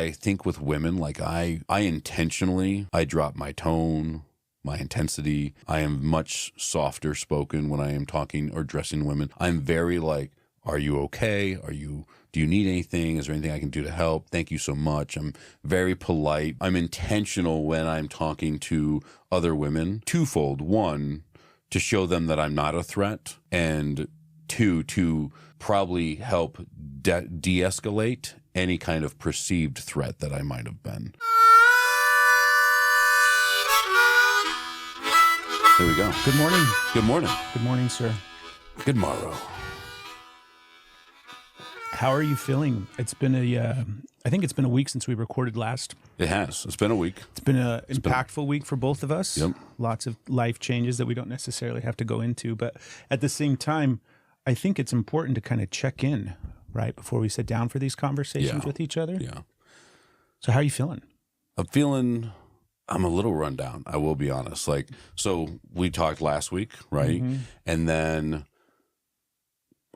I think with women, like I intentionally, I drop my tone, my intensity. I am much softer spoken when I am talking or addressing women. I'm very like, are you okay? Do you need anything? Is there anything I can do to help? Thank you so much. I'm very polite. I'm intentional when I'm talking to other women. Twofold. One, to show them that I'm not a threat. And two, to probably help de-escalate any kind of perceived threat that I might have been. There we go. Good morning. Good morning. Good morning, sir. Good morrow. How are you feeling? It's been I think it's been a week since we recorded last. It has. It's been a week. It's been an impactful week for both of us. Yep. Lots of life changes that we don't necessarily have to go into. But at the same time, I think it's important to kind of check in, right, before we sit down for these conversations with each other. Yeah. So how are you feeling? I'm a little run down, I will be honest. Like, so we talked last week, right? Mm-hmm. And then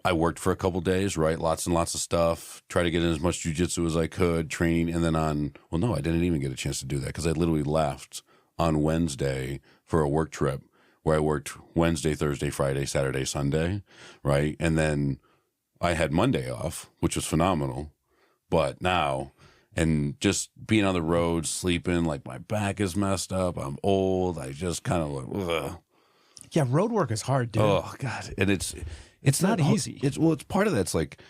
I worked for a couple days, right? Lots and lots of stuff. Tried to get in as much jujitsu as I could, training. And then I didn't even get a chance to do that because I literally left on Wednesday for a work trip where I worked Wednesday, Thursday, Friday, Saturday, Sunday, right? And then I had Monday off, which was phenomenal. But now, and just being on the road, sleeping, like my back is messed up. I'm old. I just kind of like, ugh. Yeah, road work is hard, dude. Oh, God. And it's not easy. It's part of that's like,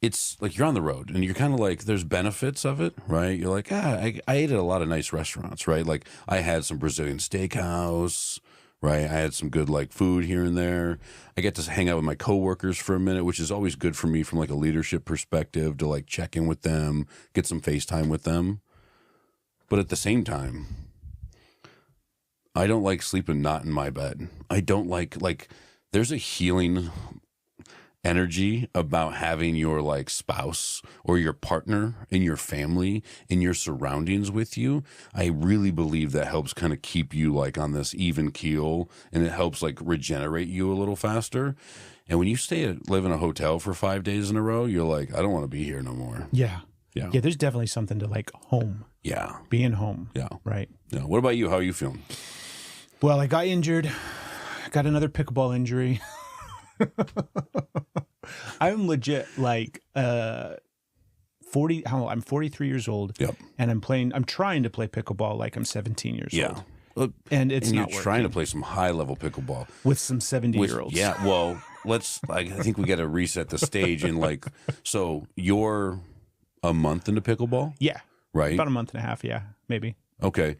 it's like you're on the road and you're kind of like, there's benefits of it, right? You're like, I ate at a lot of nice restaurants, right? Like I had some Brazilian steakhouse, right? I had some good like food here and there. I get to hang out with my coworkers for a minute, which is always good for me from like a leadership perspective to like check in with them, get some FaceTime with them. But at the same time, I don't like sleeping not in my bed. I don't like there's a healing energy about having your like spouse or your partner in your family in your surroundings with you. I really believe that helps kind of keep you like on this even keel, and it helps like regenerate you a little faster. And when you live in a hotel for 5 days in a row, you're like, I don't want to be here no more. Yeah. Yeah. Yeah, there's definitely something to like home. Yeah. Being home. Yeah. Right. Yeah. What about you? How are you feeling? Well, I got injured. Got another pickleball injury. I'm legit like 40. I'm 43 years old. Yep. And I'm trying to play pickleball like I'm 17 years old. Well, and it's and not you're trying to working. play some high level pickleball With some 70-year-olds. Yeah. Well, I think we got to reset the stage and like, so you're a month into pickleball, Yeah. right? About a month and a half. Yeah, maybe. Okay.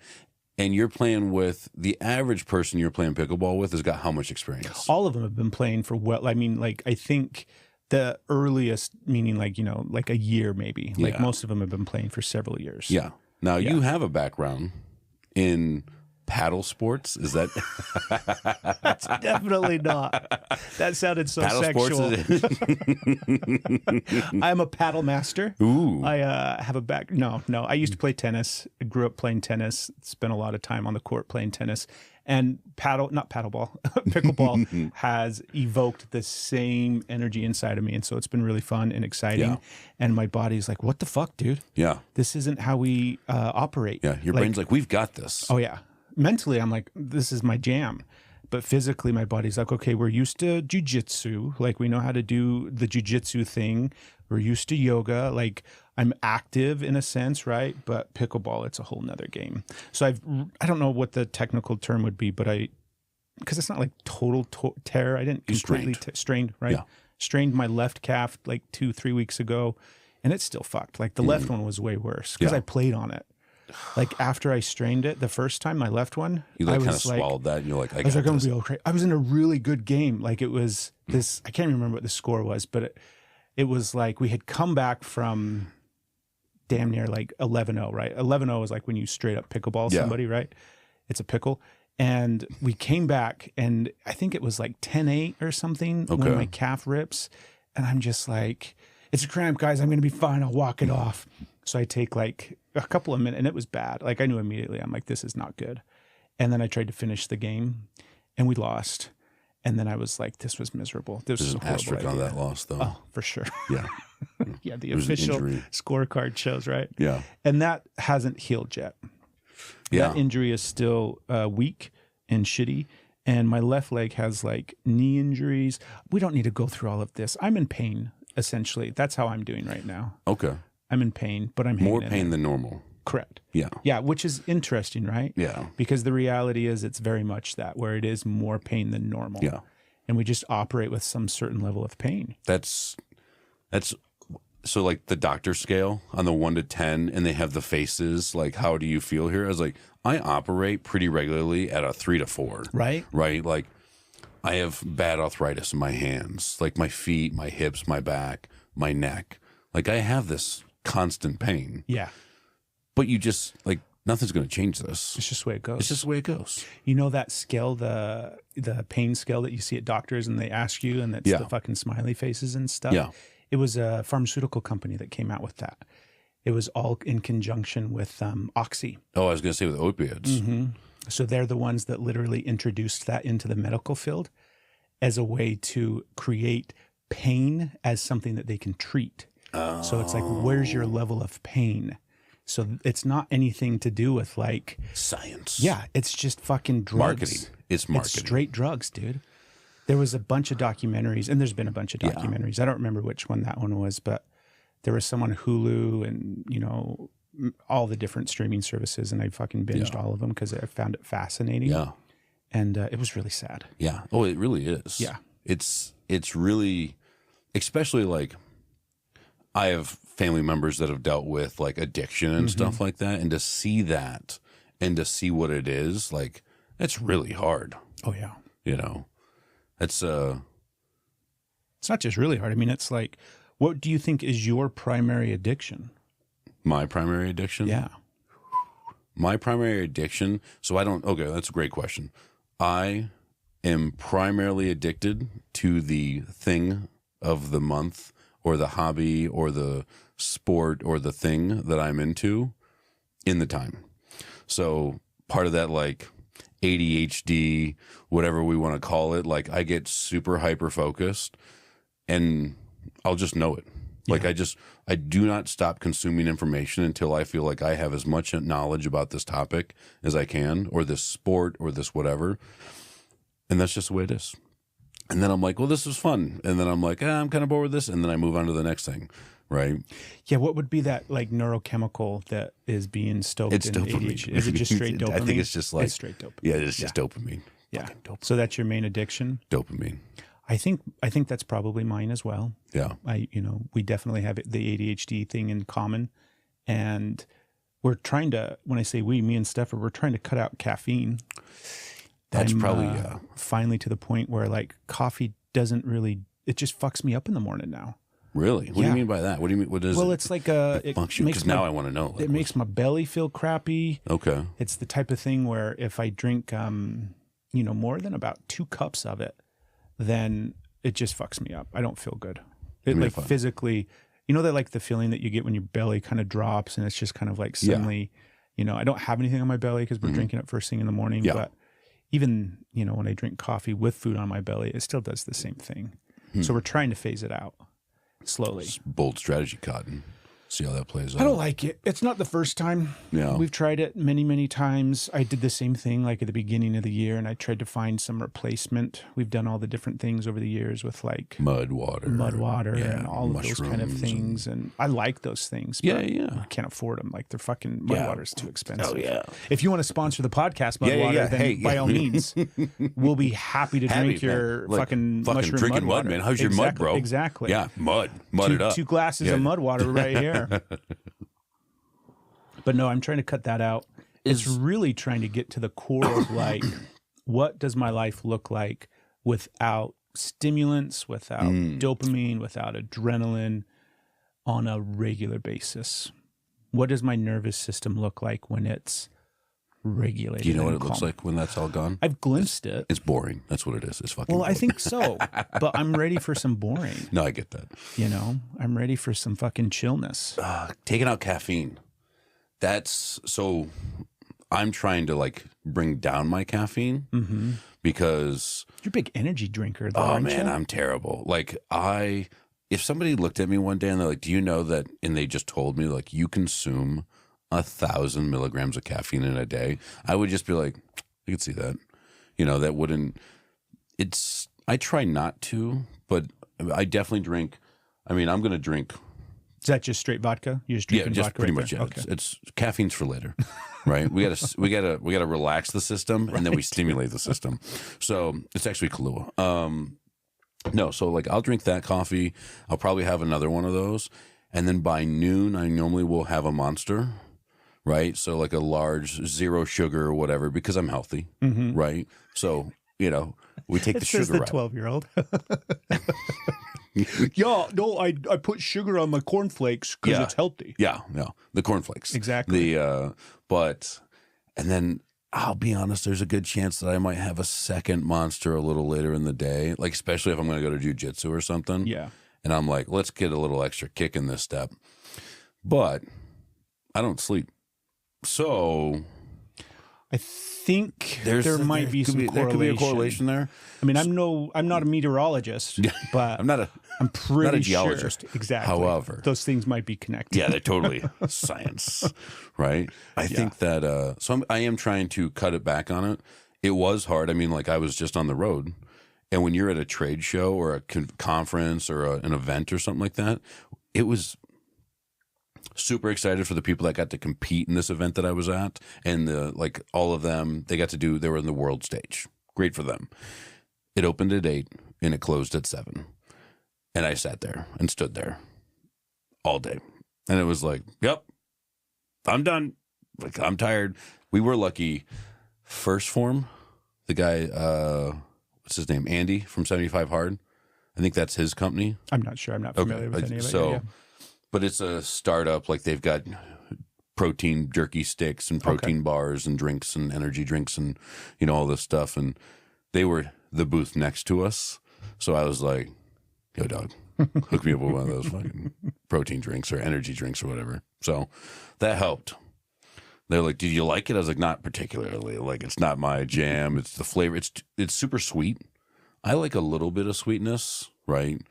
And you're playing with the average person you're playing pickleball with has got how much experience? All of them have been playing for I mean, like, I think the earliest, meaning like, like a year maybe. Like Yeah. most of them have been playing for several years. Yeah. Now you have a background in paddle sports. Is that That's definitely not. That sounded so paddle sexual. sports? I'm a paddle master. Ooh. I have a back. No. I used to play tennis. I grew up playing tennis. Spent a lot of time on the court playing tennis. And pickleball has evoked the same energy inside of me. And so it's been really fun and exciting. Yeah. And my body's like, what the fuck, dude? Yeah. This isn't how we operate. Yeah. Your brain's like, we've got this. Oh, yeah. Mentally, I'm like, this is my jam. But physically, my body's like, okay, we're used to jujitsu. Like, we know how to do the jujitsu thing. We're used to yoga. Like, I'm active in a sense, right? But pickleball, it's a whole nother game. So I don't know what the technical term would be, but because it's not like total tear. I didn't completely strained, right? Yeah. Strained my left calf like 2-3 weeks ago, and it's still fucked. Like, the left one was way worse because I played on it. Like, after I strained it the first time, my left one, You like I kind of was like, swallowed that and you're like, I was got like, I'm this. gonna be okay. I was in a really good game. Like, it was this, I can't remember what the score was, but it was like we had come back from damn near like 11-0, right? 11-0 is like when you straight up pickleball somebody, right? It's a pickle. And we came back and I think it was like 10-8 or something when my calf rips. And I'm just like, it's a cramp, guys. I'm going to be fine. I'll walk it off. So I take like a couple of minutes and it was bad. Like, I knew immediately, I'm like, this is not good. And then I tried to finish the game and we lost. And then I was like, this was miserable. This There's was an a horrible asterisk idea. on that loss, though. Oh, for sure. Yeah. Yeah, the was an official injury. scorecard shows, right? Yeah. And that hasn't healed yet. Yeah. That injury is still weak and shitty. And my left leg has like knee injuries. We don't need to go through all of this. I'm in pain, essentially. That's how I'm doing right now. Okay. I'm in pain, but I'm More hanging in pain there. than normal. Correct. Yeah. Yeah, which is interesting, right? Yeah. Because the reality is it's very much that, where it is more pain than normal. Yeah. And we just operate with some certain level of pain. That's so like the doctor scale on the 1 to 10, and they have the faces like, how do you feel here? I was like, I operate pretty regularly at a 3 to 4. Right. Right. Like I have bad arthritis in my hands, like my feet, my hips, my back, my neck. Like I have this constant pain. Yeah. But you just like nothing's going to change this. It's just the way it goes. It's just the way it goes. You know that scale, the pain scale that you see at doctors and they ask you, and it's Yeah. the fucking smiley faces and stuff. Yeah. It was a pharmaceutical company that came out with that. It was all in conjunction with Oxy. Oh, I was going to say with opiates. Mm-hmm. So they're the ones that literally introduced that into the medical field as a way to create pain as something that they can treat. Oh. So it's like, where's your level of pain? So it's not anything to do with like Science. yeah, it's just fucking drugs. Marketing. It's marketing. It's straight drugs, dude. There was a bunch of documentaries, and there's been a bunch of documentaries. I don't remember which one that one was, but there was some on Hulu and, you know, all the different streaming services, and I fucking binged all of them because I found it fascinating. Yeah. And it was really sad. Yeah. Oh, it really is. Yeah. It's really, especially like I have family members that have dealt with like addiction and stuff like that. And to see that and to see what it is, like, it's really hard, Oh, yeah. you know? It's, It's not just really hard. I mean, it's like, what do you think is your primary addiction? my primary addiction. Yeah. My primary addiction. So okay, that's a great question. I am primarily addicted to the thing of the month or the hobby or the sport or the thing that I'm into in the time. So part of that, like ADHD, whatever we want to call it, like I get super hyper focused and I'll just know it. Like I do not stop consuming information until I feel like I have as much knowledge about this topic as I can, or this sport or this whatever. And that's just the way it is. And then I'm like, well, this is fun. And then I'm like, I'm kind of bored with this. And then I move on to the next thing. Right. Yeah. What would be that like neurochemical that is being stoked It's in dopamine. ADHD? Is it just straight dopamine? I think it's just like, it's straight dopamine. yeah, it's just dopamine. Yeah. Fucking So that's your main addiction? dopamine. I think that's probably mine as well. Yeah. We definitely have the ADHD thing in common, and we're trying to. When I say we, me and Steph, we're trying to cut out caffeine. That's probably, finally to the point where like coffee doesn't really. It just fucks me up in the morning now. Really? What do you Yeah. mean by that? What do you mean? What is it? Well, it's like It functions, because now I want to know. Like, it makes my belly feel crappy. okay. It's the type of thing where if I drink, more than about 2 cups of it, then it just fucks me up. I don't feel good. It me a like fun. physically, that like the feeling that you get when your belly kind of drops and it's just kind of like suddenly, I don't have anything on my belly because we're drinking it first thing in the morning. Yeah. But even, when I drink coffee with food on my belly, it still does the same thing. So we're trying to phase it out slowly. It's bold strategy, Cotton. See how that plays out. I don't like it. It's not the first time. Yeah. We've tried it many, many times. I did the same thing like at the beginning of the year, and I tried to find some replacement. We've done all the different things over the years with like mud water and all of those kind of mushrooms things. And I like those things. Yeah, but yeah. I can't afford them. Like they're fucking mud Yeah. water's too expensive. Oh, yeah. If you want to sponsor the podcast, Mud Water, then Hey, by all means, we'll be happy to drink your man. Like, fucking mushroom drinking mud water. man. How's your mud, bro? Exactly. Yeah, mud it up. 2 glasses Yeah. of mud water right here. But no, I'm trying to cut that out. It's really trying to get to the core of like, what does my life look like without stimulants, without dopamine, without adrenaline on a regular basis? What does my nervous system look like when it's regulated? Do you know what and it looks calm? like when that's all gone? I've glimpsed it. It's boring. That's what it is. It's fucking Well, I boring. think so, but I'm ready for some boring. No, I get that. I'm ready for some fucking chillness. Taking out caffeine. That's so I'm trying to like bring down my caffeine because You're a big energy drinker, though, oh aren't man, you? I'm terrible. Like if somebody looked at me one day and they're like, "Do you know that?" and they just told me like, "You consume 1,000 milligrams of caffeine in a day," I would just be like, "I could see that." You know, that wouldn't. I try not to, but I definitely drink. I mean, I'm going to drink. Is that just straight vodka? You're just drinking Just vodka pretty right much. there? Yeah, Okay. it's caffeine's for later, right? We gotta relax the system, and then we stimulate the system. So it's actually Kahlua. No, so like I'll drink that coffee. I'll probably have another one of those, and then by noon I normally will have a Monster, right? So like a large 0 sugar or whatever because I'm healthy, right? So we take the Says sugar the out. 12-year-old. Yeah, no, I put sugar on my cornflakes because Yeah. it's healthy. Yeah, no, the cornflakes. Exactly. And then I'll be honest, there's a good chance that I might have a second Monster a little later in the day, like especially if I'm going to go to jujitsu or something. Yeah. And I'm like, let's get a little extra kick in this step. But I don't sleep. So I think there might be some correlation. There could be a correlation there. I mean, I'm not a meteorologist, but I'm pretty not a geologist. Sure. Exactly. However, those things might be connected. yeah, they're totally science, right? I think that I am trying to cut it back on it. It was hard. I mean, like I was just on the road, and when you're at a trade show or a conference or an event or something like that, it was super excited for the people that got to compete in this event that I was at, and all of them, they were in the world stage. Great for them. It opened at 8 and it closed at 7, and I sat there and stood there all day, and it was like, yep, I'm done. Like I'm tired. We were lucky. First Form, the guy, what's his name, Andy from 75 Hard. I think that's his company. I'm not sure. I'm not familiar with any of it. So. Yeah. But it's a startup. Like they've got protein jerky sticks and protein bars and drinks and energy drinks and all this stuff. And they were the booth next to us. So I was like, "Yo, dog, hook me up with one of those fucking protein drinks or energy drinks or whatever." So that helped. They're like, "Did you like it?" I was like, "Not particularly. Like it's not my jam. It's the flavor. It's super sweet. I like a little bit of sweetness, right?"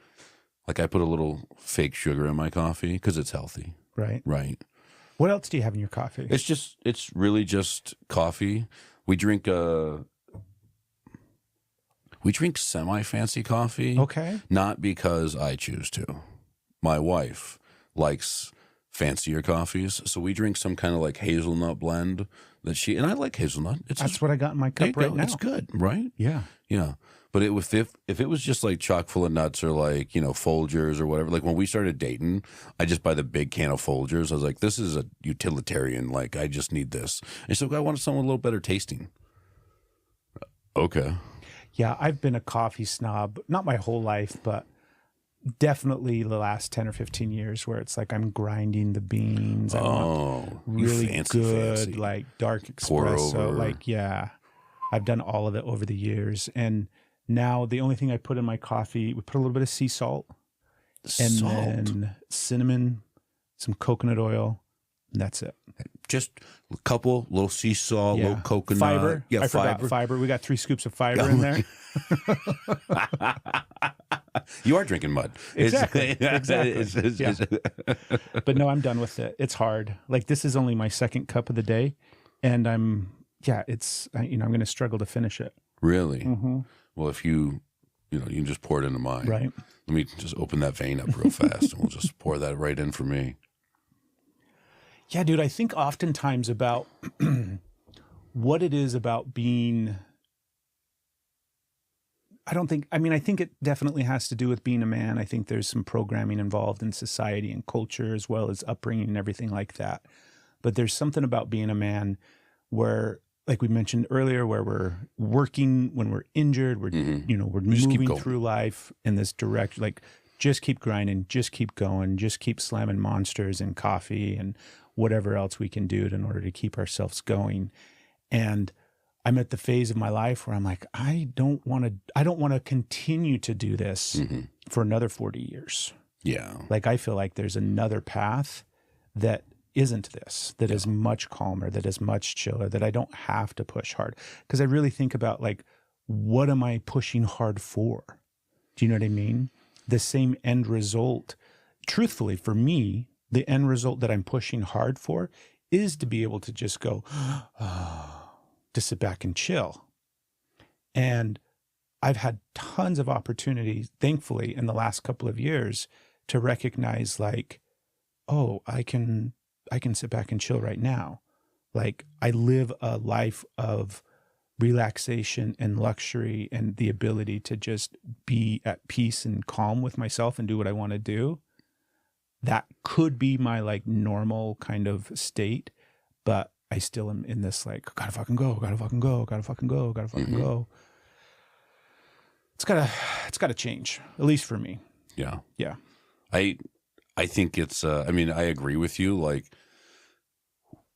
Like I put a little fake sugar in my coffee because it's healthy. Right. Right. What else do you have in your coffee? It's really just coffee. We drink semi-fancy coffee. Okay. Not because I choose to. My wife likes fancier coffees, so we drink some kind of like hazelnut blend and I like hazelnut. That's what I got in my cup right now. It's good, right? Yeah. Yeah. But if it was just like chock full of nuts or like, Folgers or whatever, like when we started dating, I just buy the big can of Folgers. I was like, this is a utilitarian. Like, I just need this. And so I wanted something a little better tasting. Okay. Yeah, I've been a coffee snob, not my whole life, but definitely the last 10 or 15 years where it's like I'm grinding the beans. I want really fancy. Like dark espresso. Like, yeah, I've done all of it over the years. And now the only thing I put in my coffee, we put a little bit of sea salt and then cinnamon, some coconut oil, and that's it. Just a couple, little sea salt, little coconut. Fiber. Yeah, I forgot fiber. We got 3 scoops of fiber in there. You are drinking mud. Exactly. But no, I'm done with it. It's hard. Like this is only my second cup of the day, and I'm going to struggle to finish it. Really? Mm-hmm. Well, if you can just pour it into mine. Right. Let me just open that vein up real fast, and we'll just pour that right in for me. Yeah, dude, I think oftentimes about what it is about being. I think it definitely has to do with being a man. I think there's some programming involved in society and culture as well as upbringing and everything like that. But there's something about being a man where, like we mentioned earlier, where we're working when we're injured, we're we're moving through life in this direction. Like, just keep grinding, just keep going, just keep slamming monsters and coffee and whatever else we can do in order to keep ourselves going. And I'm at the phase of my life where I'm like, I don't want to continue to do this for another 40 years. Yeah. Like, I feel like there's another path that isn't this, that is much calmer, that is much chiller, that I don't have to push hard. Because I really think about like, what am I pushing hard for? Do you know what I mean? The same end result. Truthfully, for me, the end result that I'm pushing hard for is to be able to just go, to sit back and chill. And I've had tons of opportunities, thankfully, in the last couple of years to recognize like, oh, I can sit back and chill right now. Like I live a life of relaxation and luxury and the ability to just be at peace and calm with myself and do what I want to do. That could be my like normal kind of state, but I still am in this like, gotta fucking go, gotta fucking go, gotta fucking go, gotta fucking go. It's gotta change, at least for me. Yeah. Yeah. I think it's, I mean, I agree with you. Like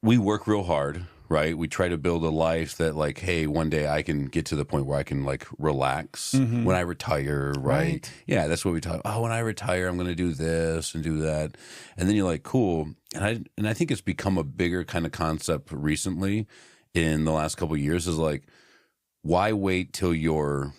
we work real hard, right? We try to build a life that like, hey, one day I can get to the point where I can like relax when I retire, right? Yeah, that's what we talk. Oh, when I retire, I'm going to do this and do that. And then you're like, cool. And I think it's become a bigger kind of concept recently in the last couple of years is like, why wait till your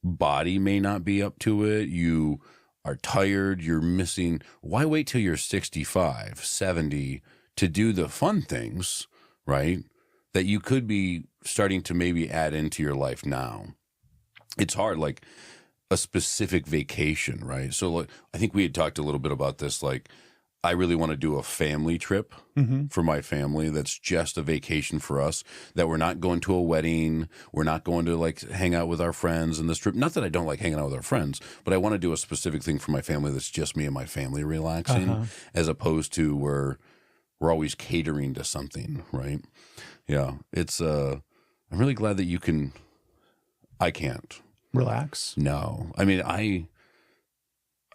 body may not be up to it? You are tired, you're missing. Why wait till you're 65, 70 to do the fun things, right? That you could be starting to maybe add into your life now. It's hard, like a specific vacation, right? So like, I think we had talked a little bit about this. Like, I really want to do a family trip for my family. That's just a vacation for us, that we're not going to a wedding. We're not going to like hang out with our friends in this trip. Not that I don't like hanging out with our friends, but I want to do a specific thing for my family that's just me and my family relaxing, as opposed to where we're always catering to something, right? Yeah, it's I'm really glad that you can. I can't Relax. No, I mean I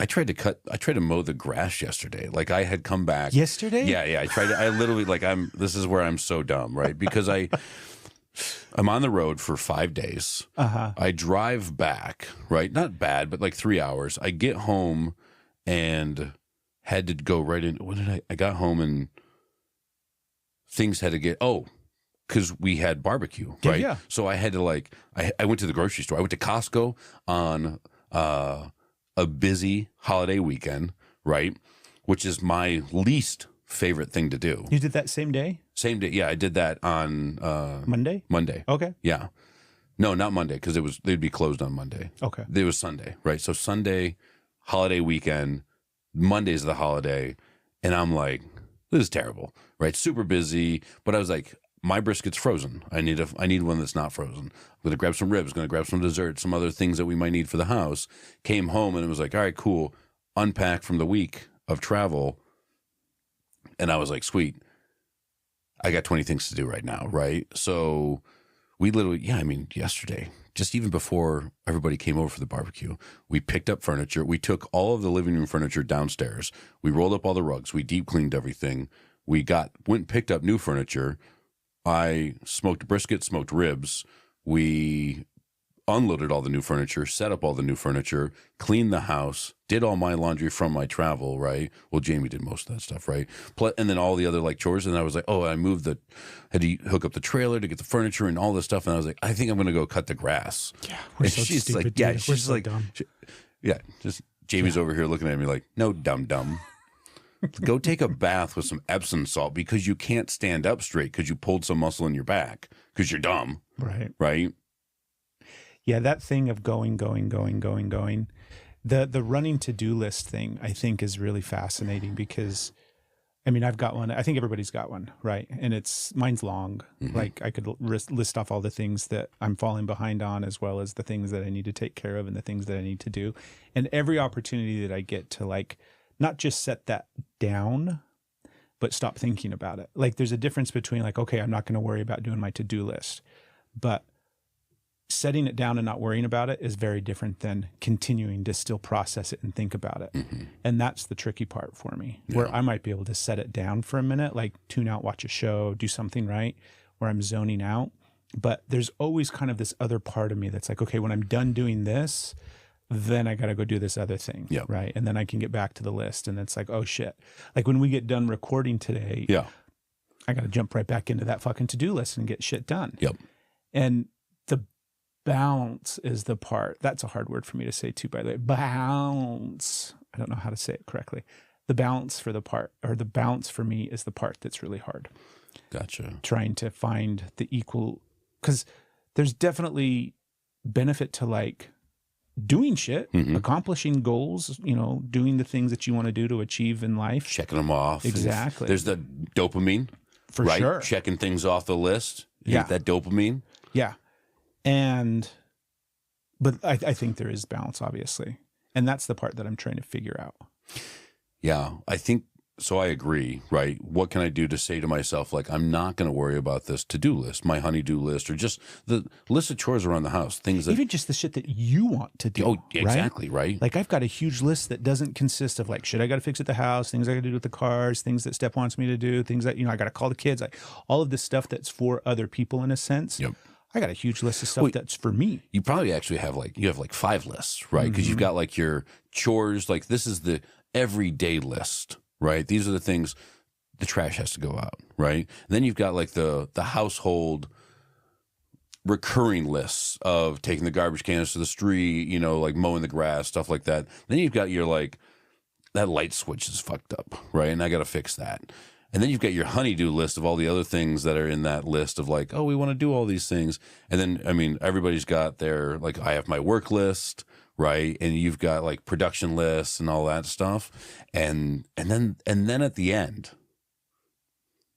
tried to mow the grass yesterday. Like I had come back yesterday. Yeah. I literally like this is where I'm so dumb, right? Because I'm on the road for 5 days. I drive back, right? Not bad, but like 3 hours. I get home and had to go right in. What did I got home and things had to get because we had barbecue, right? Yeah. So I had to like, I went to the grocery store. I went to Costco on a busy holiday weekend, right? Which is my least favorite thing to do. You did that same day? Same day. Yeah, I did that on Monday? Monday. Okay. Yeah. No, not Monday, because they'd be closed on Monday. Okay. It was Sunday, right? So Sunday, holiday weekend, Monday's the holiday, and I'm like, this is terrible, right? Super busy, but I was like, my brisket's frozen. I need one that's not frozen. I'm going to grab some ribs, going to grab some dessert, some other things that we might need for the house. Came home and it was like, all right, cool. Unpack from the week of travel. And I was like, sweet. I got 20 things to do right now, right? So we literally, yesterday, just even before everybody came over for the barbecue, we picked up furniture. We took all of the living room furniture downstairs. We rolled up all the rugs. We deep cleaned everything. We went and picked up new furniture. I smoked brisket, smoked ribs. We unloaded all the new furniture, set up all the new furniture, cleaned the house, did all my laundry from my travel, right? Well, Jamie did most of that stuff, right? And then all the other like chores. And I was like, I had to hook up the trailer to get the furniture and all this stuff. And I was like, I think I'm going to go cut the grass. Yeah, we're and so she's stupid. like, dude. We're she's so like, dumb. just Jamie's over here looking at me like, no, dumb. Go take a bath with some Epsom salt because you can't stand up straight because you pulled some muscle in your back because you're dumb. Right. Yeah, that thing of going. The running to-do list thing, I think, is really fascinating because, I've got one. I think everybody's got one, right? And mine's long. Like I could list off all the things that I'm falling behind on, as well as the things that I need to take care of and the things that I need to do. And every opportunity that I get to like, not just set that down, but stop thinking about it. Like there's a difference between like, okay, I'm not going to worry about doing my to-do list, but setting it down and not worrying about it is very different than continuing to still process it and think about it. And that's the tricky part for me, where I might be able to set it down for a minute, like tune out, watch a show, do something, right? Where I'm zoning out. But there's always kind of this other part of me that's like, okay, when I'm done doing this, then I got to go do this other thing. Yeah. Right. And then I can get back to the list. And it's like, oh shit. Like when we get done recording today, Yeah. I got to jump right back into that fucking to-do list and get shit done. Yep. And the balance is the part. That's a hard word for me to say too, by the way. Balance. I don't know how to say it correctly. The balance for the part, or the balance for me is the part that's really hard. Gotcha. Trying to find the equal, because there's definitely benefit to like doing shit, accomplishing goals, you know, doing the things that you want to do to achieve in life. Checking them off. Exactly. There's the dopamine. For right? sure. Checking things off the list. You Yeah. get that dopamine. Yeah. But I think there is balance, obviously. And that's the part that I'm trying to figure out. Yeah, I think so. I agree, right? What can I do to say to myself, like, I'm not going to worry about this to-do list, my honey-do list, or just the list of chores around the house, things that. Even just the shit that you want to do. Oh, exactly, right? Like I've got a huge list that doesn't consist of like shit I got to fix at the house, things I got to do with the cars, things that Steph wants me to do, things that, you know, I got to call the kids, like all of this stuff that's for other people in a sense. Yep. I got a huge list of stuff that's for me. You probably actually have you have 5 lists, right? Because you've got like your chores, like this is the everyday list, right? These are the things, the trash has to go out, right? And then you've got like the household recurring lists of taking the garbage cans to the street, you know, like mowing the grass, stuff like that. Then you've got your like, that light switch is fucked up, right? And I got to fix that. And then you've got your honey-do list of all the other things that are in that list of like, oh, we want to do all these things. And then, I mean, everybody's got their, like, I have my work list, right? And you've got like production lists and all that stuff. And then at the end,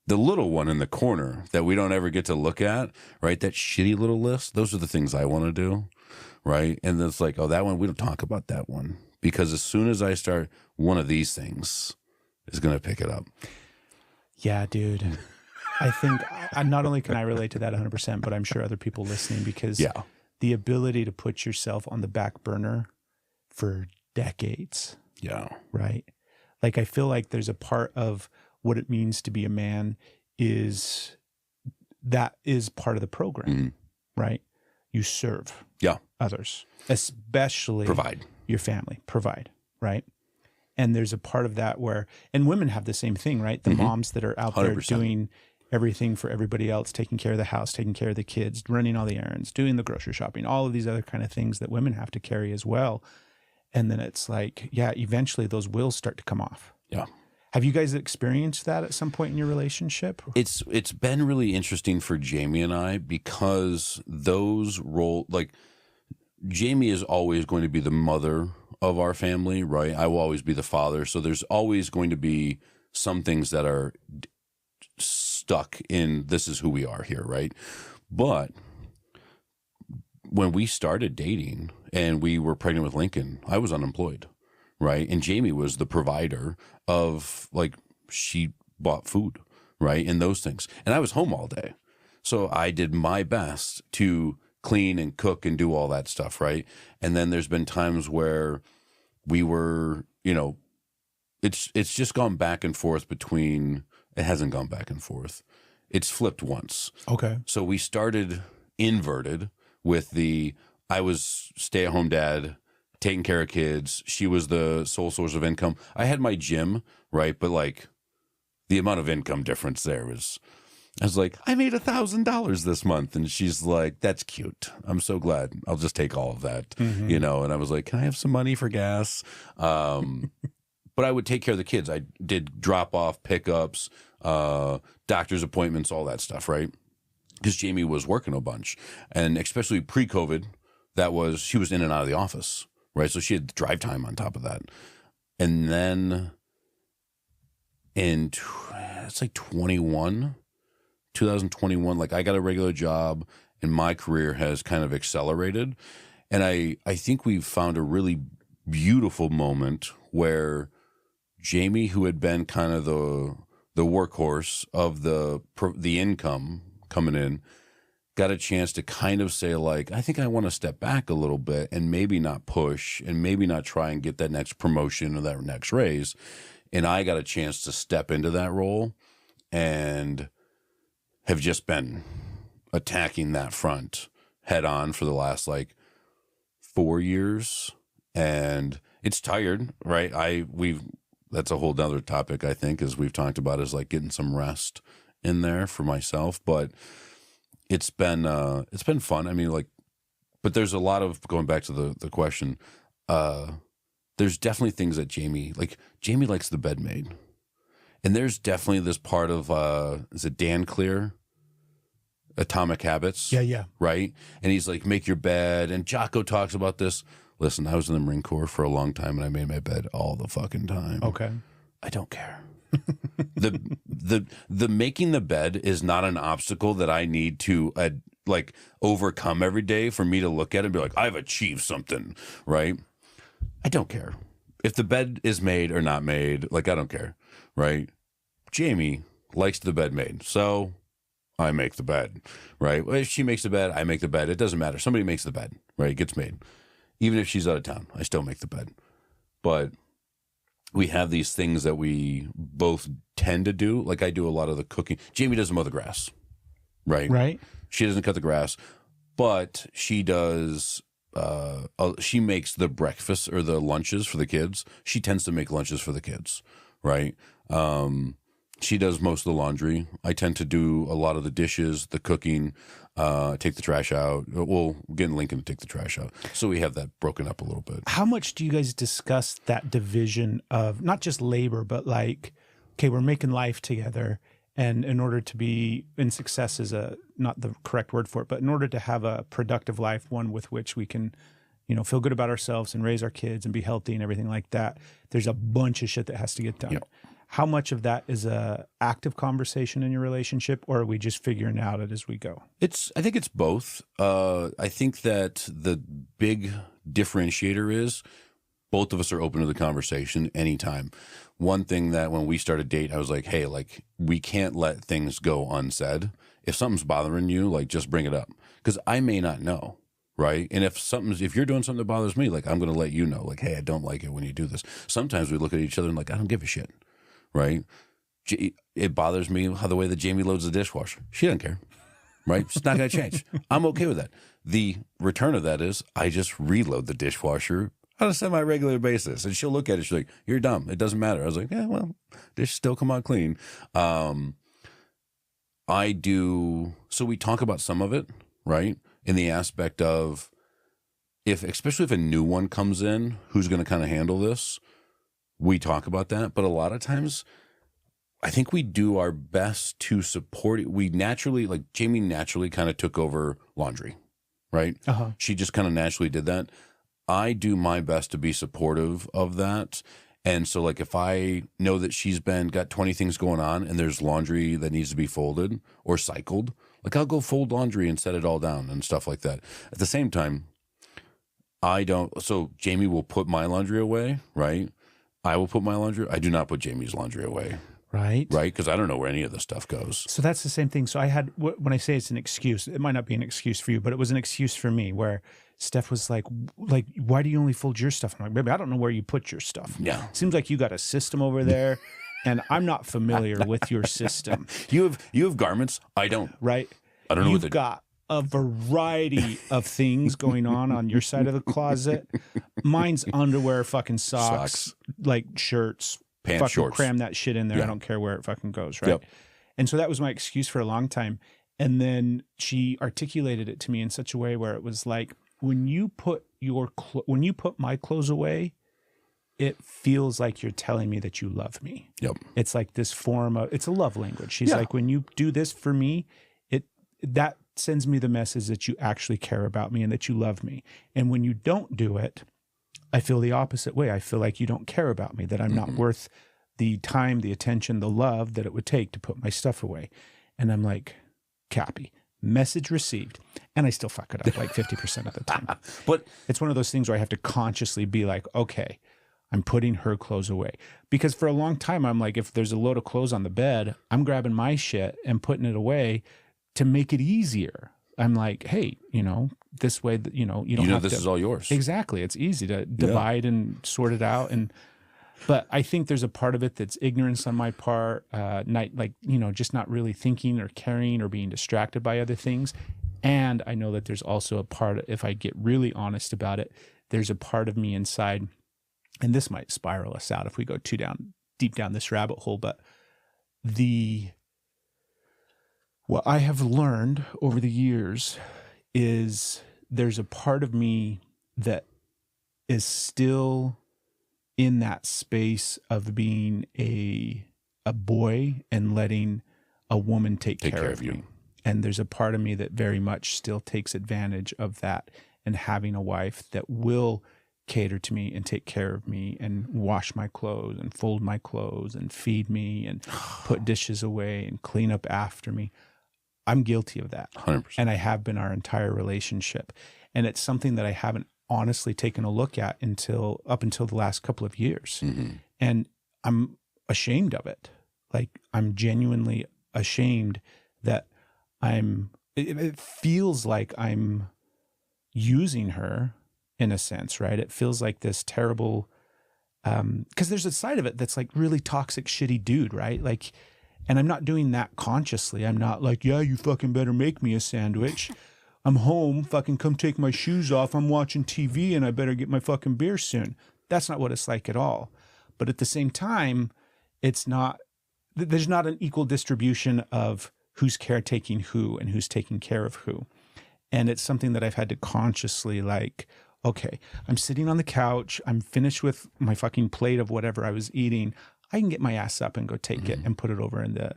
the little one in the corner that we don't ever get to look at, right? That shitty little list, those are the things I want to do, right? And it's like, oh, that one, we don't talk about that one. Because as soon as I start, one of these things is going to pick it up. Yeah, dude. I think not only can I relate to that 100%, but I'm sure other people listening, because the ability to put yourself on the back burner for decades. Yeah. Right. Like, I feel like there's a part of what it means to be a man that is part of the program, right? You serve others, especially provide your family, right? And there's a part of that where, and women have the same thing, right? The moms that are out 100%. There doing everything for everybody else, taking care of the house, taking care of the kids, running all the errands, doing the grocery shopping, all of these other kind of things that women have to carry as well. And then it's like, eventually those wheels start to come off. Yeah. Have you guys experienced that at some point in your relationship? It's been really interesting for Jamie and I, because those like Jamie is always going to be the mother of our family, right? I will always be the father. So there's always going to be some things that are stuck in, this is who we are here, right? But when we started dating and we were pregnant with Lincoln, I was unemployed, right? And Jamie was the provider of, like, she bought food, right? And those things. And I was home all day. So I did my best to clean and cook and do all that stuff, right? And then there's been times where we were, you know, it's just gone back and forth between, it hasn't gone back and forth. It's flipped once. Okay. So we started inverted with I was stay-at-home dad, taking care of kids. She was the sole source of income. I had my gym, right? But like the amount of income difference there was, I was like, I made $1,000 this month. And she's like, that's cute. I'm so glad. I'll just take all of that, you know? And I was like, can I have some money for gas? But I would take care of the kids. I did drop off, pickups, doctor's appointments, all that stuff, right? Because Jamie was working a bunch. And especially pre-COVID, she was in and out of the office, right? So she had drive time on top of that. And then it's like 2021, like I got a regular job and my career has kind of accelerated. And I think we've found a really beautiful moment where Jamie, who had been kind of the workhorse of the income coming in, got a chance to kind of say, like, I think I want to step back a little bit and maybe not push and maybe not try and get that next promotion or that next raise. And I got a chance to step into that role and have just been attacking that front head on for the last like 4 years. and it's tired, right? That's a whole nother topic, I think, as we've talked about, is like getting some rest in there for myself. But it's been fun. I mean, like, but there's a lot of, going back to the question, there's definitely things that Jamie likes the bed made. And there's definitely this part of, is it Dan Clear? Atomic Habits. Yeah. Right? And he's like, make your bed. And Jocko talks about this. Listen, I was in the Marine Corps for a long time and I made my bed all the fucking time. Okay. I don't care. the making the bed is not an obstacle that I need to like overcome every day for me to look at it and be like, I've achieved something, right? I don't care. If the bed is made or not made, like, I don't care, right? Jamie likes the bed made, so I make the bed, right? Well, if she makes the bed, I make the bed. It doesn't matter. Somebody makes the bed, right? It gets made. Even if she's out of town, I still make the bed. But we have these things that we both tend to do. Like, I do a lot of the cooking. Jamie doesn't mow the grass, right? Right. She doesn't cut the grass, but she does. She makes the breakfast or the lunches for the kids. She tends to make lunches for the kids, right? She does most of the laundry. I tend to do a lot of the dishes, the cooking, take the trash out. We'll get Lincoln to take the trash out. So we have that broken up a little bit. How much do you guys discuss that division of not just labor, but like, okay, we're making life together. And in order to be in success is not the correct word for it, but in order to have a productive life, one with which we can, feel good about ourselves and raise our kids and be healthy and everything like that, there's a bunch of shit that has to get done. Yep. How much of that is a active conversation in your relationship, or are we just figuring out it as we go? I think it's both. I think that the big differentiator is both of us are open to the conversation anytime. One thing that when we started dating, I was like, hey, like, we can't let things go unsaid. If something's bothering you, like, just bring it up. Because I may not know, right? And if you're doing something that bothers me, like, I'm going to let you know, like, hey, I don't like it when you do this. Sometimes we look at each other and like, I don't give a shit, right? It bothers me how the way that Jamie loads the dishwasher. She doesn't care, right? It's not going to change. I'm okay with that. The return of that is I just reload the dishwasher on a semi-regular basis. And she'll look at it, she's like, you're dumb. It doesn't matter. I was like, yeah, well, dishes still come out clean. So we talk about some of it, right? In the aspect of especially if a new one comes in, who's going to kind of handle this? We talk about that. But a lot of times, I think we do our best to support it. We naturally, like Jamie naturally kind of took over laundry, right? Uh-huh. She just kind of naturally did that. I do my best to be supportive of that. And so, like, if I know that she's got 20 things going on and there's laundry that needs to be folded or cycled, like, I'll go fold laundry and set it all down and stuff like that. At the same time, so Jamie will put my laundry away, right? I will put my laundry. I do not put Jamie's laundry away. Right. Right? Because I don't know where any of this stuff goes. So that's the same thing. So I had, when I say it's an excuse, it might not be an excuse for you, but it was an excuse for me where Steph was like, why do you only fold your stuff? I'm like, baby, I don't know where you put your stuff. Yeah. Seems like you got a system over there and I'm not familiar with your system. You have garments. I don't. Right. I don't know. You've got a variety of things going on your side of the closet. Mine's underwear, fucking socks, like shirts, pants, fucking shorts. Cram that shit in there. Yeah. I don't care where it fucking goes, right? Yep. And so that was my excuse for a long time. And then she articulated it to me in such a way where it was like, when you put my clothes away, it feels like you're telling me that you love me. Yep. It's like this form of, it's a love language. She's like, when you do this for me, that sends me the message that you actually care about me and that you love me. And when you don't do it, I feel the opposite way. I feel like you don't care about me, that I'm not worth the time, the attention, the love that it would take to put my stuff away. And I'm like, copy, message received. And I still fuck it up like 50% of the time. But it's one of those things where I have to consciously be like, okay, I'm putting her clothes away. Because for a long time, I'm like, if there's a load of clothes on the bed, I'm grabbing my shit and putting it away to make it easier. I'm like, hey, this way, you don't have this to, is all yours. Exactly. It's easy to divide and sort it out. But I think there's a part of it that's ignorance on my part, just not really thinking or caring or being distracted by other things. And I know that there's also a part, if I get really honest about it, there's a part of me inside, and this might spiral us out if we go deep down this rabbit hole, but what I have learned over the years is there's a part of me that is still in that space of being a boy and letting a woman take care of you. And there's a part of me that very much still takes advantage of that, and having a wife that will cater to me and take care of me and wash my clothes and fold my clothes and feed me and put dishes away and clean up after me. I'm guilty of that. 100%. And I have been our entire relationship. And it's something that I haven't honestly taken a look at up until the last couple of years. Mm-hmm. And I'm ashamed of it. Like, I'm genuinely ashamed that it feels like I'm using her in a sense, right? It feels like this terrible, because there's a side of it that's like really toxic, shitty dude, right? Like, and I'm not doing that consciously. I'm not like, yeah, you fucking better make me a sandwich. I'm home, fucking come take my shoes off. I'm watching TV and I better get my fucking beer soon. That's not what it's like at all. But at the same time, there's not an equal distribution of who's caretaking who and who's taking care of who. And it's something that I've had to consciously like, okay, I'm sitting on the couch. I'm finished with my fucking plate of whatever I was eating. I can get my ass up and go take it and put it over in the,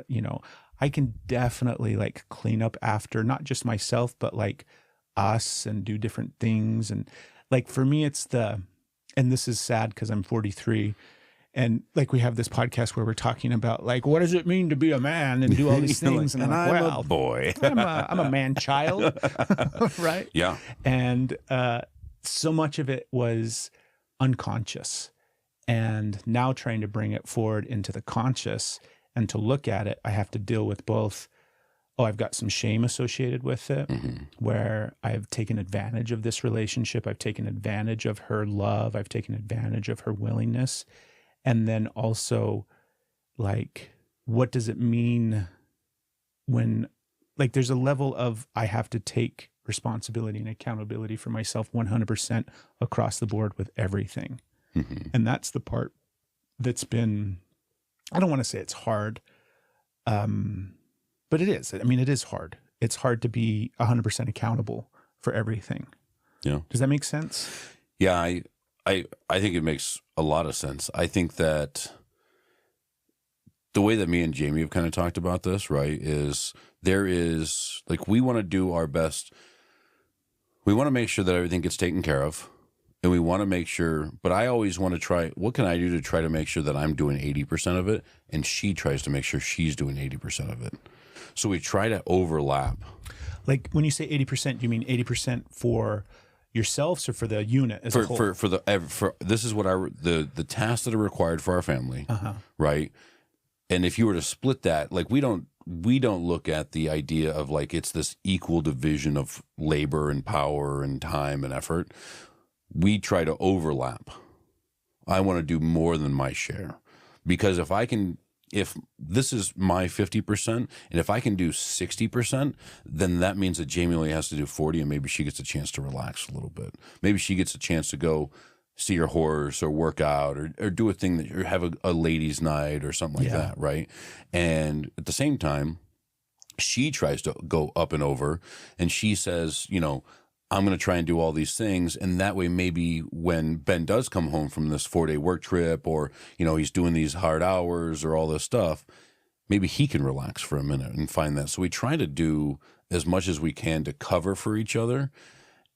I can definitely like clean up after not just myself, but like us, and do different things. And like, for me, and this is sad because I'm 43. And like, we have this podcast where we're talking about like, what does it mean to be a man and do all these things? Like, and I'm like, well, a boy. I'm a man child. Right. Yeah. And, so much of it was unconscious, and now trying to bring it forward into the conscious and to look at it, I have to deal with both. Oh, I've got some shame associated with it, where I've taken advantage of this relationship. I've taken advantage of her love. I've taken advantage of her willingness. And then also, like, what does it mean when, like, there's a level of I have to take responsibility and accountability for myself 100% across the board with everything. And that's the part that's been, I don't want to say it's hard, but it is. I mean, it is hard. It's hard to be 100% accountable for everything. Yeah. Does that make sense? Yeah, I think it makes a lot of sense. I think that the way that me and Jamie have kind of talked about this, right, is there is, like, we want to do our best. We want to make sure that everything gets taken care of, and we want to make sure, but I always want to try, what can I do to try to make sure that I'm doing 80% of it, and she tries to make sure she's doing 80% of it. So we try to overlap. Like, when you say 80%, you mean 80% for yourselves or for the unit as a whole? For this is what the tasks that are required for our family, right? And if you were to split that, like, we don't look at the idea of like it's this equal division of labor and power and time and effort. We try to overlap. I want to do more than my share, because if this is my 50%, and if I can do 60%, then that means that Jamie only has to do 40, and maybe she gets a chance to relax a little bit. Maybe she gets a chance to go see her horse or work out or do a thing or have a ladies' night or something like that, right? And at the same time, she tries to go up and over, and she says, I'm going to try and do all these things. And that way, maybe when Ben does come home from this 4-day work trip, or, he's doing these hard hours or all this stuff, maybe he can relax for a minute and find that. So we try to do as much as we can to cover for each other.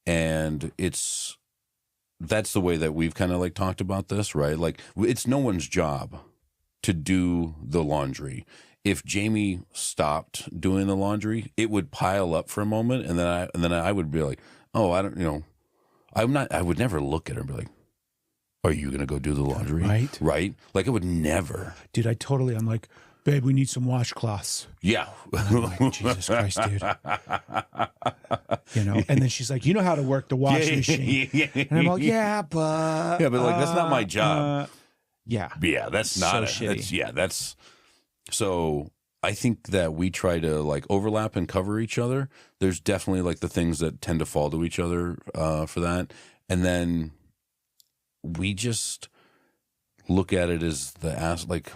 And that's the way that we've kind of like talked about this, right? Like, it's no one's job to do the laundry. If Jamie stopped doing the laundry, it would pile up for a moment, and then I would be like, oh, I don't, I would never look at her and be like, are you going to go do the laundry? Right? Like, I would never. Dude, I'm like, babe, we need some washcloths. Yeah. And I'm like, Jesus Christ, dude. And then she's like, you know how to work the washing machine. And I'm like, yeah, but like, that's not my job. Yeah, that's not so shitty. So I think that we try to like overlap and cover each other. There's definitely like the things that tend to fall to each other for that. And then we just look at it as like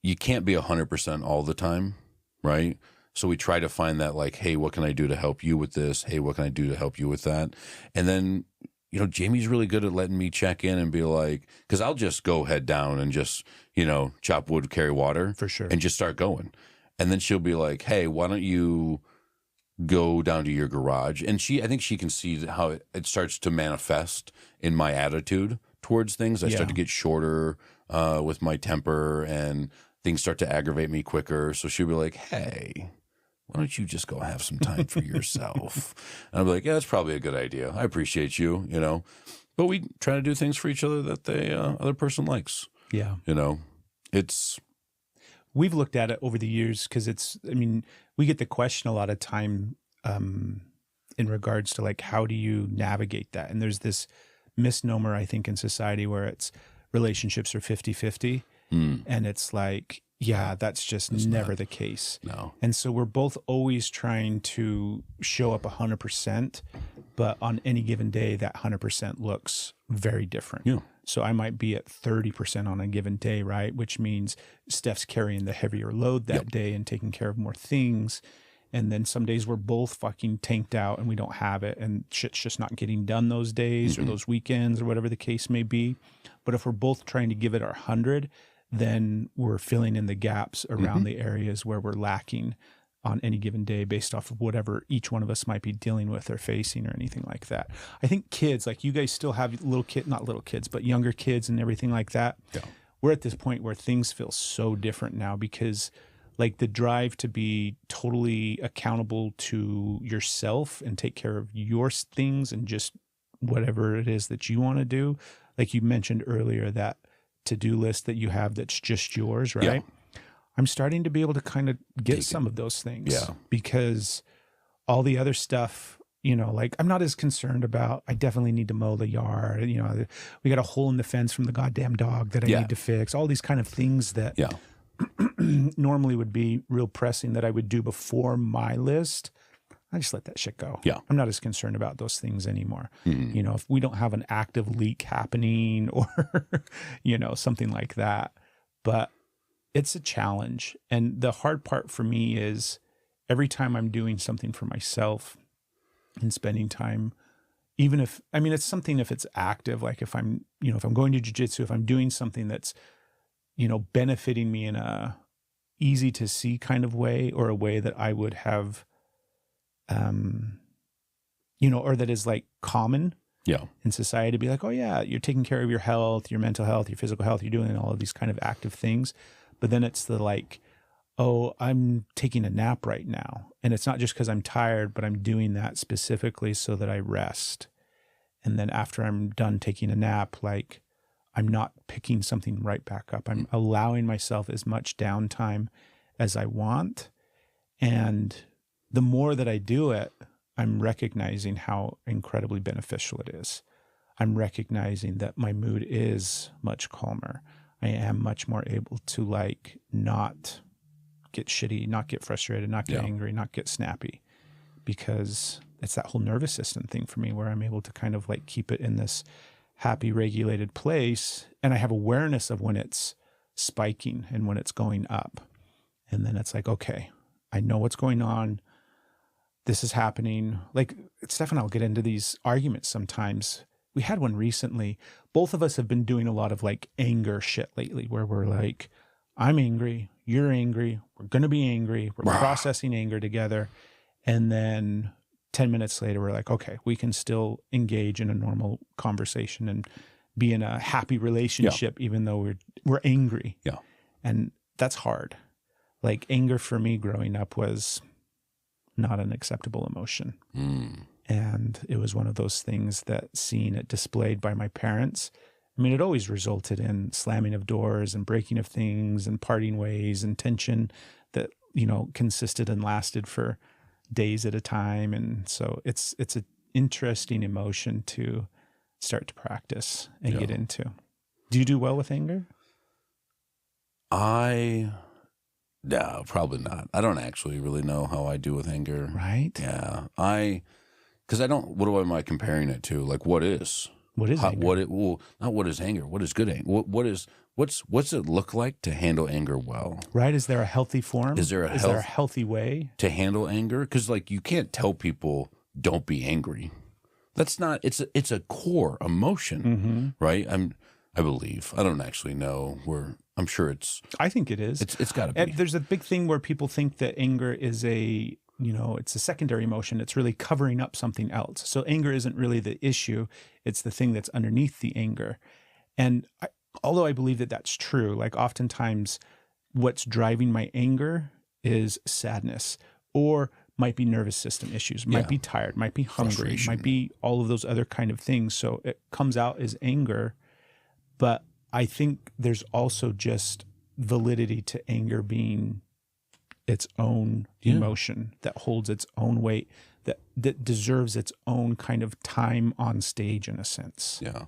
you can't be 100% all the time, right? So we try to find that, like, hey, what can I do to help you with this? Hey, what can I do to help you with that? And then, you know, Jamie's really good at letting me check in and be like, because I'll just go head down and just, you know, chop wood, carry water. For sure. And just start going. And then she'll be like, hey, why don't you go down to your garage? And I think she can see how it starts to manifest in my attitude towards things. I start to get shorter with my temper, and things start to aggravate me quicker. So she'll be like, hey, why don't you just go have some time for yourself? And I'll be like, yeah, that's probably a good idea. I appreciate you, you know. But we try to do things for each other that the other person likes. Yeah. You know, we've looked at it over the years because we get the question a lot of time in regards to like, how do you navigate that? And there's this misnomer, I think, in society where it's relationships are 50-50. And it's like, yeah, that's just never the case. No. And so we're both always trying to show up 100%, but on any given day, that 100% looks very different. Yeah. So I might be at 30% on a given day, right? Which means Steph's carrying the heavier load that day and taking care of more things. And then some days we're both fucking tanked out and we don't have it, and shit's just not getting done those days or those weekends or whatever the case may be. But if we're both trying to give it our 100, then we're filling in the gaps around the areas where we're lacking on any given day based off of whatever each one of us might be dealing with or facing or anything like that. I think kids, like you guys still have not little kids, but younger kids and everything like that. Yeah. We're at this point where things feel so different now because like the drive to be totally accountable to yourself and take care of your things and just whatever it is that you want to do. Like you mentioned earlier, that to-do list that you have that's just yours, right? Yeah. I'm starting to be able to kind of get some of those things because all the other stuff, you know, like I'm not as concerned about, I definitely need to mow the yard. You know, we got a hole in the fence from the goddamn dog that I need to fix. All these kind of things that normally would be real pressing that I would do before my list. I just let that shit go. Yeah. I'm not as concerned about those things anymore. You know, if we don't have an active leak happening or, you know, something like that, but it's a challenge. And the hard part for me is every time I'm doing something for myself and spending time, even if, I mean, it's something if it's active, like if I'm, you know, if I'm going to jiu-jitsu, if I'm doing something that's, you know, benefiting me in a easy to see kind of way or a way that I would have, you know, or that is like common in society to be like, oh yeah, you're taking care of your health, your mental health, your physical health, you're doing all of these kind of active things. But then it's the like, oh, I'm taking a nap right now. And it's not just because I'm tired, but I'm doing that specifically so that I rest. And then after I'm done taking a nap, like I'm not picking something right back up. I'm allowing myself as much downtime as I want. And the more that I do it, I'm recognizing how incredibly beneficial it is. I'm recognizing that my mood is much calmer. I am much more able to like not get shitty, not get frustrated, not get angry, not get snappy, because it's that whole nervous system thing for me where I'm able to kind of like keep it in this happy, regulated place. And I have awareness of when it's spiking and when it's going up. And then it's like, okay, I know what's going on. This is happening. Like Steph and I'll get into these arguments sometimes. We had one recently. Both of us have been doing a lot of like anger shit lately where we're like, I'm angry, you're angry, we're going to be angry, we're processing anger together. And then 10 minutes later, we're like, okay, we can still engage in a normal conversation and be in a happy relationship, even though we're angry. Yeah. And that's hard. Like anger for me growing up was not an acceptable emotion. And it was one of those things that seeing it displayed by my parents, I mean, it always resulted in slamming of doors and breaking of things and parting ways and tension that, you know, consisted and lasted for days at a time. And so it's an interesting emotion to start to practice and get into. Do you do well with anger? No, probably not. I don't actually really know how I do with anger. Right? Yeah. Because I don't, what am I comparing it to? Like, what is? What is anger? Not what is anger. What is good anger? What's it look like to handle anger well? Right? Is there a healthy form? Is there a healthy way to handle anger? Because like you can't tell people don't be angry. That's not. It's a core emotion, right? I believe. I don't actually know. I'm sure it's. I think it is. It's got to be. There's a big thing where people think that anger is it's a secondary emotion. It's really covering up something else. So anger isn't really the issue. It's the thing that's underneath the anger. And although I believe that that's true, like oftentimes what's driving my anger is sadness, or might be nervous system issues, might be tired, might be hungry, might be all of those other kind of things. So it comes out as anger. But I think there's also just validity to anger being its own emotion that holds its own weight, that deserves its own kind of time on stage in a sense. Yeah.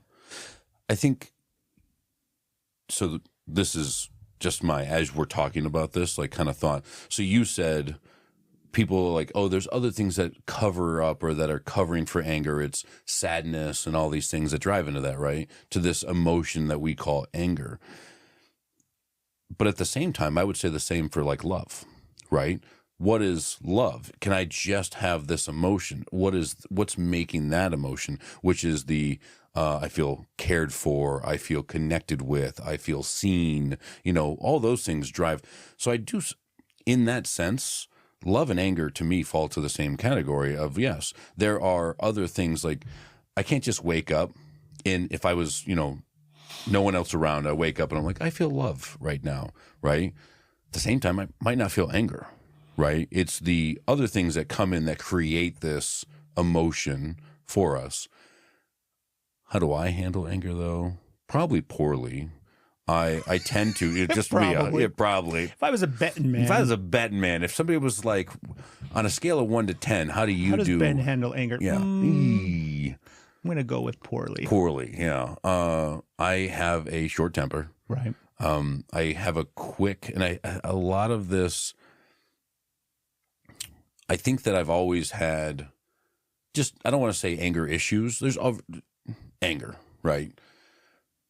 I think, so this is just as we're talking about this, like kind of thought. So you said people are like, oh, there's other things that cover up or that are covering for anger. It's sadness and all these things that drive into that, right? To this emotion that we call anger. But at the same time, I would say the same for like love, right? What is love? Can I just have this emotion? What's making that emotion? Which is I feel cared for, I feel connected with, I feel seen, all those things drive. So I do, in that sense, love and anger to me fall to the same category of, yes, there are other things like I can't just wake up and if I was, no one else around, I wake up and I'm like, I feel love right now, right? At the same time, I might not feel anger, right? It's the other things that come in that create this emotion for us. How do I handle anger though? Probably poorly. I tend to just Probably. Probably. If I was a betting man, if somebody was like on a scale of 1 to 10, how does Ben handle anger? Yeah. I'm going to go with poorly. Poorly, yeah. I have a short temper. Right. I have a quick, and a lot of this, I think that I've always had I don't want to say anger issues. There's anger, right?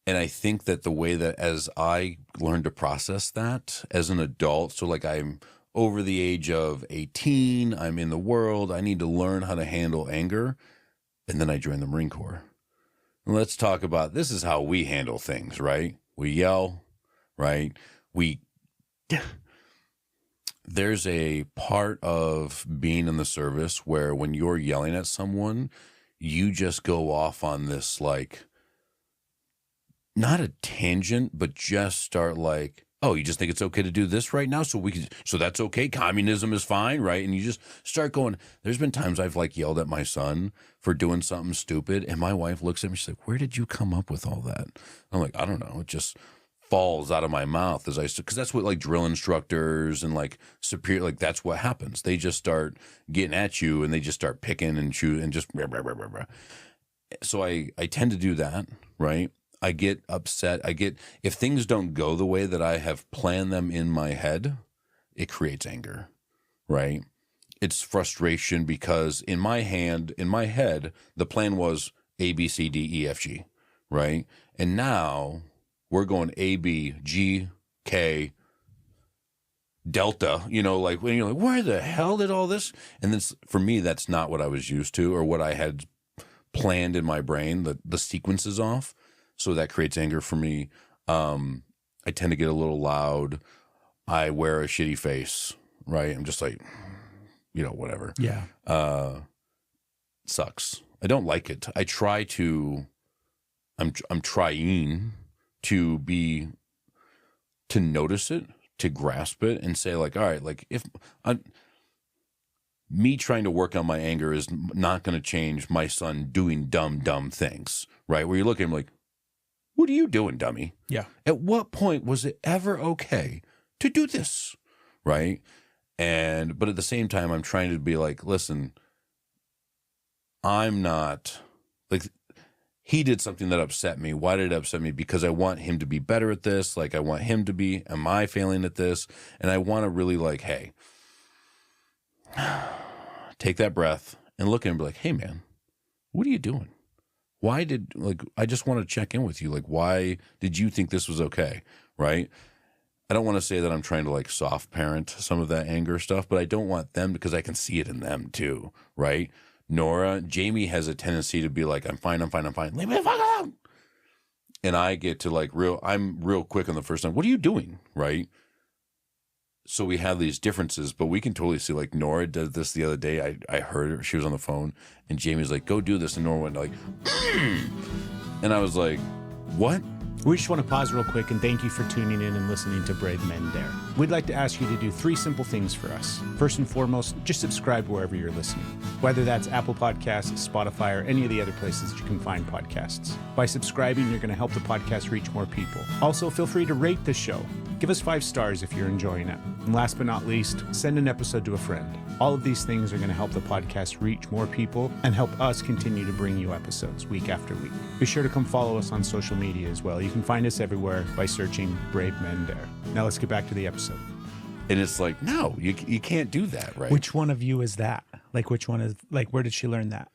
And I think that the way that as I learned to process that as an adult, so like I'm over the age of 18, I'm in the world, I need to learn how to handle anger. And then I joined the Marine Corps. And let's talk about, this is how we handle things, right? We yell, right? There's a part of being in the service where when you're yelling at someone, you just go off on this like, not a tangent, but just start like, oh, you just think it's okay to do this right now? So that's okay. Communism is fine, right? And you just start going. There's been times I've like yelled at my son for doing something stupid. And my wife looks at me, she's like, where did you come up with all that? I'm like, I don't know. It just falls out of my mouth because that's what like drill instructors and like superior, like that's what happens. They just start getting at you and they just start picking and chewing and just, blah, blah, blah, blah, blah. So I tend to do that, right? I get upset. If things don't go the way that I have planned them in my head, it creates anger, right? It's frustration because in my head, the plan was A, B, C, D, E, F, G, right? And now we're going A, B, G, K, Delta, like when you're like, where the hell did all this? And then for me, that's not what I was used to or what I had planned in my brain. The sequence is off. So that creates anger for me. I tend to get a little loud. I wear a shitty face, right? I'm just like, whatever. Yeah. Sucks. I don't like it. I'm trying to notice it, to grasp it and say like, all right, like if me trying to work on my anger is not going to change my son doing dumb things, right? Where you look at him like, what are you doing, dummy? Yeah. At what point was it ever okay to do this? Right. But at the same time, I'm trying to be like, listen, I'm not like, he did something that upset me. Why did it upset me? Because I want him to be better at this. Like I want him to be, am I failing at this? And I want to really like, hey, take that breath and look at him and be like, hey man, what are you doing? I just want to check in with you. Like, why did you think this was okay? Right. I don't want to say that I'm trying to like soft parent some of that anger stuff, but I don't want them, because I can see it in them too. Right. Jamie has a tendency to be like, I'm fine. Leave me the fuck alone. And I get to I'm real quick on the first time. What are you doing? Right. So we have these differences, but we can totally see, like, Nora did this the other day. I heard her. She was on the phone and Jamie's like, go do this. And Nora went like, and I was like, what? We just want to pause real quick and thank you for tuning in and listening to Brave Men Dare. We'd like to ask you to do 3 simple things for us. First and foremost, just subscribe wherever you're listening, whether that's Apple Podcasts, Spotify, or any of the other places that you can find podcasts. By subscribing, you're going to help the podcast reach more people. Also, feel free to rate the show. Give us 5 stars if you're enjoying it. And last but not least, send an episode to a friend. All of these things are going to help the podcast reach more people and help us continue to bring you episodes week after week. Be sure to come follow us on social media as well. You can find us everywhere by searching Brave Men Dare. Now let's get back to the episode. And it's like, no, you can't do that, right? Which one of you is that? Like, which one is, like, where did she learn that?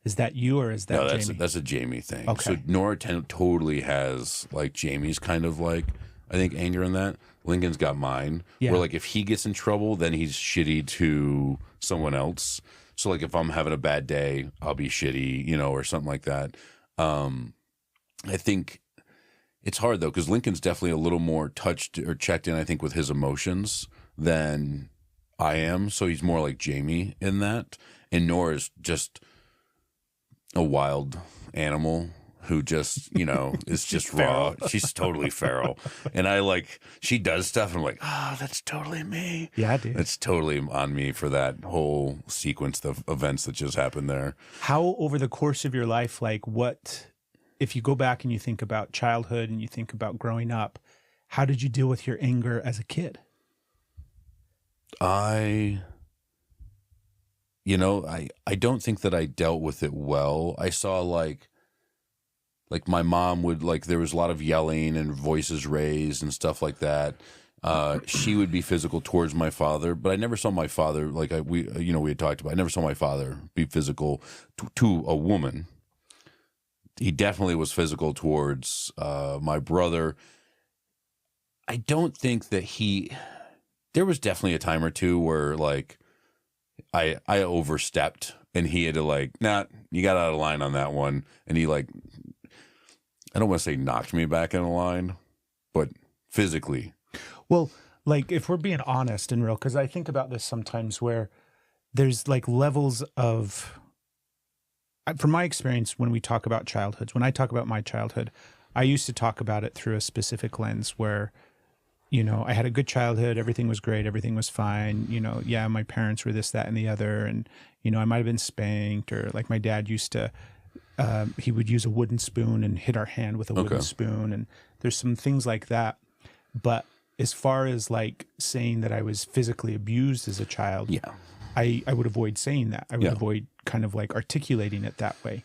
Is that you or is that Jamie? That's a Jamie thing. Okay. So Nora totally has, like, Jamie's kind of, like, I think, anger in that. Lincoln's got mine. Yeah. Where, like, if he gets in trouble, then he's shitty to someone else. So, like, if I'm having a bad day, I'll be shitty, or something like that. I think it's hard, though, because Lincoln's definitely a little more touched or checked in, I think, with his emotions than I am. So he's more like Jamie in that. And Nora's just a wild animal who just, is just raw. She's totally feral. And she does stuff and I'm like, that's totally me. Yeah, dude. It's totally on me for that whole sequence of events that just happened there. How, over the course of your life, if you go back and you think about childhood and you think about growing up, how did you deal with your anger as a kid? I don't think that I dealt with it well. I saw like my mom would, there was a lot of yelling and voices raised and stuff like that. She would be physical towards my father, but I never saw my father, we had talked about, I never saw my father be physical to a woman. He definitely was physical towards my brother. I don't think that there was definitely a time or two where I overstepped and he had to nah, you got out of line on that one. And he I don't want to say knocked me back in line, but physically. Well, if we're being honest and real, because I think about this sometimes where there's levels of, from my experience, when we talk about childhoods, when I talk about my childhood, I used to talk about it through a specific lens where, I had a good childhood. Everything was great. Everything was fine. Yeah, my parents were this, that, and the other. And, I might've been spanked, or my dad used to, he would use a wooden spoon and hit our hand with a wooden spoon. And there's some things like that. But as far as saying that I was physically abused as a child, yeah, I would avoid saying that. I would avoid kind of articulating it that way.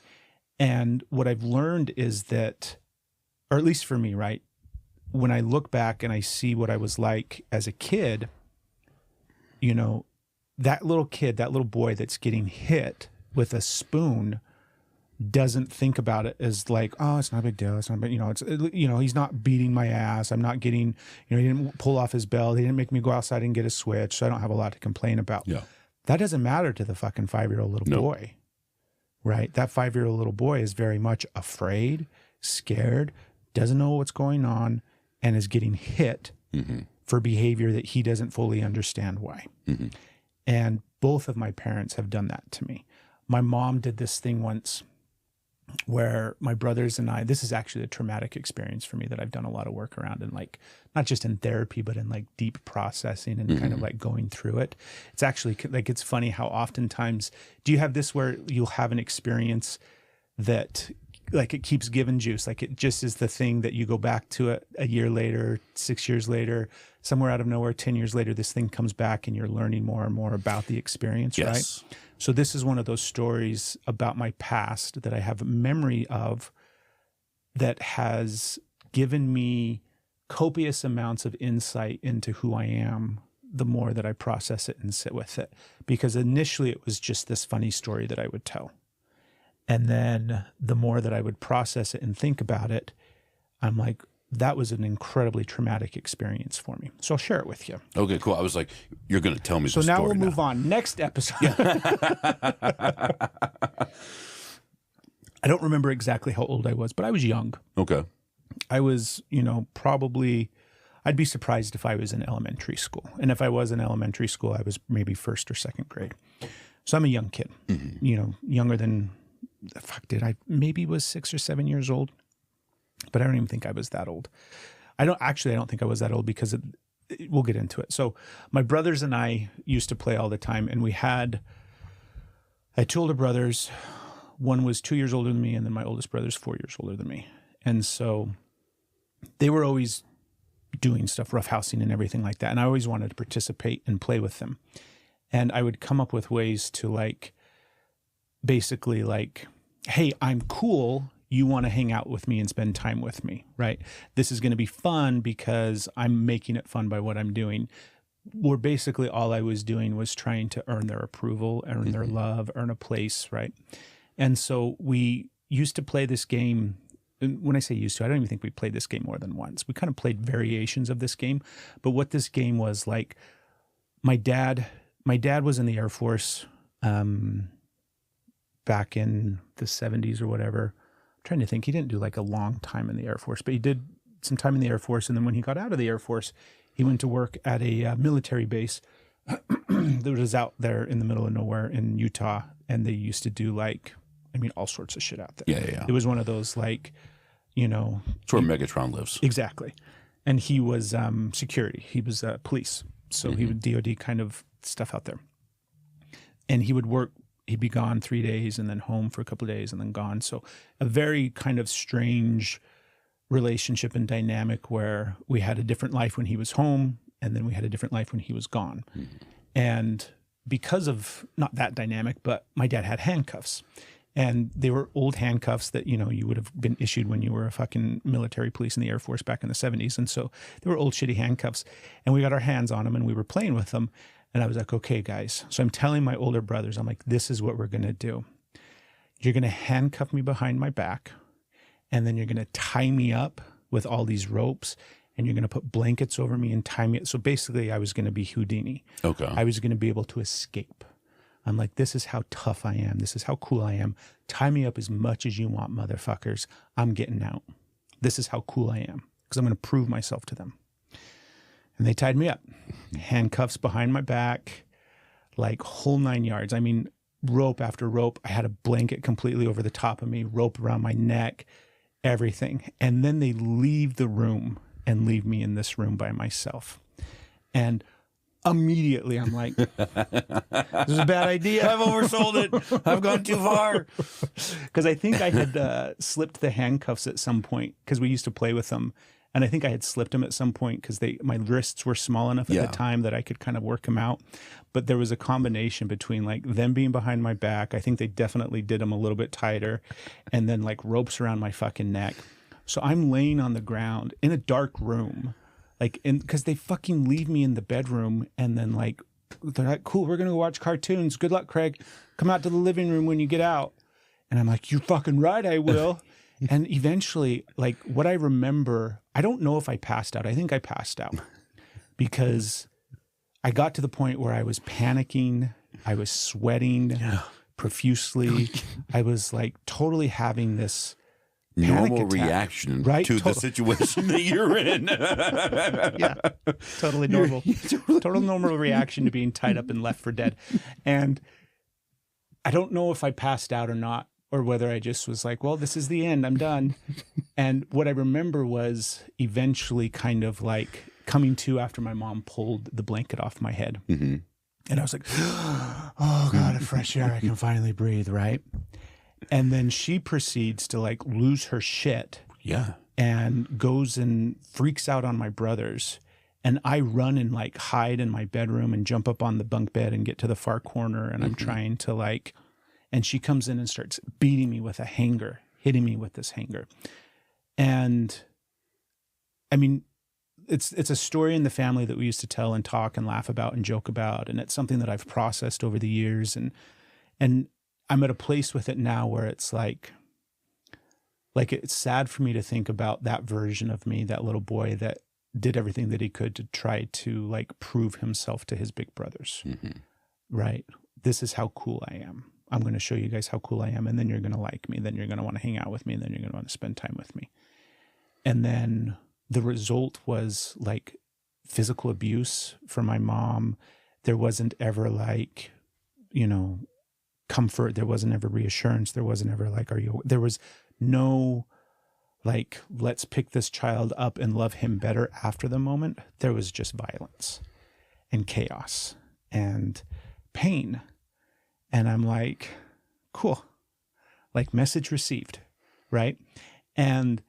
And what I've learned is that, or at least for me, right? When I look back and I see what I was like as a kid, that little kid, that little boy that's getting hit with a spoon doesn't think about it as oh, it's not a big deal. It's not, he's not beating my ass. I'm not getting, he didn't pull off his belt. He didn't make me go outside and get a switch. So I don't have a lot to complain about. Yeah. That doesn't matter to the fucking 5-year-old little boy, right? That 5-year-old little boy is very much afraid, scared, doesn't know what's going on, and is getting hit for behavior that he doesn't fully understand why. Mm-hmm. And both of my parents have done that to me. My mom did this thing once where my brothers and I, this is actually a traumatic experience for me that I've done a lot of work around, and not just in therapy, but in deep processing and kind of going through it. It's actually it's funny how oftentimes, do you have this where you'll have an experience that it keeps giving juice, it just is the thing that you go back to it a year later, 6 years later, somewhere out of nowhere, 10 years later, this thing comes back and you're learning more and more about the experience, yes. Right? So this is one of those stories about my past that I have a memory of that has given me copious amounts of insight into who I am the more that I process it and sit with it. Because initially it was just this funny story that I would tell. And then the more that I would process it and think about it, I'm like, that was an incredibly traumatic experience for me. So I'll share it with you. Okay, cool. I was like, you're going to tell me So the now story we'll move on. Next episode. I don't remember exactly how old I was, but I was young. Okay. I was, probably, I'd be surprised if I was in elementary school. And if I was in elementary school, I was maybe first or second grade. So I'm a young kid, younger than, I maybe was 6 or 7 years old, but I don't even think I was that old. I don't think I was that old because we'll get into it. So my brothers and I used to play all the time, and I had 2 older brothers. One was 2 years older than me, and then my oldest brother's 4 years older than me. And so they were always doing stuff, roughhousing and everything like that. And I always wanted to participate and play with them. And I would come up with ways to basically hey, I'm cool. You want to hang out with me and spend time with me, right? This is going to be fun because I'm making it fun by what I'm doing. Where basically all I was doing was trying to earn their approval, earn their love, earn a place, right? And so we used to play this game. And when I say used to, I don't even think we played this game more than once. We kind of played variations of this game. But what this game was like, my dad was in the Air Force back in the 70s or whatever. I'm trying to think. He didn't do a long time in the Air Force, but he did some time in the Air Force. And then when he got out of the Air Force, he went to work at a military base that was out there in the middle of nowhere in Utah. And they used to do all sorts of shit out there. Yeah. It was one of those It's where Megatron lives. Exactly. And he was security. He was police. So he would DOD kind of stuff out there. And he would work, he'd be gone 3 days and then home for a couple of days and then gone. So a very kind of strange relationship and dynamic where we had a different life when he was home and then we had a different life when he was gone. And because of not that dynamic, but my dad had handcuffs. And they were old handcuffs that, you would have been issued when you were a fucking military police in the Air Force back in the 70s. And so they were old shitty handcuffs. And we got our hands on them and we were playing with them. And I was like, okay, guys. So I'm telling my older brothers, I'm like, this is what we're going to do. You're going to handcuff me behind my back. And then you're going to tie me up with all these ropes. And you're going to put blankets over me and tie me. So basically, I was going to be Houdini. Okay. I was going to be able to escape. I'm like, this is how tough I am. This is how cool I am. Tie me up as much as you want, motherfuckers. I'm getting out. This is how cool I am because I'm going to prove myself to them. And they tied me up. Handcuffs behind my back, whole 9 yards. I mean, rope after rope. I had a blanket completely over the top of me, rope around my neck, everything. And then they leave the room and leave me in this room by myself. And immediately I'm like, this is a bad idea. I've oversold it. I've gone too far. Because I think I had slipped the handcuffs at some point because we used to play with them. And I think I had slipped them at some point because my wrists were small enough at the time that I could kind of work them out. But there was a combination between them being behind my back. I think they definitely did them a little bit tighter. And then ropes around my fucking neck. So I'm laying on the ground in a dark room. Because they fucking leave me in the bedroom and then they're like, cool, we're going to go watch cartoons. Good luck, Craig. Come out to the living room when you get out. And I'm like, you're fucking right, I will. And eventually, what I remember, I don't know if I passed out. I think I passed out because I got to the point where I was panicking. I was sweating profusely. I was totally having this normal attack, reaction right? to the situation that you're in. Yeah, totally normal. Total normal reaction to being tied up and left for dead. And I don't know if I passed out or not, or whether I just was like, well, this is the end. I'm done. And what I remember was eventually kind of coming to after my mom pulled the blanket off my head. Mm-hmm. And I was like, oh, God, fresh air. I can finally breathe, right? And then she proceeds to lose her shit. Yeah. And goes and freaks out on my brothers. And I run and hide in my bedroom and jump up on the bunk bed and get to the far corner. And I'm trying to and she comes in and starts beating me with a hanger, hitting me with this hanger. And I mean, it's a story in the family that we used to tell and talk and laugh about and joke about. And it's something that I've processed over the years. And I'm at a place with it now where it's like it's sad for me to think about that version of me, that little boy that did everything that he could to try to like prove himself to his big brothers. Mm-hmm. Right? This is how cool I am. I'm going to show you guys how cool I am. And then you're going to like me. Then you're going to want to hang out with me. And then you're going to want to spend time with me. And then the result was like physical abuse from my mom. There wasn't ever like, you know, comfort. There wasn't ever reassurance. There wasn't ever like, there was no like, let's pick this child up and love him better after the moment. There was just violence and chaos and pain. And I'm like, cool, like message received, right? And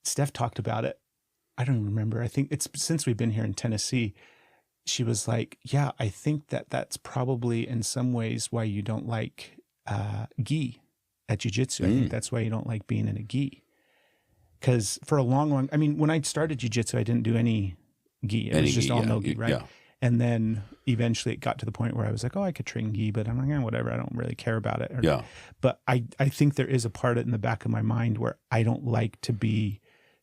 Steph talked about it. I don't even remember. I think it's since we've been here in Tennessee, she was like, yeah, I think that's probably in some ways why you don't like gi at jiu-jitsu. I think that's why you don't like being in a gi. Because for a long, I mean, when I started jiu-jitsu, I didn't do any gi. It was just all no gi, right? Yeah. And then eventually it got to the point where I was like, oh, I could train gi, but I'm like, whatever. I don't really care about it. Yeah. But I think there is a part of it in the back of my mind where I don't like to be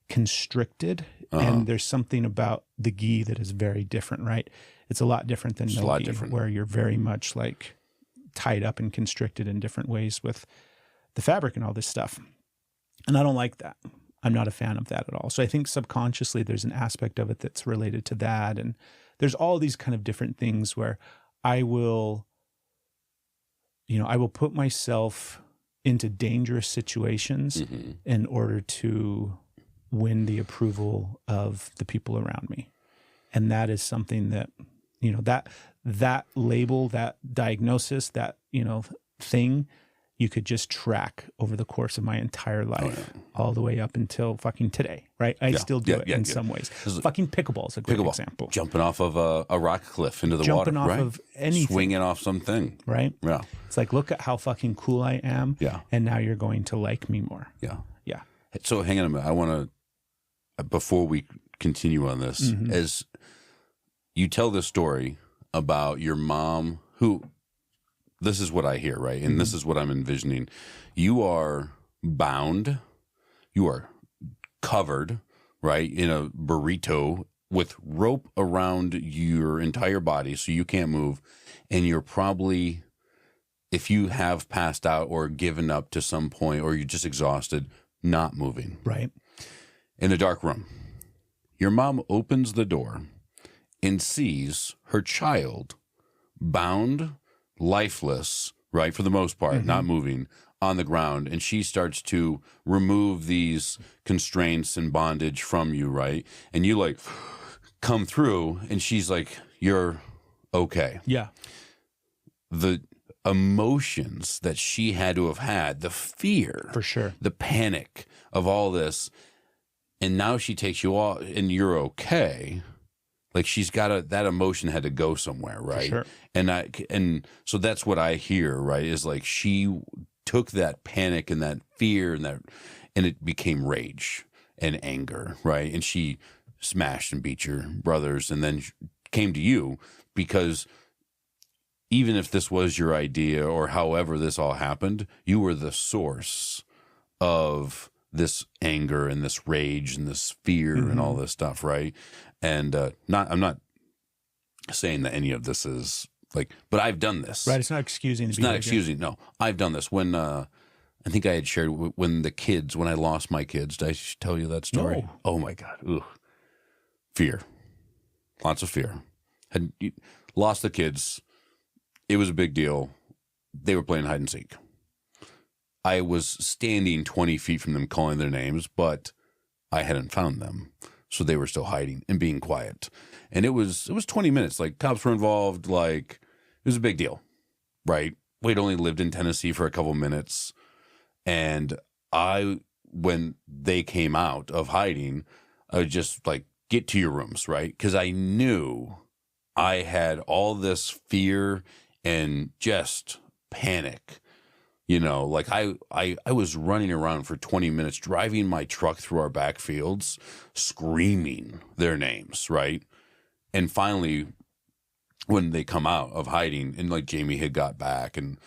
constricted. And there's something about the gi that is very different, right? It's a lot different than no gi, where you're very much like tied up and constricted in different ways with the fabric and all this stuff. And I don't like that. I'm not a fan of that at all. So I think subconsciously there's an aspect of it that's related to that. And there's all these kind of different things where I will put myself into dangerous situations in order to win the approval of the people around me. And that is something that, you know, that label, that diagnosis, that, you know, thing, you could just track over the course of my entire life, all the way up until fucking today, right? I still do it in some ways. Fucking pickleball is a great example. Jumping off of a rock cliff into the water, Jumping off of anything. Swinging off something. Right? Yeah. It's like, look at how fucking cool I am. Yeah. And now you're going to like me more. Yeah. Yeah. So hang on a minute. I want to, before we continue on this, as you tell this story about your mom, who, this is what I hear, right? And this is what I'm envisioning. You are bound, you are covered, right, in a burrito with rope around your entire body so you can't move. And you're probably, if you have passed out or given up to some point, or you're just exhausted, not moving. Right. In a dark room. Your mom opens the door and sees her child bound, lifeless, right, for the most part, not moving, on the ground. And she starts to remove these constraints and bondage from you, right? And you like come through and she's like, you're okay. Yeah. The emotions that she had to have had, the fear, For sure. the panic of all this, and now she takes you off and you're okay. Like she's got that emotion had to go somewhere, right? For sure. And so that's what I hear, right? Is like she took that panic and that fear and it became rage and anger, right? And she smashed and beat your brothers and then came to you because even if this was your idea or however this all happened, you were the source of this anger and this rage and this fear and all this stuff, right? And I'm not saying that any of this is like, but I've done this. Right. It's not excusing. It's not excusing. No, I've done this. When I think I had shared when I lost my kids. Did I tell you that story? No. Oh my God. Ugh. Fear. Lots of fear. Had lost the kids. It was a big deal. They were playing hide and seek. I was standing 20 feet from them calling their names, but I hadn't found them. So they were still hiding and being quiet. And it was 20 minutes. Like cops were involved. Like it was a big deal, right? We'd only lived in Tennessee for a couple minutes. And when they came out of hiding, I would just like, get to your rooms, right? Because I knew I had all this fear and just panic. You know, like I was running around for 20 minutes, driving my truck through our backfields, screaming their names, right? And finally, when they come out of hiding, and like Jamie had got back, and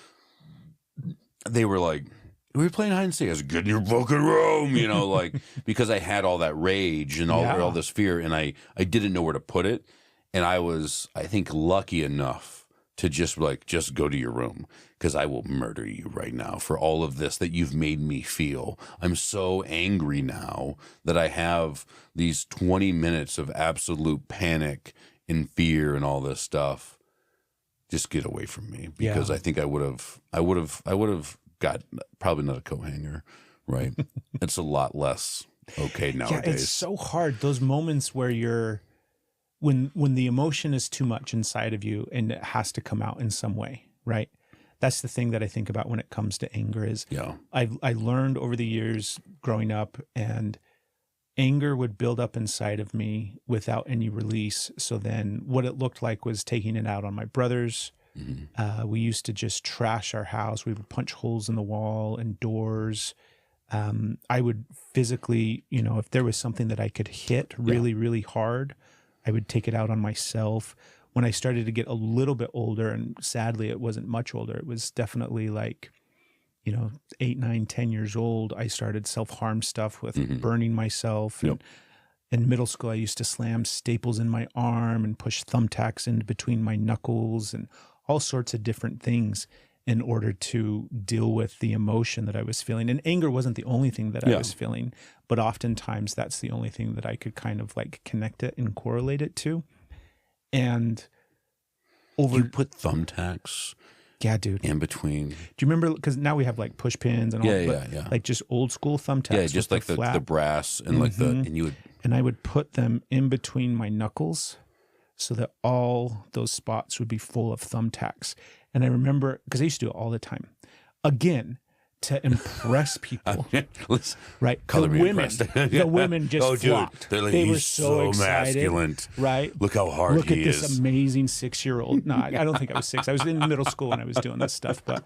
they were like, we were playing hide and seek. I was, get in your fucking room, you know, like, because I had all that rage and all this fear, and I didn't know where to put it. And I was, I think, lucky enough to just go to your room, because I will murder you right now for all of this that you've made me feel. I'm so angry now that I have these 20 minutes of absolute panic and fear and all this stuff. Just get away from me, because I think I would have got probably not a coat hanger, right? It's a lot less okay nowadays. Yeah, it's so hard. Those moments where you're, when the emotion is too much inside of you and it has to come out in some way, right? That's the thing that I think about when it comes to anger is I learned over the years growing up, and anger would build up inside of me without any release. So then what it looked like was taking it out on my brothers. We used to just trash our house. We would punch holes in the wall and doors. I would physically, you know, if there was something that I could hit really, really hard, I would take it out on myself. When I started to get a little bit older, and sadly it wasn't much older, it was definitely like, you know, 8, 9, 10 years old, I started self-harm stuff with burning myself. And in middle school, I used to slam staples in my arm and push thumbtacks in between my knuckles and all sorts of different things in order to deal with the emotion that I was feeling. And anger wasn't the only thing that I was feeling, but oftentimes that's the only thing that I could kind of like connect it and correlate it to. And you put thumbtacks dude, in between. Do you remember, because now we have like push pins and all like just old school thumbtacks, just like the brass and like and you would, and I would put them in between my knuckles so that all those spots would be full of thumbtacks. And I remember, because I used to do it all the time, again, to impress people, right? Color the women just flocked. They're like, they were he's so excited, masculine, right? Look how hard Look he at is. this amazing 6-year-old. No, I don't think I was 6. I was in middle school when I was doing this stuff, but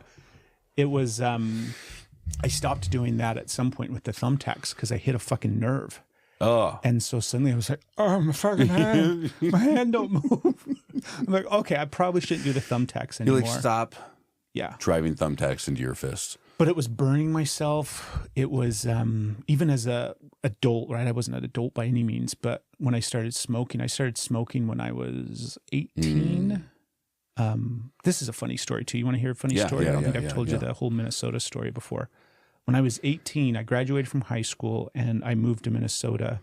it was. I stopped doing that at some point with the thumbtacks because I hit a fucking nerve. Oh. And so suddenly I was like, oh, my fucking hand. My hand don't move. I'm like, okay, I probably shouldn't do the thumbtacks anymore. You're like, stop driving thumbtacks into your fist. But it was burning myself. It was, even as a adult, right? I wasn't an adult by any means, but when I started smoking when I was 18. This is a funny story too. You want to hear a funny story? I don't think I've told you the whole Minnesota story before. When I was 18, I graduated from high school and I moved to Minnesota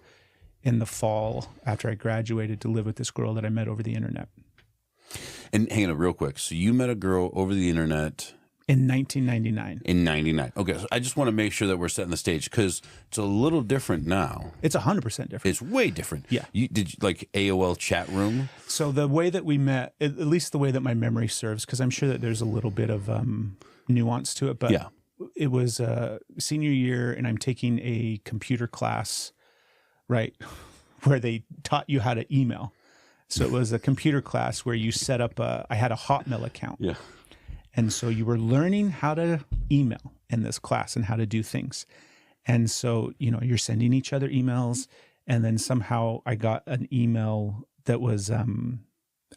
in the fall after I graduated to live with this girl that I met over the internet. And hang on real quick. So you met a girl over the internet in 1999. In 99. Okay. So I just want to make sure that we're setting the stage because it's a little different now. It's 100% different. It's way different. Yeah. Did you like AOL chat room? So the way that we met, at least the way that my memory serves, because I'm sure that there's a little bit of nuance to it, but it was senior year and I'm taking a computer class, right, where they taught you how to email. So it was a computer class where you set up I had a Hotmail account. Yeah. And so you were learning how to email in this class and how to do things. And so, you know, you're sending each other emails. And then somehow I got an email that was, I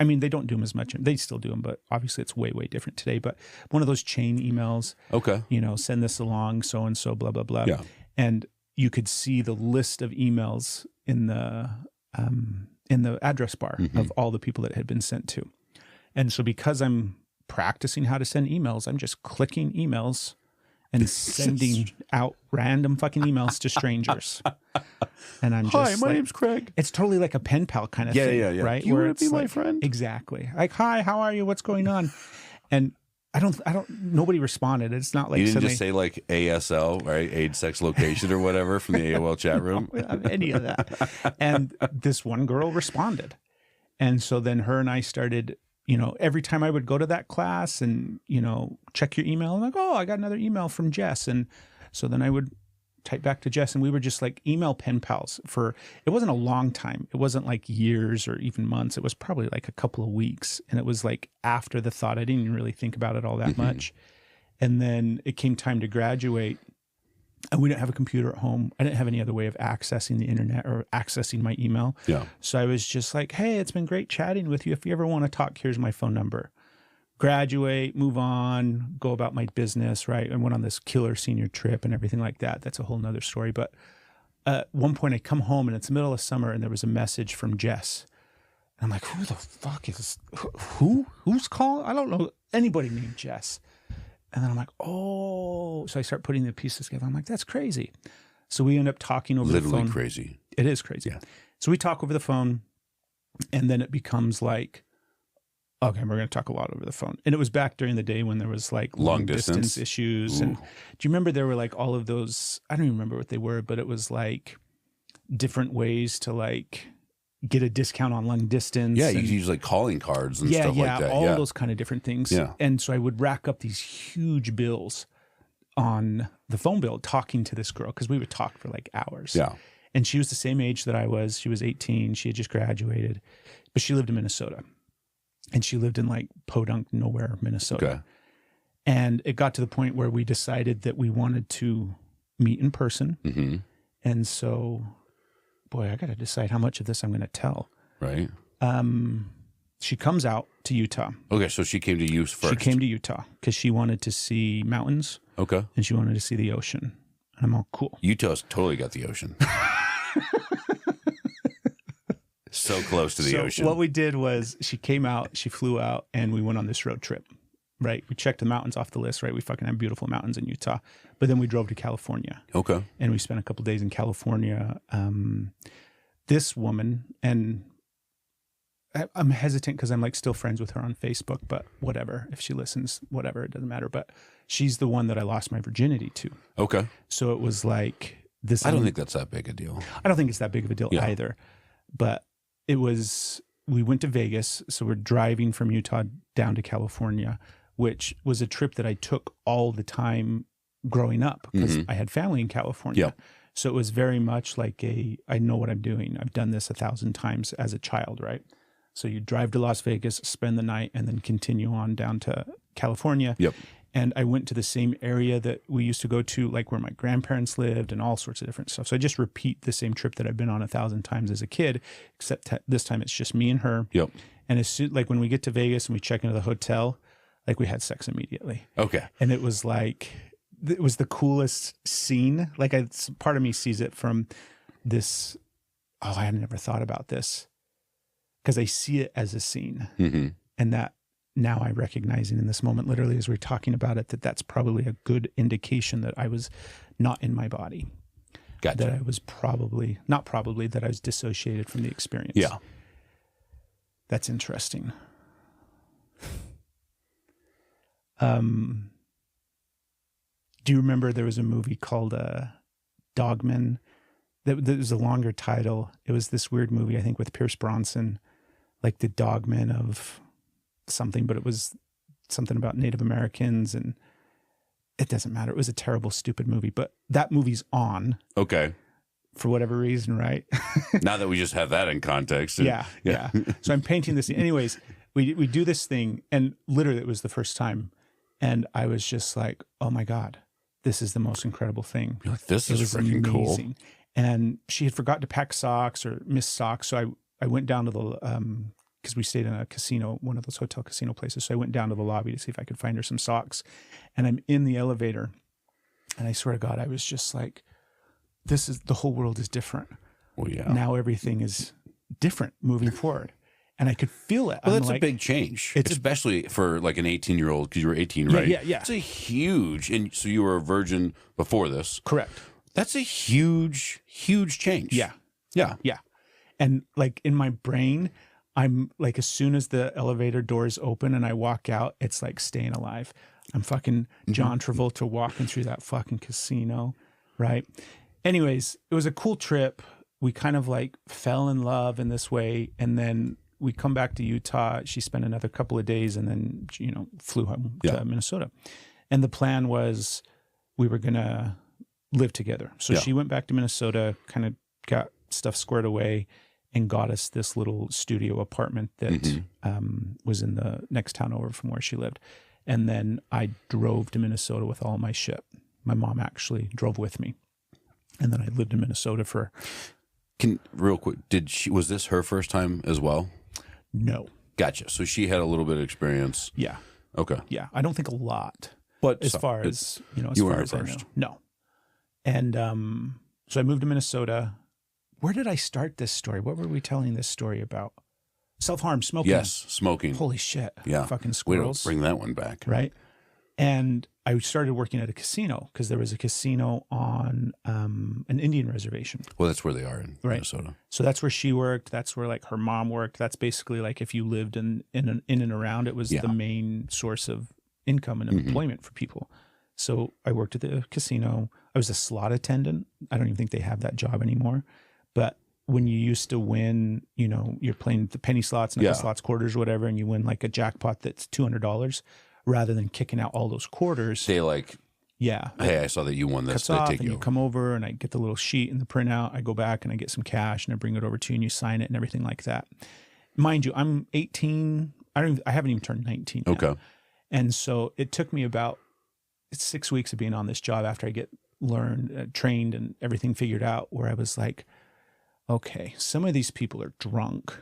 mean, they don't do them as much. They still do them, but obviously it's way, way different today. But one of those chain emails, you know, send this along, so-and-so, blah, blah, blah. Yeah. And you could see the list of emails in the address bar of all the people that it had been sent to. And so because I'm practicing how to send emails, I'm just clicking emails and sending out random fucking emails to strangers. And I'm just hi, my name's Craig. It's totally like a pen pal kind of thing, right? You want to be my friend? Exactly. Like, hi, how are you? What's going on? And nobody responded. It's not like you didn't just say like ASL, right? Age, sex, location or whatever from the AOL chat room. We don't have any of that. And this one girl responded. And so then her and I started, you know, every time I would go to that class and, you know, check your email, I'm like, oh, I got another email from Jess. And so then I would type back to Jess and we were just like email pen pals it wasn't a long time. It wasn't like years or even months. It was probably like a couple of weeks. And it was like after the thought, I didn't even really think about it all that much. And then it came time to graduate and we didn't have a computer at home. I didn't have any other way of accessing the internet or accessing my email. Yeah. So I was just like, hey, it's been great chatting with you. If you ever want to talk, here's my phone number. graduate, move on, go about my business, right? I went on this killer senior trip and everything like that. That's a whole nother story. But at one point I come home and it's the middle of summer and there was a message from Jess. And I'm like, who the fuck is this? Who's calling? I don't know anybody named Jess. And then I'm like, oh. So I start putting the pieces together. I'm like, that's crazy. So we end up talking over the phone. Literally crazy. It is crazy. Yeah. So we talk over the phone and then it becomes like, okay, we're going to talk a lot over the phone. And it was back during the day when there was like long distance issues. Ooh. And do you remember there were like all of those, I don't even remember what they were, but it was like different ways to like get a discount on long distance. Yeah, you could use like calling cards and stuff like that. All those kind of different things. Yeah. And so I would rack up these huge bills on the phone bill talking to this girl because we would talk for like hours. Yeah. And she was the same age that I was. She was 18. She had just graduated, but she lived in Minnesota. And she lived in like podunk nowhere, Minnesota. Okay. And it got to the point where we decided that we wanted to meet in person. Mm-hmm. And so, boy, I got to decide how much of this I'm going to tell. Right. She comes out to Utah. Okay, so she came to you first. She came to Utah because she wanted to see mountains. Okay. And she wanted to see the ocean. And I'm all cool. Utah's totally got the ocean. So close to the ocean. What we did was she came out, she flew out, and we went on this road trip, right? We checked the mountains off the list, right? We fucking have beautiful mountains in Utah. But then we drove to California. Okay. And we spent a couple of days in California. This woman, and I'm hesitant because I'm like still friends with her on Facebook, but whatever. If she listens, whatever, it doesn't matter. But she's the one that I lost my virginity to. Okay. So it was like this. I don't think that's that big a deal. I don't think it's that big of a deal either. But it was, we went to Vegas. So we're driving from Utah down to California, which was a trip that I took all the time growing up because I had family in California. Yep. So it was very much like I know what I'm doing. I've done this 1,000 times as a child, right? So you drive to Las Vegas, spend the night, and then continue on down to California. Yep. And I went to the same area that we used to go to, like where my grandparents lived and all sorts of different stuff. So I just repeat the same trip that I've been on 1,000 times as a kid, except this time it's just me and her. Yep. And as soon, like when we get to Vegas and we check into the hotel, like we had sex immediately. Okay. And it was like, it was the coolest scene. Like part of me sees it from this, I had never thought about this. Because I see it as a scene. Mm-hmm. And that now I'm recognizing in this moment, literally as we're talking about it, that's probably a good indication that I was not in my body. Gotcha. That I was that I was dissociated from the experience. Yeah. That's interesting. Do you remember there was a movie called Dogman? That was a longer title. It was this weird movie, I think, with Pierce Bronson, like the Dogman of something, but it was something about Native Americans, and it doesn't matter. It was a terrible, stupid movie, but that movie's on. Okay. For whatever reason, right? Now that we just have that in context. Yeah. So I'm painting this. Anyways, we do this thing, and literally it was the first time, and I was just like, oh my God, this is the most incredible thing. You're like, this is freaking cool. And she had forgot to pack socks or missed socks. So I went down to the, because we stayed in a casino, one of those hotel casino places. So I went down to the lobby to see if I could find her some socks. And I'm in the elevator. And I swear to God, I was just like, the whole world is different. Well, yeah. Now everything is different moving forward. And I could feel it. Well, that's a big change, especially for like an 18-year-old, because you were 18, right? Yeah. It's a huge, and so you were a virgin before this. Correct. That's a huge, huge change. Yeah. Yeah. And like in my brain, I'm like, as soon as the elevator doors open and I walk out, it's like staying alive. I'm fucking John Travolta walking through that fucking casino, right? Anyways, it was a cool trip. We kind of like fell in love in this way. And then we come back to Utah. She spent another couple of days and then, flew home to Minnesota. And the plan was we were going to live together. So she went back to Minnesota, kind of got stuff squared away, and got us this little studio apartment that was in the next town over from where she lived. And then I drove to Minnesota with all my shit. My mom actually drove with me. And then I lived in Minnesota for... Real quick, was this her first time as well? No. Gotcha. So she had a little bit of experience. Yeah. Okay. Yeah, I don't think a lot, But as far as, you know, as you far weren't as I know. first. No. And so I moved to Minnesota. Where did I start this story? What were we telling this story about? Self-harm, smoking. Yes, smoking. Holy shit. Yeah. Fucking We squirrels. don't bring that one back. Right. And I started working at a casino because there was a casino on an Indian reservation. Well, that's where they are in Minnesota. So that's where she worked. That's where like her mom worked. That's basically like if you lived in and around, it was the main source of income and employment for people. So I worked at the casino. I was a slot attendant. I don't even think they have that job anymore. But when you used to win, you know, you're playing the penny slots, nickel slots, quarters, whatever, and you win like a jackpot that's $200, rather than kicking out all those quarters. They like, hey, I saw that you won this. Cuts off, and you come over, and I get the little sheet and the printout. I go back and I get some cash, and I bring it over to you, and you sign it and everything like that. Mind you, I'm 18. I haven't even turned 19 yet. Okay. And so it took me about 6 weeks of being on this job after I get trained and everything figured out, where I was like, okay, some of these people are drunk,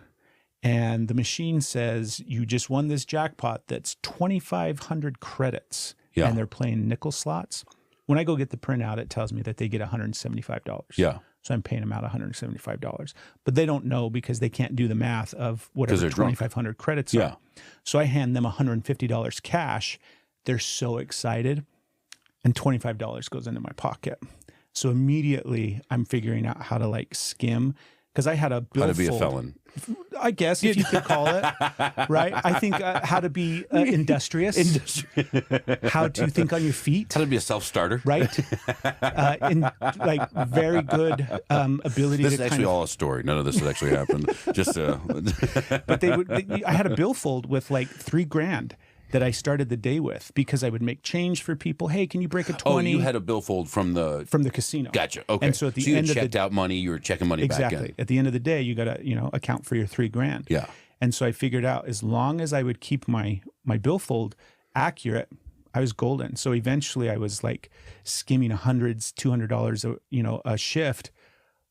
and the machine says you just won this jackpot that's 2,500 credits, and they're playing nickel slots. When I go get the printout, it tells me that they get $175. Yeah. So I'm paying them out $175, but they don't know because they can't do the math of whatever 2,500 credits are. So I hand them $150 cash. They're so excited, and $25 goes into my pocket. So immediately I'm figuring out how to like skim, because I had a billfold. How to be a felon. I guess, if you could call it, right? I think how to be industrious, how to think on your feet. How to be a self-starter. Right? In like very good ability This to is actually all a story. None of this has actually happened. Just But I had a billfold with like $3,000 that I started the day with, because I would make change for people. Hey, can you break a 20? Oh, you had a billfold from the casino. Gotcha. Okay. And so at the you end had of checked out money, you were checking money back in. Exactly. At the end of the day, you got to, account for your $3,000. Yeah. And so I figured out, as long as I would keep my billfold accurate, I was golden. So eventually I was like skimming $100, $200 a shift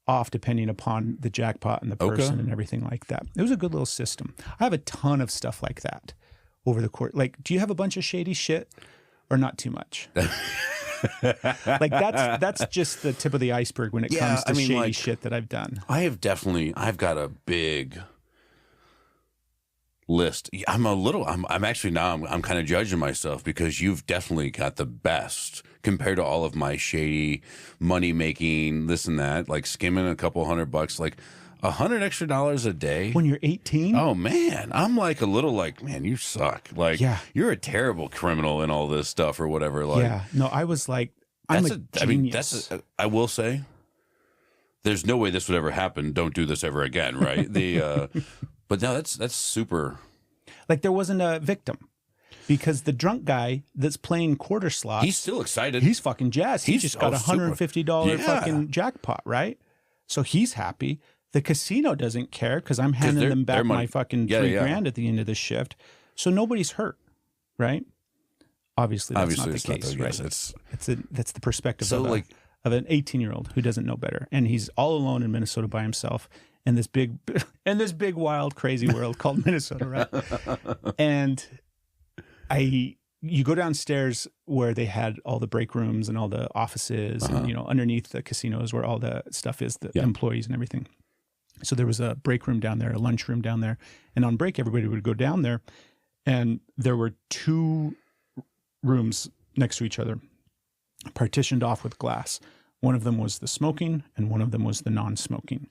off, depending upon the jackpot and the person and everything like that. It was a good little system. I have a ton of stuff like that over the course. Like, do you have a bunch of shady shit, or not too much? Like that's just the tip of the iceberg when it comes to shady shit that I've done. I've got a big list. I'm actually now I'm kind of judging myself, because you've definitely got the best compared to all of my shady money making, this and that, like skimming a couple $100, like $100 extra a day when you're 18. Oh man, I'm like a little like, man, you suck. Like, you're a terrible criminal and all this stuff or whatever. Like, no, I was like, I'm a genius. I will say, there's no way this would ever happen. Don't do this ever again, right? But no, that's super. Like, there wasn't a victim, because the drunk guy that's playing quarter slots, he's still excited. He's fucking jazzed. He just got $150 fucking jackpot, right? So he's happy. The casino doesn't care, because I'm handing them back my fucking $3,000 at the end of the shift. So nobody's hurt, right? Obviously that's not the case, right? That's the perspective of an 18-year-old who doesn't know better, and he's all alone in Minnesota by himself in this big wild crazy world called Minnesota, right? And you go downstairs where they had all the break rooms and all the offices, and underneath the casinos where all the stuff is, the employees and everything. So there was a break room down there, a lunch room down there, and on break everybody would go down there, and there were 2 rooms next to each other, partitioned off with glass. One of them was the smoking, and one of them was the non-smoking.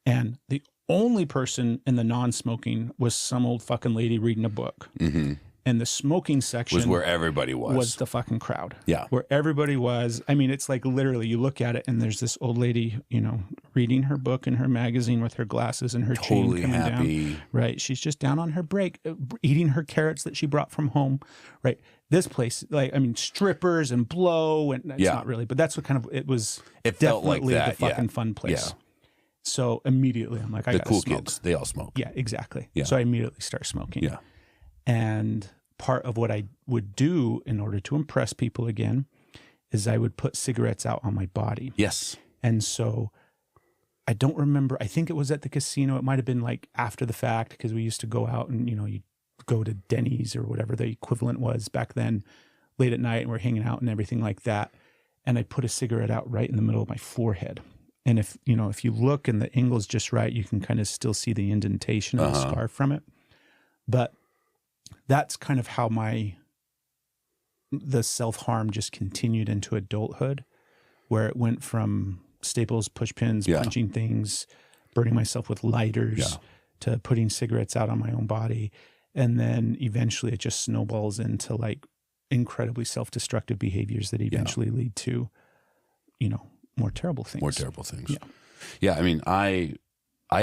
And the only person in the non-smoking was some old fucking lady reading a book. Mm-hmm. And the smoking section was where everybody was the fucking crowd. Yeah. Where everybody was. I mean, it's like literally you look at it and there's this old lady, reading her book and her magazine with her glasses and her chain coming down. Right. She's just down on her break, eating her carrots that she brought from home. Right. This place, strippers and blow, and it's not really, but that's what kind of, it was. It felt like that. The fucking fun place. Yeah. So immediately I'm like, I gotta cool smoke. Kids, they all smoke. Yeah, exactly. Yeah. So I immediately start smoking. Yeah. And part of what I would do in order to impress people again is I would put cigarettes out on my body. Yes. And so I don't remember. I think it was at the casino. It might have been like after the fact, because we used to go out and, you go to Denny's or whatever the equivalent was back then late at night, and we're hanging out and everything like that. And I put a cigarette out right in the middle of my forehead. And if you look and the angle's just right, you can kind of still see the indentation and the scar from it. But that's kind of how the self-harm just continued into adulthood, where it went from staples, push pins, punching things, burning myself with lighters, to putting cigarettes out on my own body. And then eventually it just snowballs into like incredibly self-destructive behaviors that eventually lead to, more terrible things. More terrible things. Yeah. Yeah. I mean, I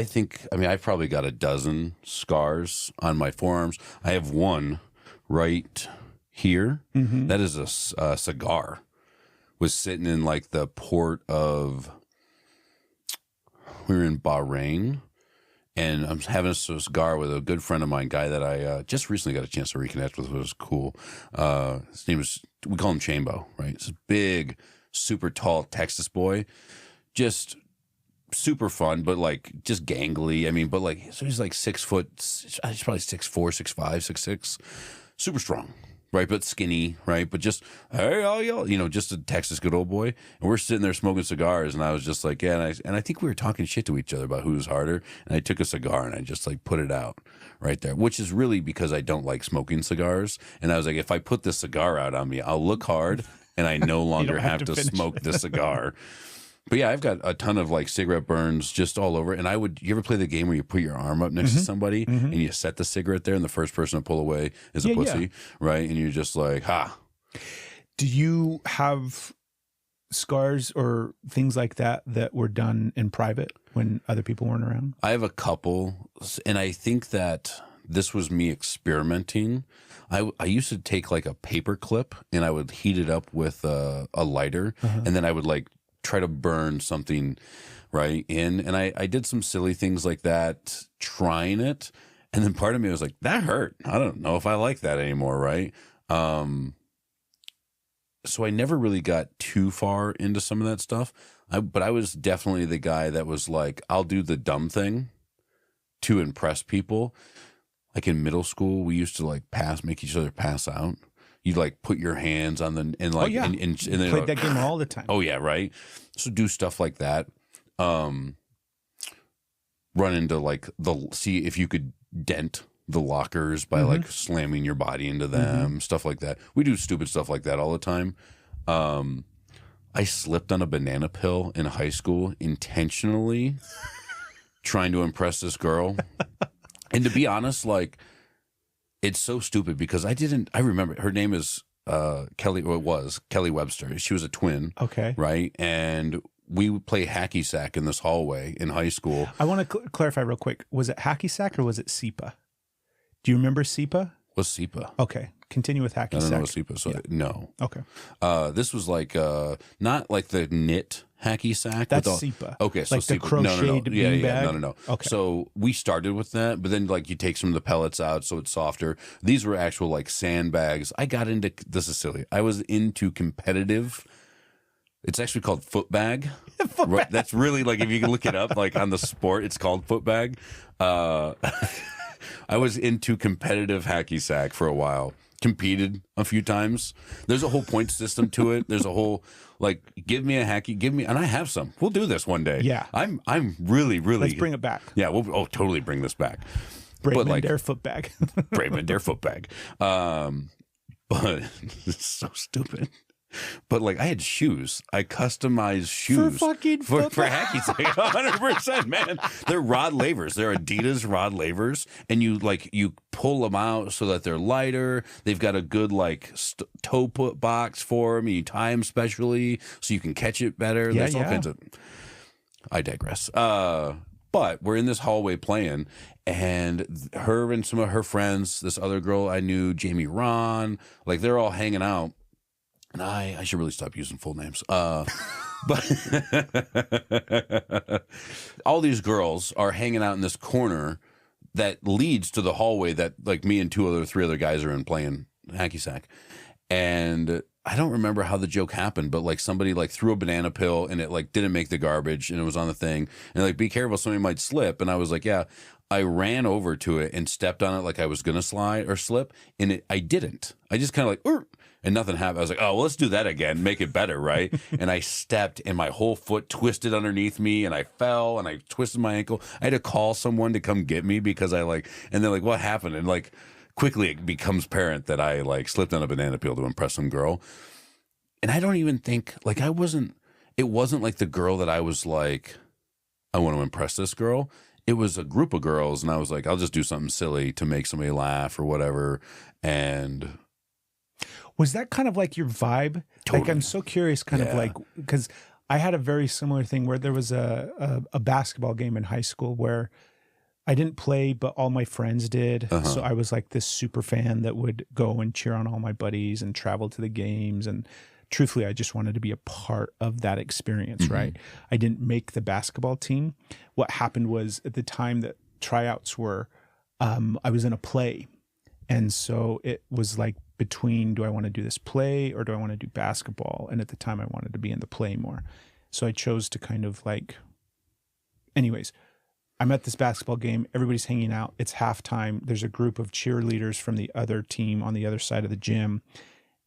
think, I've probably got a dozen scars on my forearms. I have one right here. Mm-hmm. That is a cigar. Was sitting in like the port of, we were in Bahrain, and I'm having a cigar with a good friend of mine, guy that I just recently got a chance to reconnect with, which was cool. His name is, we call him Chambo, right? It's a big, super tall Texas boy, just super fun, but like just gangly. But like, so he's like 6 foot, he's probably 6'4", 6'5", 6'6", super strong. Right, but skinny, right? But just, hey, all y'all, just a Texas good old boy. And we're sitting there smoking cigars, and I was just like, yeah, and I think we were talking shit to each other about who's harder. And I took a cigar and I just like put it out right there, which is really because I don't like smoking cigars. And I was like, if I put this cigar out on me, I'll look hard, and I no longer have to smoke the cigar. But yeah, I've got a ton of like cigarette burns just all over. And you ever play the game where you put your arm up next to somebody and you set the cigarette there, and the first person to pull away is a pussy, right? And you're just like, ha. Do you have scars or things like that were done in private when other people weren't around? I have a couple, and I think that this was me experimenting. I used to take like a paper clip and I would heat it up with a lighter, and then I would like try to burn something right in. And I did some silly things like that, trying it. And then part of me was like, that hurt. I don't know if I like that anymore. Right. So I never really got too far into some of that stuff. But I was definitely the guy that was like, I'll do the dumb thing to impress people. Like in middle school, we used to like make each other pass out. You'd like put your hands on the, and like, and then played that game all the time. Oh yeah. Right. So do stuff like that. Run into like see if you could dent the lockers by like slamming your body into them, stuff like that. We do stupid stuff like that all the time. I slipped on a banana peel in high school intentionally trying to impress this girl. And to be honest, like, it's so stupid because I remember her name is Kelly, or it was Kelly Webster. She was a twin. Okay. Right. And we would play hacky sack in this hallway in high school. I want to clarify real quick. Was it hacky sack or was it SEPA? Do you remember SEPA? What's SEPA? Okay. Continue with hacky sack. I don't know what SEPA is. So no. Okay. This was like not like the knit hacky sack. That's SEPA. Okay, so like the SEPA. crocheted beanbag? No. Okay. So we started with that, but then like you take some of the pellets out so it's softer. These were actual like sandbags. I got into, this is silly, I was into competitive, it's actually called footbag. Right? That's really like, if you can look it up like on the sport, it's called footbag. I was into competitive hacky sack for a while. Competed a few times. There's a whole point system to it. There's a whole like, give me a hacky, and I have some. We'll do this one day. Yeah, I'm really. Let's bring it back. Yeah, we'll totally bring this back. Braveman Dare footbag. Braveman Dare footbag. But it's so stupid. But like, I had shoes. I customized shoes for hacky sack. 100%, man. They're rod lavers. They're Adidas rod lavers, and you pull them out so that they're lighter. They've got a good like toe put box for them. And you tie them specially so you can catch it better. Yeah, There's all kinds of. I digress. But we're in this hallway playing, and her and some of her friends, this other girl I knew, Jamie Ron, like they're all hanging out. And I should really stop using full names. But all these girls are hanging out in this corner that leads to the hallway that like me and three other guys are in playing hacky sack. And I don't remember how the joke happened, but like somebody like threw a banana peel and it like didn't make the garbage and it was on the thing. And like, be careful, somebody might slip. And I was like, yeah. I ran over to it and stepped on it like I was going to slide or slip, and I didn't. I just kind of like, and nothing happened. I was like, oh, well, let's do that again, make it better, right? And I stepped, and my whole foot twisted underneath me, and I fell, and I twisted my ankle. I had to call someone to come get me because and they're like, what happened? And like, quickly it becomes apparent that I like slipped on a banana peel to impress some girl. And I don't even think, like, it wasn't like the girl that I was like, I want to impress this girl. It was a group of girls, and I was like, I'll just do something silly to make somebody laugh or whatever. And was that kind of like your vibe? Totally. Like, I'm so curious, kind of like, because I had a very similar thing where there was a basketball game in high school where I didn't play, but all my friends did. So I was like this super fan that would go and cheer on all my buddies and travel to the games. And truthfully, I just wanted to be a part of that experience, right? I didn't make the basketball team. What happened was at the time that tryouts were, I was in a play. And so it was like between, do I want to do this play or do I want to do basketball? And at the time I wanted to be in the play more. So I chose to kind of like, anyways, I'm at this basketball game. Everybody's hanging out. It's halftime. There's a group of cheerleaders from the other team on the other side of the gym.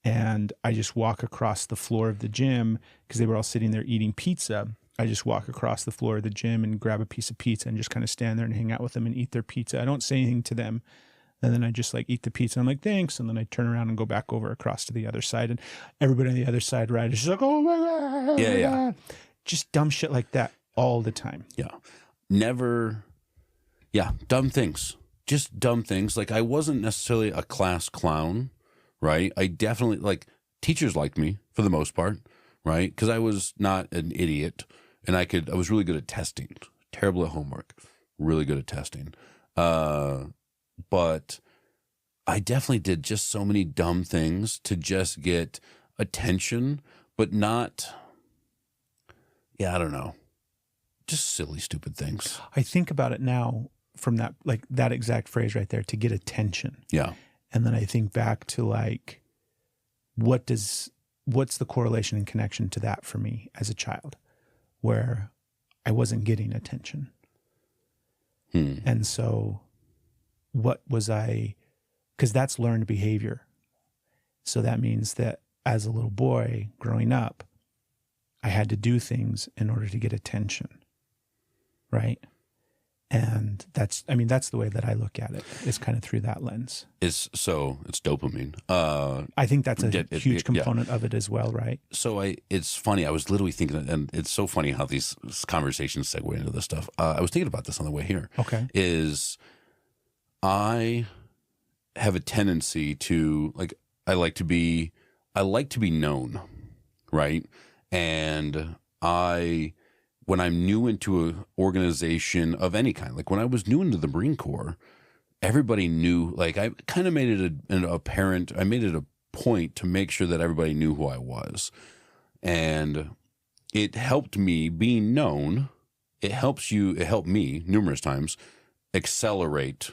And I just walk across the floor of the gym because they were all sitting there eating pizza. I just walk across the floor of the gym and grab a piece of pizza and just kind of stand there and hang out with them and eat their pizza. I don't say anything to them. And then I just like eat the pizza. I'm like, thanks. And then I turn around and go back over across to the other side. And everybody on the other side, right, is just like, oh my God. Yeah. Just dumb shit like that all the time. Yeah. Never. Yeah. Dumb things. Just dumb things. Like, I wasn't necessarily a class clown, right? I definitely, like, teachers liked me for the most part, right? Because I was not an idiot, and I was really good at testing. Terrible at homework. Really good at testing. But I definitely did just so many dumb things to just get attention, but not, I don't know, just silly, stupid things. I think about it now from that, like that exact phrase right there, to get attention. Yeah. And then I think back to like, what's the correlation and connection to that for me as a child, where I wasn't getting attention. And so what was because that's learned behavior. So that means that as a little boy growing up, I had to do things in order to get attention. Right. And that's the way that I look at it, is kind of through that lens. It's dopamine. I think that's a huge component of it as well, right? So it's funny. I was literally thinking, and it's so funny how these conversations segue into this stuff. I was thinking about this on the way here. Okay. I have a tendency to, like, I like to be known, right? And when I'm new into an organization of any kind, like when I was new into the Marine Corps, everybody knew, like, I kind of made it apparent. I made it a point to make sure that everybody knew who I was. And it helped me being known. It helped me numerous times accelerate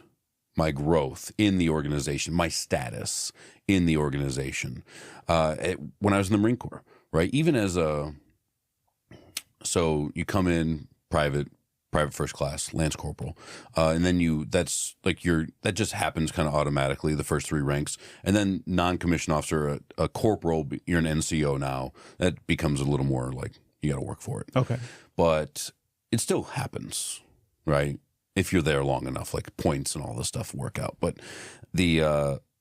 my growth in the organization, my status in the organization. When I was in the Marine Corps, right? Even so you come in private first class, Lance Corporal, and then that just happens kind of automatically, the first three ranks, and then non-commissioned officer, a corporal, you're an NCO now. That becomes a little more like you got to work for it. Okay, but it still happens, right? If you're there long enough, like points and all this stuff work out. But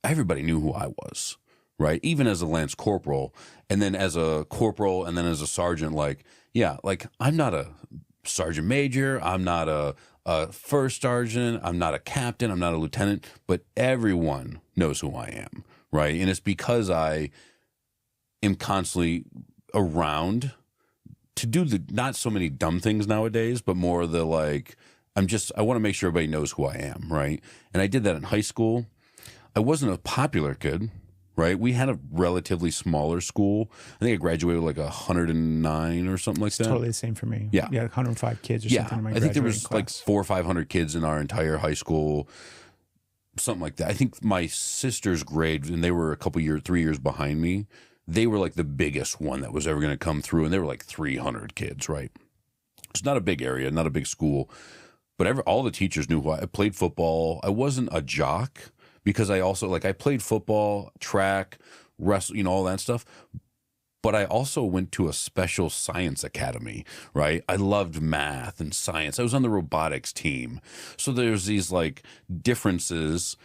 everybody knew who I was, right? Even as a Lance Corporal, and then as a corporal, and then as a sergeant, like I'm not a sergeant major, I'm not a first sergeant, I'm not a captain, I'm not a lieutenant, but everyone knows who I am, right? And it's because I am constantly around to do not so many dumb things nowadays, but more the like, I want to make sure everybody knows who I am, right? And I did that in high school. I wasn't a popular kid, right? We had a relatively smaller school. I think I graduated with like 109 or something like that. Totally the same for me. Yeah. 105 kids or something in my graduating I think there was class. like 400 or 500 kids in our entire high school, something like that. I think my sister's grade, and they were 3 years behind me, they were like the biggest one that was ever going to come through, and they were like 300 kids, right? It's not a big area, not a big school. but all the teachers knew who I played football. I wasn't a jock because I also like I played football, track, wrestle, all that stuff. But I also went to a special science academy, right? I loved math and science. I was on the robotics team. So there's these like differences.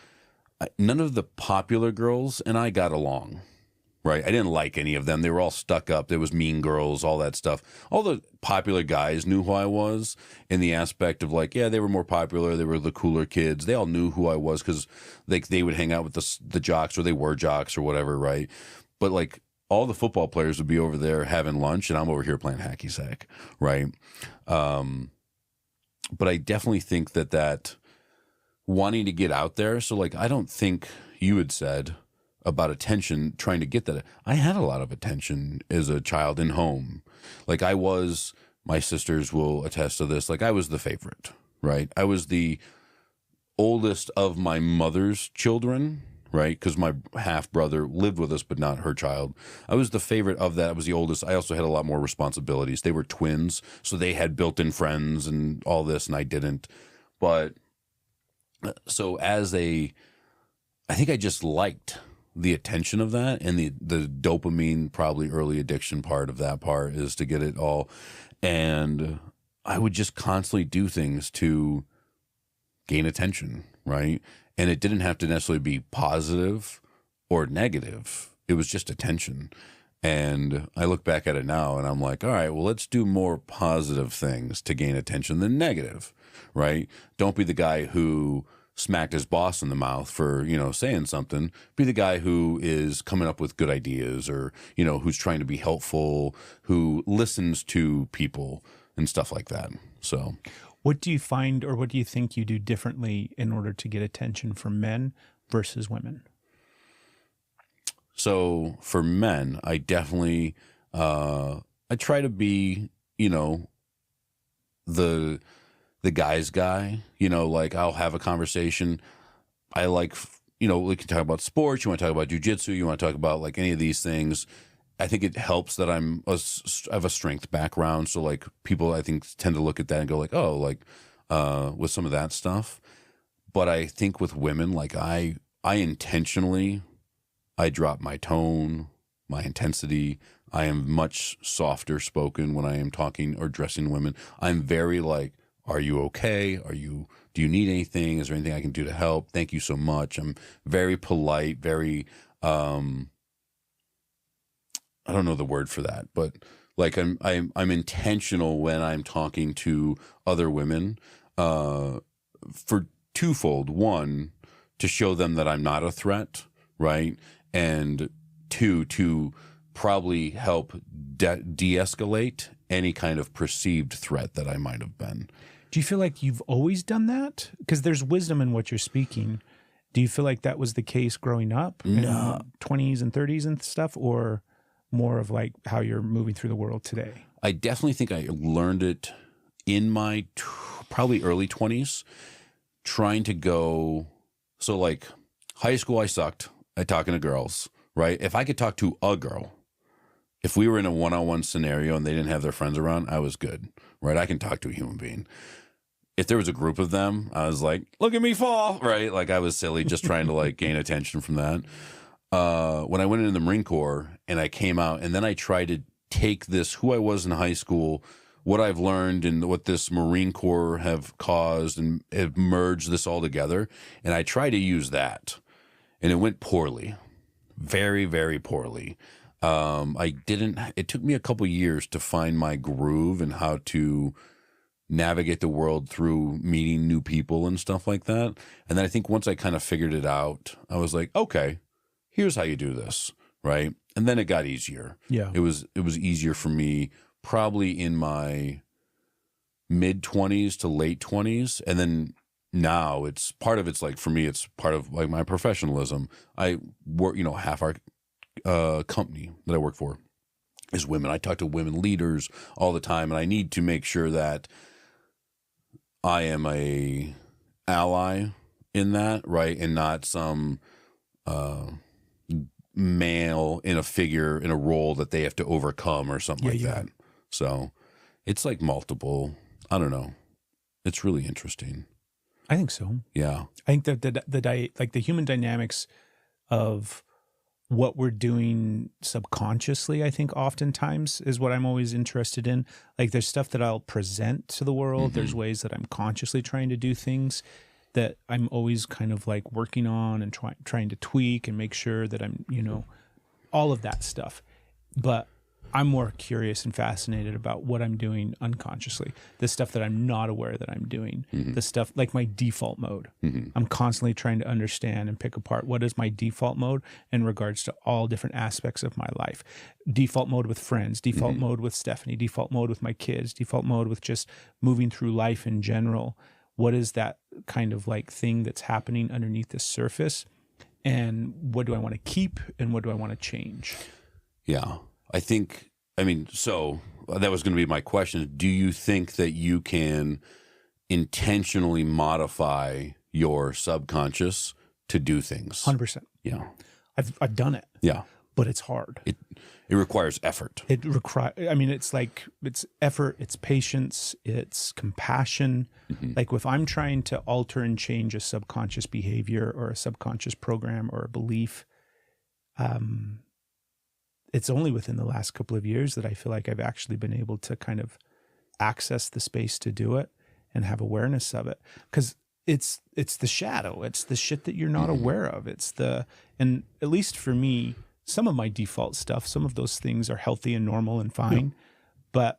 None of the popular girls and I got along, right? I didn't like any of them. They were all stuck up. There was mean girls, all that stuff. All the popular guys knew who I was in the aspect of like, yeah, they were more popular. They were the cooler kids. They all knew who I was because they would hang out with the jocks, or they were jocks or whatever, right? But like all the football players would be over there having lunch and I'm over here playing hacky sack, right? But I definitely think that wanting to get out there. So like, I don't think you had said about attention, trying to get that. I had a lot of attention as a child in home. Like my sisters will attest to this. Like I was the favorite, right? I was the oldest of my mother's children, right? Because my half brother lived with us, but not her child. I was the favorite of that. I was the oldest. I also had a lot more responsibilities. They were twins, so they had built-in friends and all this, and I didn't. But so I think I just liked the attention of that, and the dopamine, probably early addiction part of that part is to get it all. And I would just constantly do things to gain attention, right? And it didn't have to necessarily be positive or negative. It was just attention. And I look back at it now and I'm like, all right, well, let's do more positive things to gain attention than negative, right? Don't be the guy who smacked his boss in the mouth for, saying something. Be the guy who is coming up with good ideas, or, who's trying to be helpful, who listens to people and stuff like that. So what do you find, or what do you think you do differently in order to get attention from men versus women? So for men, I definitely, I try to be, the guy's guy, like I'll have a conversation. I like, we can talk about sports. You want to talk about jujitsu. You want to talk about like any of these things. I think it helps that I have a strength background. So like people, I think, tend to look at that and go like, oh, like with some of that stuff. But I think with women, like I intentionally, I drop my tone, my intensity. I am much softer spoken when I am talking or addressing women. I'm very like, are you okay? Do you need anything? Is there anything I can do to help? Thank you so much. I'm very polite, very, I don't know the word for that, but like I'm intentional when I'm talking to other women, for twofold. One, to show them that I'm not a threat, right? And two, to probably help de-escalate any kind of perceived threat that I might have been. Do you feel like you've always done that? Because there's wisdom in what you're speaking. Do you feel like that was the case growing up? No. In 20s and 30s and stuff, or more of like how you're moving through the world today? I definitely think I learned it in my probably early 20s, trying to go. So like high school, I sucked at talking to girls, right? If I could talk to a girl, if we were in a one-on-one scenario and they didn't have their friends around, I was good, right? I can talk to a human being. If there was a group of them, I was like, look at me fall, right? Like I was silly, just trying to like gain attention from that. When I went into the Marine Corps and I came out, and then I tried to take this, who I was in high school, what I've learned and what this Marine Corps have caused, and have merged this all together. And I tried to use that, and it went poorly, very, very poorly. It took me a couple years to find my groove and how to navigate the world through meeting new people and stuff like that. And then I think once I kind of figured it out, I was like, okay, here's how you do this, right? And then it got easier. Yeah. It was easier for me probably in my mid-20s to late 20s. And then now it's like, for me, it's part of like my professionalism. I work, half our company that I work for is women. I talk to women leaders all the time, and I need to make sure that I am a ally in that, right? And not some male in a role that they have to overcome or something that. So it's like multiple, I don't know. It's really interesting. I think so. Yeah. I think that the human dynamics of what we're doing subconsciously, I think oftentimes is what I'm always interested in. Like there's stuff that I'll present to the world. There's ways that I'm consciously trying to do things that I'm always kind of like working on and trying to tweak and make sure that I'm, all of that stuff. But I'm more curious and fascinated about what I'm doing unconsciously, the stuff that I'm not aware that I'm doing, the stuff like my default mode. I'm constantly trying to understand and pick apart what is my default mode in regards to all different aspects of my life. Default mode with friends, default mode with Stephanie, default mode with my kids, default mode with just moving through life in general. What is that kind of like thing that's happening underneath the surface? And what do I want to keep and what do I want to change? Yeah. So that was going to be my question. Do you think that you can intentionally modify your subconscious to do things? 100%. Yeah. I've done it. Yeah. But it's hard. It requires effort. It's effort, it's patience, it's compassion. Like if I'm trying to alter and change a subconscious behavior or a subconscious program or a belief, it's only within the last couple of years that I feel like I've actually been able to kind of access the space to do it and have awareness of it. Because it's the shadow. It's the shit that you're not aware of. And at least for me, some of my default stuff, some of those things are healthy and normal and fine. But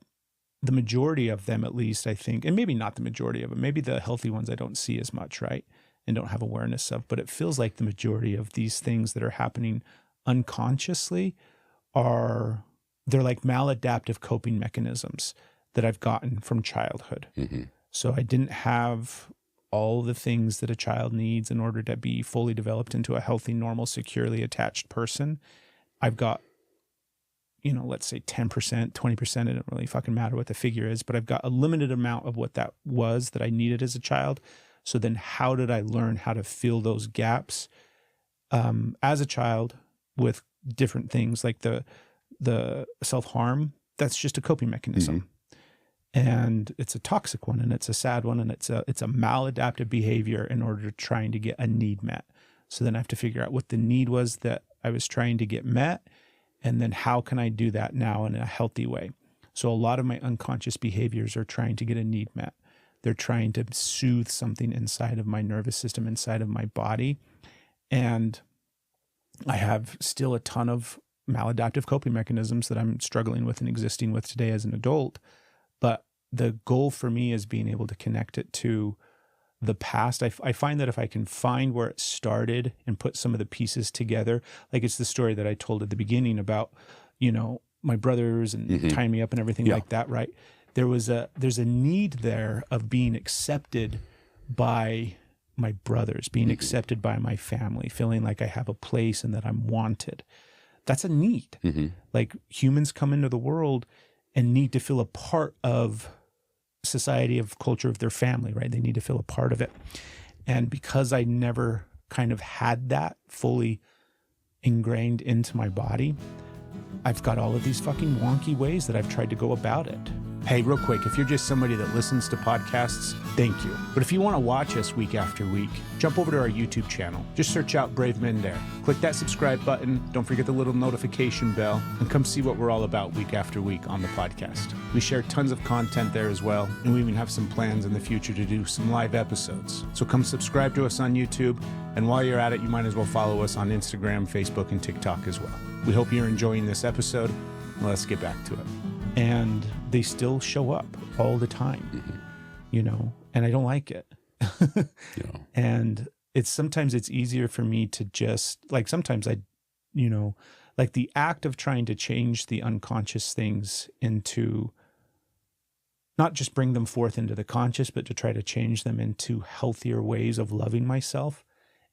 the majority of them, at least, I think, and maybe not the majority of them, maybe the healthy ones I don't see as much, right? And don't have awareness of. But it feels like the majority of these things that are happening unconsciously they're like maladaptive coping mechanisms that I've gotten from childhood. So I didn't have all the things that a child needs in order to be fully developed into a healthy, normal, securely attached person. I've got, let's say 10%, 20%, it doesn't really fucking matter what the figure is, but I've got a limited amount of what that was that I needed as a child. So then how did I learn how to fill those gaps as a child with different things like the self-harm? That's just a coping mechanism. And it's a toxic one and it's a sad one and it's a maladaptive behavior in order to trying to get a need met. So then I have to figure out what the need was that I was trying to get met, and then how can I do that now in a healthy way? So a lot of my unconscious behaviors are trying to get a need met. They're trying to soothe something inside of my nervous system, inside of my body. And I have still a ton of maladaptive coping mechanisms that I'm struggling with and existing with today as an adult. But the goal for me is being able to connect it to the past. I find that if I can find where it started and put some of the pieces together, like it's the story that I told at the beginning about, my brothers and tying me up and everything like that, right? There's a need there of being accepted by my brothers, being accepted by my family, feeling like I have a place and that I'm wanted. That's a need. Like humans come into the world and need to feel a part of society, of culture, of their family, right? They need to feel a part of it. And because I never kind of had that fully ingrained into my body, I've got all of these fucking wonky ways that I've tried to go about it. Hey, real quick, if you're just somebody that listens to podcasts, thank you. But if you want to watch us week after week, jump over to our YouTube channel. Just search out Brave Men there. Click that subscribe button. Don't forget the little notification bell and come see what we're all about week after week on the podcast. We share tons of content there as well, and we even have some plans in the future to do some live episodes. So come subscribe to us on YouTube, and while you're at it, you might as well follow us on Instagram, Facebook, and TikTok as well. We hope you're enjoying this episode. Let's get back to it. And they still show up all the time, and I don't like it. And sometimes it's easier for me to just sometimes the act of trying to change the unconscious things into, not just bring them forth into the conscious, but to try to change them into healthier ways of loving myself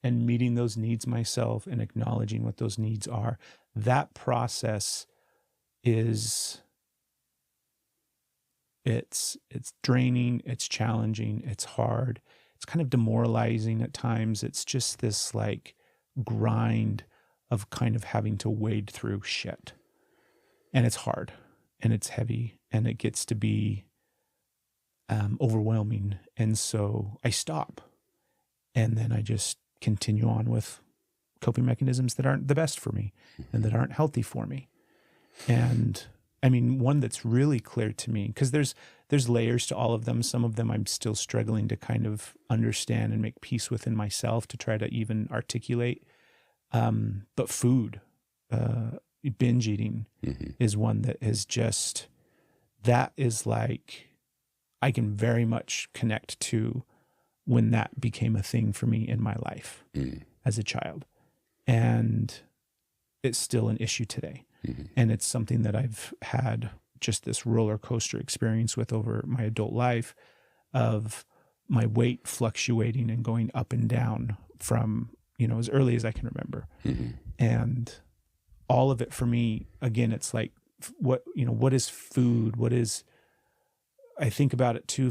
and meeting those needs myself and acknowledging what those needs are. That process is... It's draining, it's challenging, it's hard, it's kind of demoralizing at times. It's just this grind of kind of having to wade through shit. And it's hard and it's heavy and it gets to be overwhelming. And so I stop, and then I just continue on with coping mechanisms that aren't the best for me and that aren't healthy for me. And I mean, one that's really clear to me, because there's layers to all of them. Some of them I'm still struggling to kind of understand and make peace within myself to try to even articulate. But food, binge eating is one that is just, that is like, I can very much connect to when that became a thing for me in my life as a child. And it's still an issue today. And it's something that I've had just this roller coaster experience with over my adult life, of my weight fluctuating and going up and down from, as early as I can remember. And all of it for me, again, it's like, what is food? I think about it too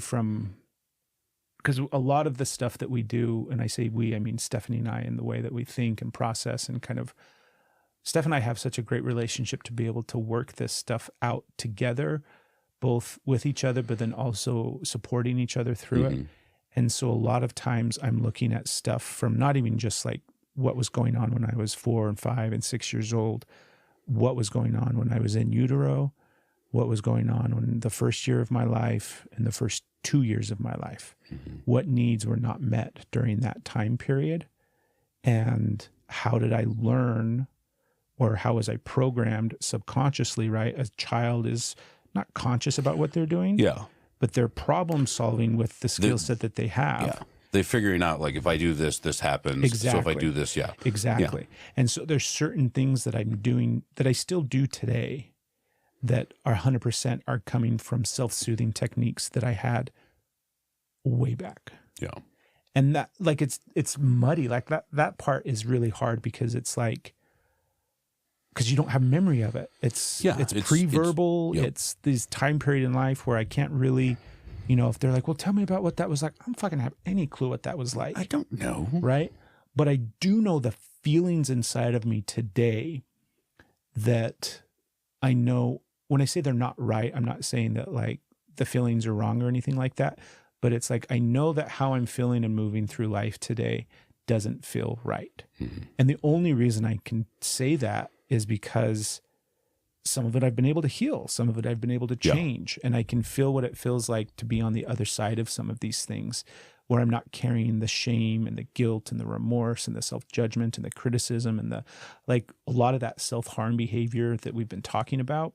because a lot of the stuff that we do, and I say we, I mean Stephanie and I, and the way that we think and process and kind of, Steph and I have such a great relationship to be able to work this stuff out together, both with each other, but then also supporting each other through it. And so a lot of times I'm looking at stuff from not even just like what was going on when I was 4 and 5 and 6 years old, what was going on when I was in utero, what was going on in the first year of my life and the first 2 years of my life, what needs were not met during that time period, and how did I learn, or how was I programmed subconsciously, right? A child is not conscious about what they're doing, but they're problem solving with the skill set that they have. Yeah. They're figuring out, like, if I do this, this happens. Exactly. So if I do this, Exactly. Yeah. And so there's certain things that I'm doing that I still do today that are 100% are coming from self-soothing techniques that I had way back. Yeah. And that, like, it's muddy. Like that part is really hard, because it's like, because you don't have memory of it. It's pre-verbal. It's this time period in life where I can't really, if they're like, well, tell me about what that was like, I don't fucking have any clue what that was like. I don't know. Right? But I do know the feelings inside of me today that I know. When I say they're not right, I'm not saying that like the feelings are wrong or anything like that, but it's like, I know that how I'm feeling and moving through life today doesn't feel right. And the only reason I can say that is because some of it I've been able to heal, some of it I've been able to change, and I can feel what it feels like to be on the other side of some of these things, where I'm not carrying the shame and the guilt and the remorse and the self-judgment and the criticism and the, like, a lot of that self-harm behavior that we've been talking about.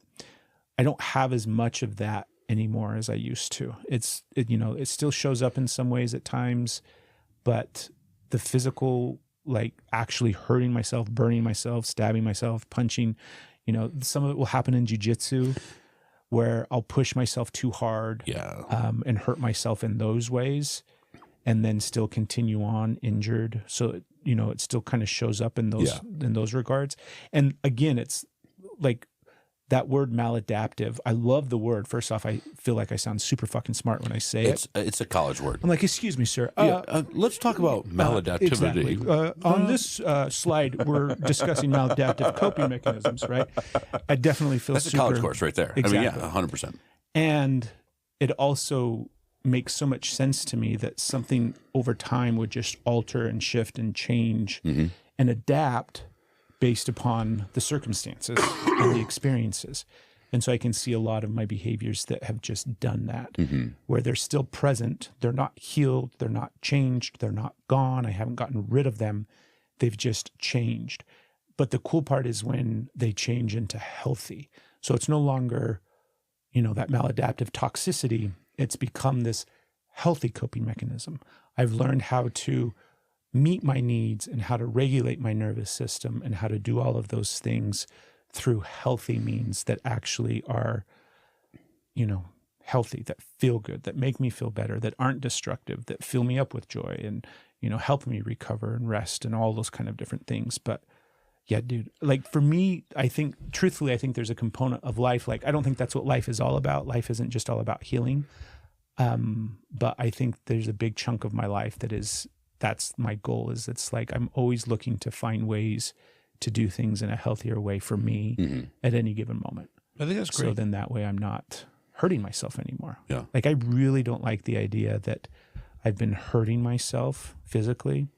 I don't have as much of that anymore as I used to. It still shows up in some ways at times, but the physical, like actually hurting myself, burning myself, stabbing myself, punching, some of it will happen in jiu-jitsu, where I'll push myself too hard and hurt myself in those ways, and then still continue on injured. So, it still kind of shows up in those regards. And again, it's like, that word maladaptive, I love the word. First off, I feel like I sound super fucking smart when I say it. It's a college word. I'm like, excuse me, sir. Let's talk about maladaptivity. Exactly. On this slide, we're discussing maladaptive coping mechanisms, right? I definitely feel that's a college course right there. Exactly. I mean, 100%. And it also makes so much sense to me that something over time would just alter and shift and change and adapt based upon the circumstances and the experiences. And so I can see a lot of my behaviors that have just done that, where they're still present. They're not healed. They're not changed. They're not gone. I haven't gotten rid of them. They've just changed. But the cool part is when they change into healthy. So it's no longer, that maladaptive toxicity. It's become this healthy coping mechanism. I've learned how to meet my needs and how to regulate my nervous system and how to do all of those things through healthy means that actually are, healthy, that feel good, that make me feel better, that aren't destructive, that fill me up with joy and, help me recover and rest and all those kind of different things. But yeah, dude, like for me, I think there's a component of life. Like, I don't think that's what life is all about. Life isn't just all about healing. But I think there's a big chunk of my life that's my goal. Is it's like I'm always looking to find ways to do things in a healthier way for me at any given moment. I think that's great. So then that way I'm not hurting myself anymore. Yeah. Like I really don't like the idea that I've been hurting myself physically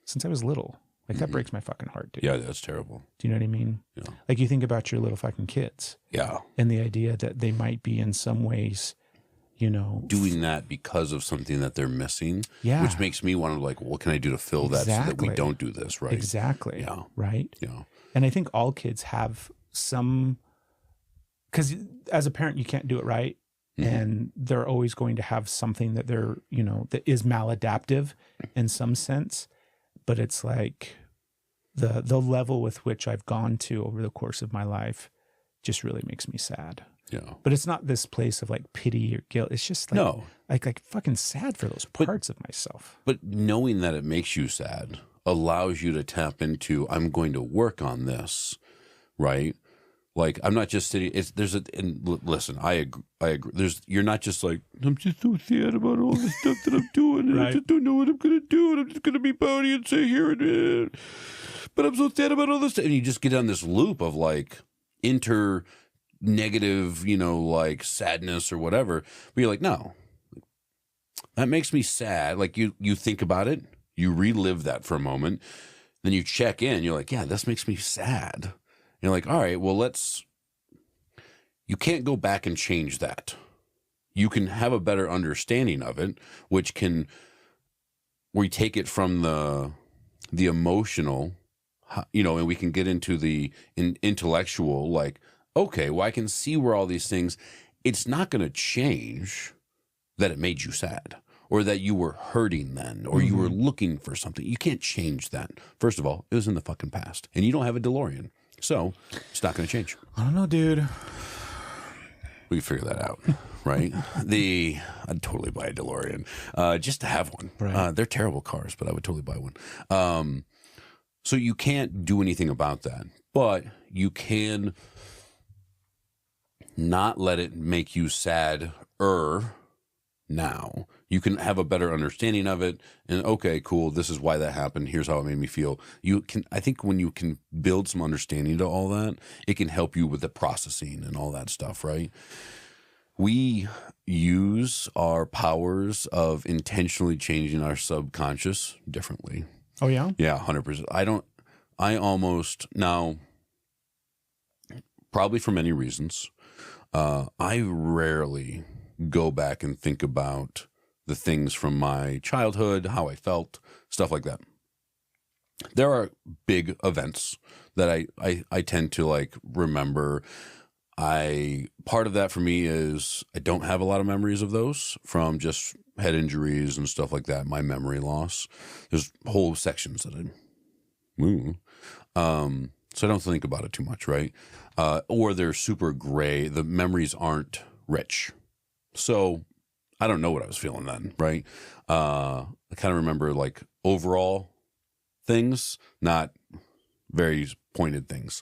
since I was little. Like that breaks my fucking heart, dude. Yeah, that's terrible. Do you know what I mean? Yeah. Like you think about your little fucking kids Yeah. and the idea that they might be in some ways, you know, Doing that because of something that they're missing, Yeah. which makes me want to like, what can I do to fill that so that we Exactly. don't do this, right? Exactly. Yeah. Right. Yeah. And I think all kids have some, because as a parent, you can't do it right. Mhm. And they're always going to have something that they're, you know, that is maladaptive in some sense. But it's like the level with which I've gone to over the course of my life just really makes me sad. Yeah. But it's not this place of like pity or guilt. It's just like, No. like fucking sad for those parts of myself. But knowing that it makes you sad allows you to tap into, I'm going to work on this, right? Like, I'm not just sitting, listen, I agree. You're not just like, I'm just so sad about all the stuff that I'm doing, and I Right. just don't know what I'm going to do, and I'm just going to be pouty and sit here, but I'm so sad about all this stuff. And you just get on this loop of like negative, you know, like sadness or whatever. But you're like, no, that makes me sad. Like you think about it, you relive that for a moment, then you check in, you're like, yeah, this makes me sad. You're like, all right, well, you can't go back and change that. You can have a better understanding of it, where you take it from the emotional, you know, and we can get into the intellectual, like, okay, well, I can see where all these things, it's not going to change that it made you sad or that you were hurting then or you were looking for something. You can't change that. First of all, it was in the fucking past and you don't have a DeLorean. So it's not going to change. I don't know, dude. We can figure that out, right? I'd totally buy a DeLorean just to have one. Right. They're terrible cars, but I would totally buy one. So you can't do anything about that, but you can not let it make you sad now. You can have a better understanding of it and okay, cool, this is why that happened. Here's how it made me feel. I think when you can build some understanding to all that, it can help you with the processing and all that stuff, right? We use our powers of intentionally changing our subconscious differently. Oh, yeah? Yeah, 100%. I almost, now, probably for many reasons, I rarely go back and think about the things from my childhood, how I felt, stuff like that. There are big events that I tend to like remember. Part of that for me is I don't have a lot of memories of those from just head injuries and stuff like that. My memory loss. There's whole sections that so I don't think about it too much, right? Or they're super gray. The memories aren't rich. So I don't know what I was feeling then, right? I kind of remember like overall things, not very pointed things.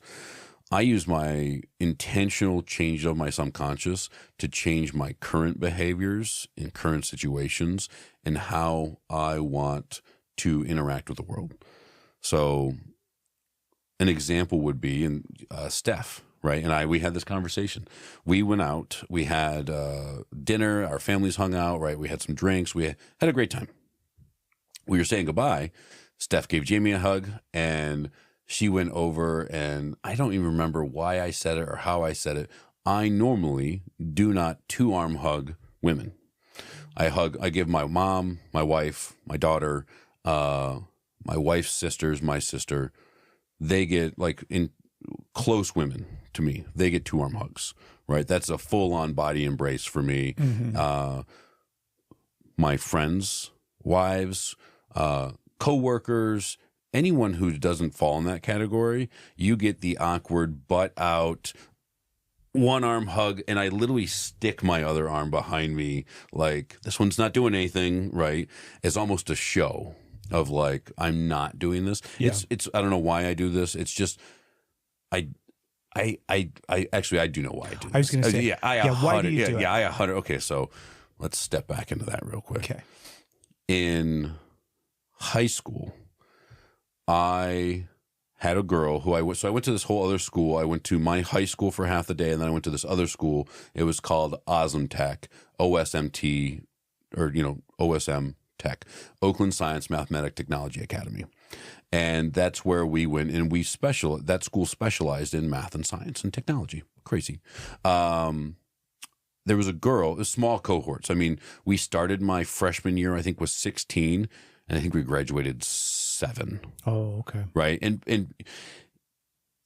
I use my intentional change of my subconscious to change my current behaviors in current situations and how I want to interact with the world. So an example would be in Steph, right? And we had this conversation. We went out, we had dinner, our families hung out, right? We had some drinks, we had a great time. We were saying goodbye. Steph gave Jamie a hug and she went over, and I don't even remember why I said it or how I said it. I normally do not two-arm hug women. I give my mom, my wife, my daughter, my wife's sisters, my sister, they get like in close women to me, they get two-arm hugs, right? That's a full-on body embrace for me. My friends, wives, co-workers, anyone who doesn't fall in that category, you get the awkward butt out, one arm hug, and I literally stick my other arm behind me like this one's not doing anything, right? It's almost a show of like I'm not doing this. Yeah. It's I don't know why I do this. It's just I actually I do know why I do this. I was going to say, why do you do it? Yeah, I 100. Okay, so let's step back into that real quick. Okay. In high school, I had a girl who so I went to this whole other school. I went to my high school for half the day, and then I went to this other school. It was called OSM OSMT, or, OSM Tech, Oakland Science Mathematic Technology Academy. And that's where we went, and that school specialized in math and science and technology. Crazy. There was a girl, small cohorts. I mean, we started my freshman year, I think, was 16, and I think we graduated 7. Oh, okay. Right. And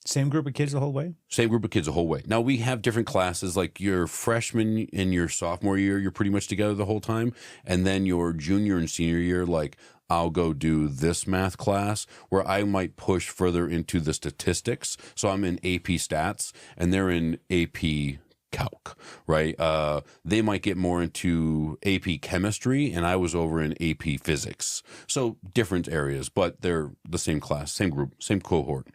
same group of kids the whole way? Same group of kids the whole way. Now, we have different classes. Like your freshman and your sophomore year, you're pretty much together the whole time. And then your junior and senior year, like, I'll go do this math class where I might push further into the statistics. So I'm in AP Stats, and they're in AP Calc, right? They might get more into AP Chemistry, and I was over in AP Physics. So different areas, but they're the same class, same group, same cohort.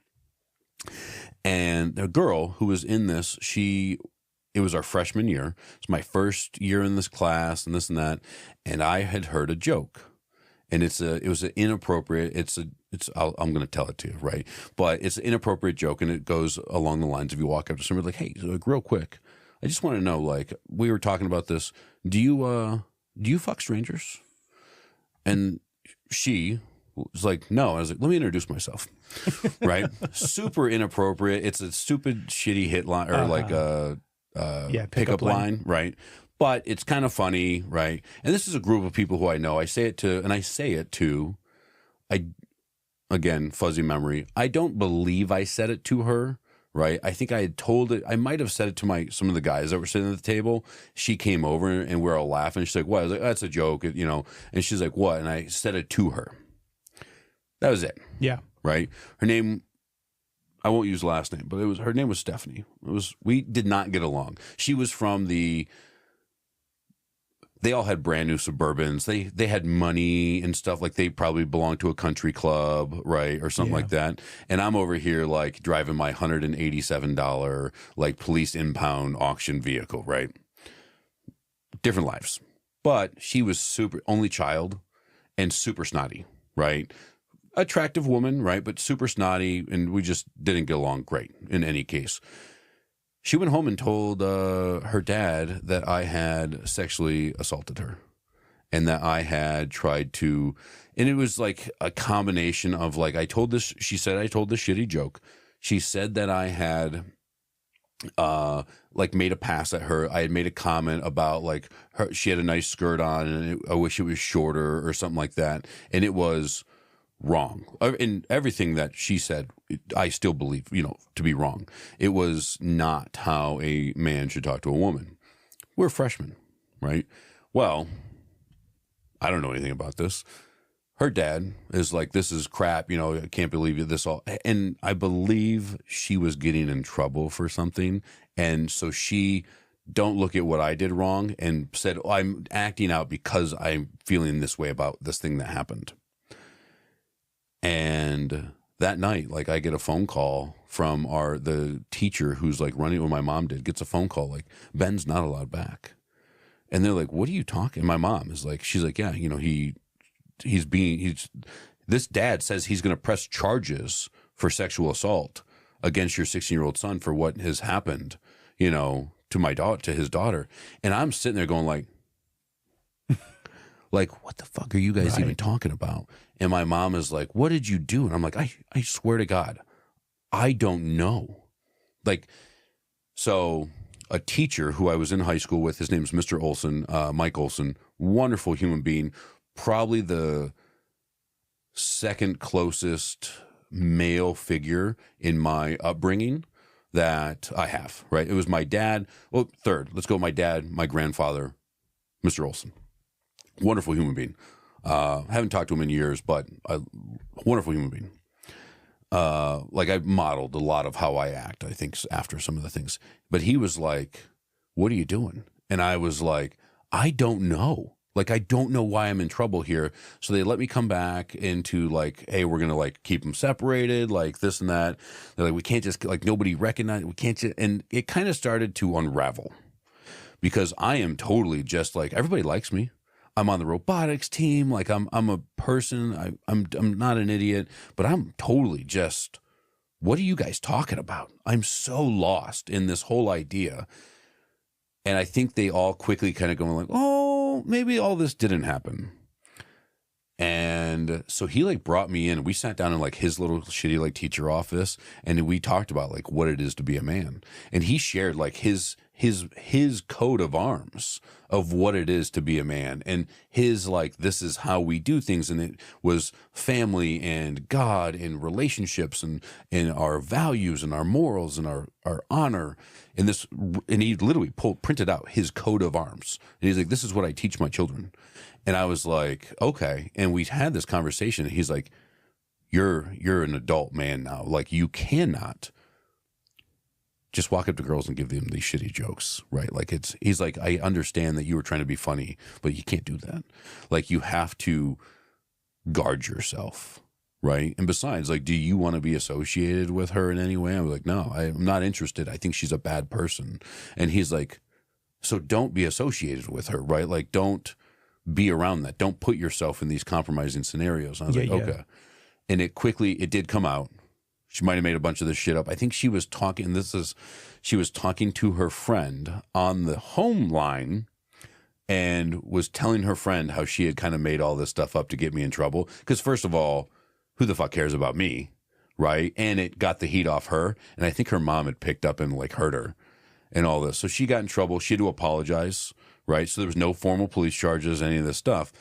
And the girl who was in this, it was our freshman year. It's my first year in this class and this and that. And I had heard a joke, and it was an inappropriate, I'm going to tell it to you, right? But it's an inappropriate joke, and it goes along the lines of, you walk up to somebody like, hey, real quick, I just want to know, like, we were talking about this. Do you fuck strangers? And she was like, no. I was like, let me introduce myself. Right? Super inappropriate. It's a stupid, shitty hit line, or like a pickup line, right? But it's kind of funny, right? And this is a group of people who I know. I say it to, again, fuzzy memory. I don't believe I said it to her, right? I think I had told it. I might have said it to some of the guys that were sitting at the table. She came over, and we were all laughing. She's like, what? I was like, that's a joke, And she's like, what? And I said it to her. That was it. Yeah. Right? Her name, I won't use last name, but her name was Stephanie. We did not get along. She was from they all had brand new Suburbans. They had money and stuff. Like, they probably belonged to a country club, right? Or something like that. And I'm over here, like, driving my $187, like, police impound auction vehicle, right? Different lives. But she was super, only child, and super snotty, right? Attractive woman, right? But super snotty, and we just didn't get along great in any case. She went home and told her dad that I had sexually assaulted her, and that I had tried to, and it was like a combination of, like, she said I told this shitty joke. She said that I had like, made a pass at her. I had made a comment about, like, she had a nice skirt on, and I wish it was shorter or something like that. And it was wrong. In everything that she said, I still believe, to be wrong. It was not how a man should talk to a woman. We're freshmen, right? Well, I don't know anything about this. Her dad is like, this is crap, I can't believe this all. And I believe she was getting in trouble for something. And so she, don't look at what I did wrong, and said, I'm acting out because I'm feeling this way about this thing that happened. And that night, like, I get a phone call from the teacher who's, like, running what my mom did, gets a phone call, like, Ben's not allowed back. And they're like, what are you talking? My mom is like, she's like, yeah, this dad says he's going to press charges for sexual assault against your 16-year-old son for what has happened, to his daughter. And I'm sitting there going, like, what the fuck are you guys even talking about? And my mom is like, what did you do? And I'm like, I swear to God, I don't know. Like, so a teacher who I was in high school with, his name's Mr. Olson, Mike Olson, wonderful human being, probably the second closest male figure in my upbringing that I have, right? It was my dad. Well, third. Let's go my dad, my grandfather, Mr. Olson. Wonderful human being. Haven't talked to him in years, but a wonderful human being. Like, I modeled a lot of how I act, I think, after some of the things. But he was like, what are you doing? And I was like, I don't know. Like, I don't know why I'm in trouble here. So they let me come back into, like, hey, we're going to, like, keep them separated, like this and that. They're like, we can't just, like, nobody recognize, we can't just, and it kind of started to unravel, because I am totally just like, everybody likes me. I'm on the robotics team. Like, I'm a person. I'm not an idiot, but I'm totally just what are you guys talking about? I'm so lost in this whole idea. And I think they all quickly kind of go like, oh, maybe all this didn't happen. And so he like brought me in. We sat down in like his little shitty like teacher office, and we talked about like what it is to be a man. And he shared like his coat of arms of what it is to be a man, and his like, this is how we do things. And it was family and God and relationships and our values and our morals and our honor. And this, and he literally printed out his coat of arms. And he's like, this is what I teach my children. And I was like, okay. And we had this conversation. And he's like, you're an adult man now. Like, you cannot just walk up to girls and give them these shitty jokes, right? Like, he's like, I understand that you were trying to be funny, but you can't do that. Like, you have to guard yourself, right? And besides, like, do you want to be associated with her in any way? I was like, no, I'm not interested. I think she's a bad person. And he's like, so don't be associated with her, right? Like, don't be around that. Don't put yourself in these compromising scenarios. And I was like, okay. And it did come out. She might have made a bunch of this shit up. I think she was talking to her friend on the home line and was telling her friend how she had kind of made all this stuff up to get me in trouble. Because first of all, who the fuck cares about me, right? And it got the heat off her. And I think her mom had picked up and like hurt her and all this. So she got in trouble. She had to apologize. Right. So there was no formal police charges, any of this stuff.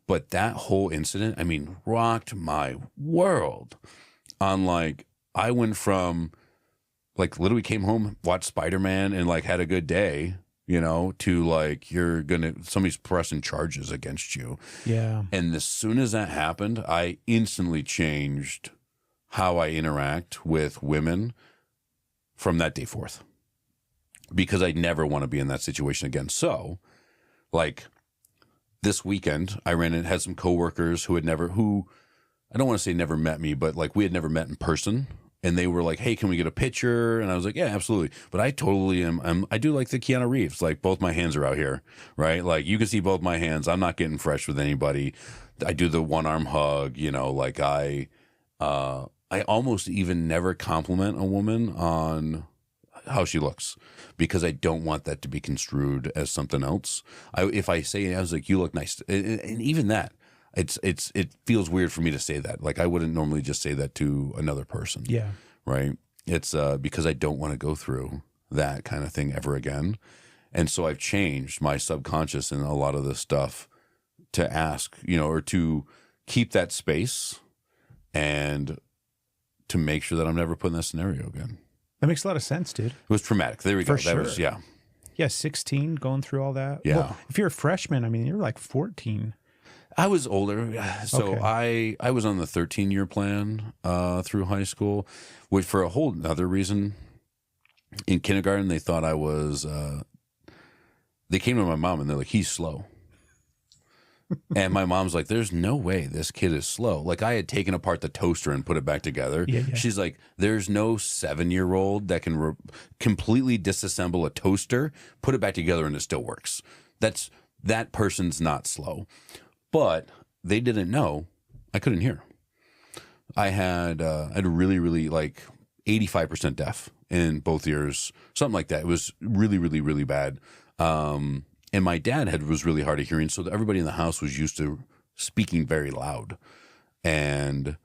But that whole incident, I mean, rocked my world on like, I went from like literally came home, watched Spider-Man and like had a good day, you know, to like, somebody's pressing charges against you. Yeah. And as soon as that happened, I instantly changed how I interact with women from that day forth, because I never want to be in that situation again. So, like this weekend, I had some coworkers who I don't want to say never met me, but like we had never met in person. And they were like, hey, can we get a picture? And I was like, yeah, absolutely. But I totally I do like the Keanu Reeves, like both my hands are out here, right? Like you can see both my hands. I'm not getting fresh with anybody. I do the one arm hug, you know, like I almost even never compliment a woman on how she looks, because I don't want that to be construed as something else. If I say, I was like, you look nice. And even that, it feels weird for me to say that. Like I wouldn't normally just say that to another person. Yeah. Right. It's because I don't want to go through that kind of thing ever again. And so I've changed my subconscious in a lot of this stuff to ask, you know, or to keep that space and to make sure that I'm never put in that scenario again. That makes a lot of sense, dude. It was traumatic. There we go. For sure. That was, yeah. Yeah, 16, going through all that. Yeah. Well, if you're a freshman, I mean, you're like 14. I was older. So Okay. I was on the 13-year plan through high school, which for a whole other reason. In kindergarten, they thought I was, they came to my mom and they're like, he's slow. And my mom's like, there's no way this kid is slow. Like I had taken apart the toaster and put it back together. Yeah. She's like, there's no 7-year-old that can completely disassemble a toaster, put it back together, and it still works. That person's not slow. But they didn't know I couldn't hear. I had really, really like 85% deaf in both ears, something like that. It was really, really, really bad. And my dad was really hard of hearing, so everybody in the house was used to speaking very loud. And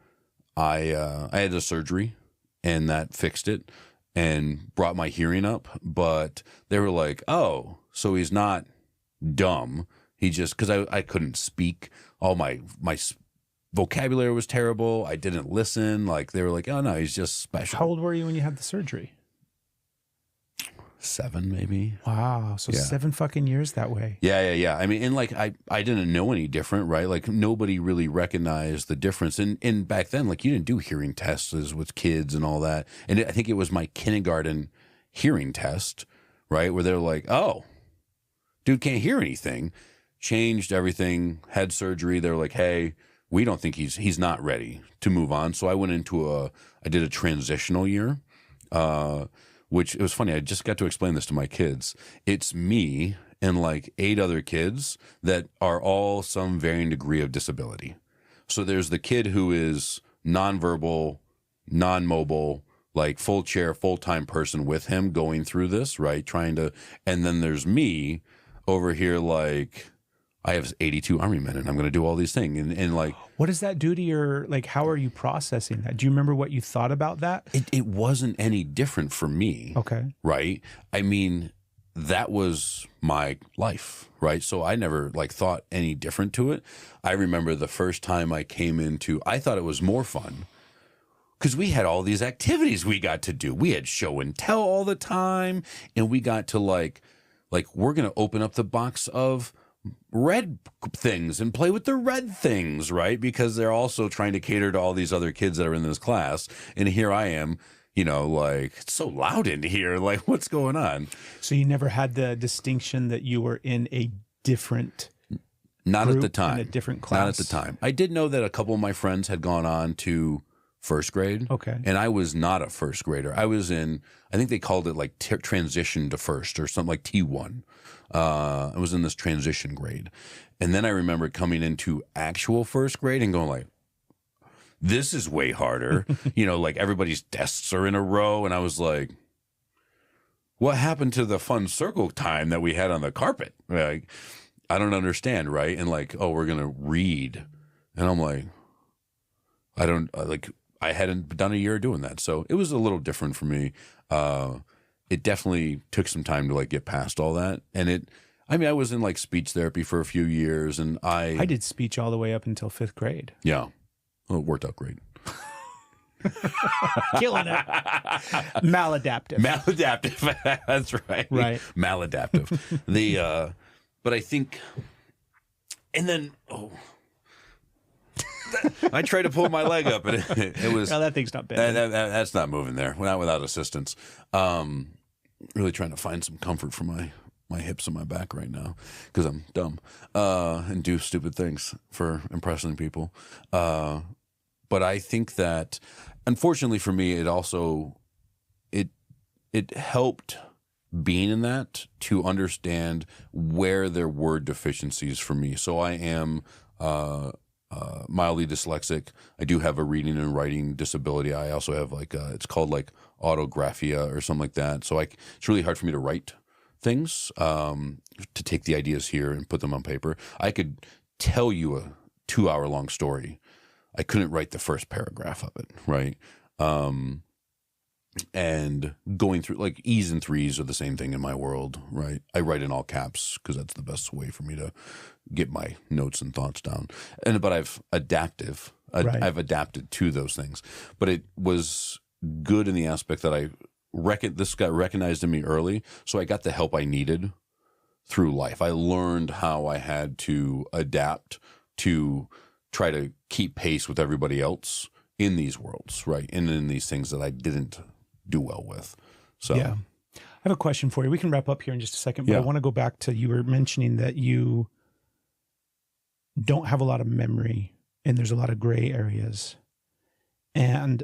I had a surgery, and that fixed it and brought my hearing up. But they were like, "Oh, so he's not dumb. He just," because I couldn't speak. All my vocabulary was terrible. I didn't listen. Like they were like, "Oh no, he's just special." How old were you when you had the surgery? 7, maybe. Wow. So 7 fucking years that way. Yeah. I mean, and like I didn't know any different, right? Like nobody really recognized the difference. And back then, like you didn't do hearing tests with kids and all that. And I think it was my kindergarten hearing test, right? Where they're like, oh, dude can't hear anything. Changed everything, had surgery. They're like, hey, we don't think he's not ready to move on. So I went into I did a transitional year, which it was funny. I just got to explain this to my kids. It's me and like 8 other kids that are all some varying degree of disability. So there's the kid who is nonverbal, non-mobile, like full chair, full-time person with him going through this, right? And then there's me over here, like, I have 82 Army men and I'm going to do all these things. And like, what does that do to your, like, how are you processing that? Do you remember what you thought about that? it wasn't any different for me. Okay. Right. I mean, that was my life. Right. So I never like thought any different to it. I remember the first time I came I thought it was more fun because we had all these activities we got to do. We had show and tell all the time. And we got to like we're going to open up the box of red things and play with the red things, right? Because they're also trying to cater to all these other kids that are in this class. And here I am, you know, like, it's so loud in here. Like, what's going on? So you never had the distinction that you were in a different Not group, at the time. in a different class? Not at the time. I did know that a couple of my friends had gone on to first grade. Okay. And I was not a first grader. I was in, I think they called it like transition to first or something, like T1. I was in this transition grade. And then I remember coming into actual first grade and going like, this is way harder. You know, like everybody's desks are in a row. And I was like, what happened to the fun circle time that we had on the carpet? Like, I don't understand, right? And like, oh, we're going to read. And I'm like, I hadn't done a year doing that. So it was a little different for me. It definitely took some time to like get past all that. And I was in like speech therapy for a few years and I did speech all the way up until 5th grade. Yeah. Well, it worked out great. Killing it. Maladaptive. Maladaptive. That's right. Right. Maladaptive. But I think, and then, I tried to pull my leg up, and it was. No, that thing's not bad. That's not moving there. Not without assistance. Really trying to find some comfort for my hips and my back right now because I'm dumb and do stupid things for impressing people. But I think that, unfortunately for me, it also it helped being in that to understand where there were deficiencies for me. So I am. Mildly dyslexic. I do have a reading and writing disability. I also have like it's called like autographia or something like that. So it's really hard for me to write things, to take the ideas here and put them on paper. I could tell you a 2-hour long story. I couldn't write the first paragraph of it, right? And going through like E's and 3's are the same thing in my world, right? I write in all caps because that's the best way for me to get my notes and thoughts down. But I've adapted to those things. But it was good in the aspect that this got recognized in me early, so I got the help I needed through life. I learned how I had to adapt to try to keep pace with everybody else in these worlds, right? And in these things that I didn't do well with. So yeah. I have a question for you. We can wrap up here in just a second, but I want to go back to, you were mentioning that you don't have a lot of memory and there's a lot of gray areas. And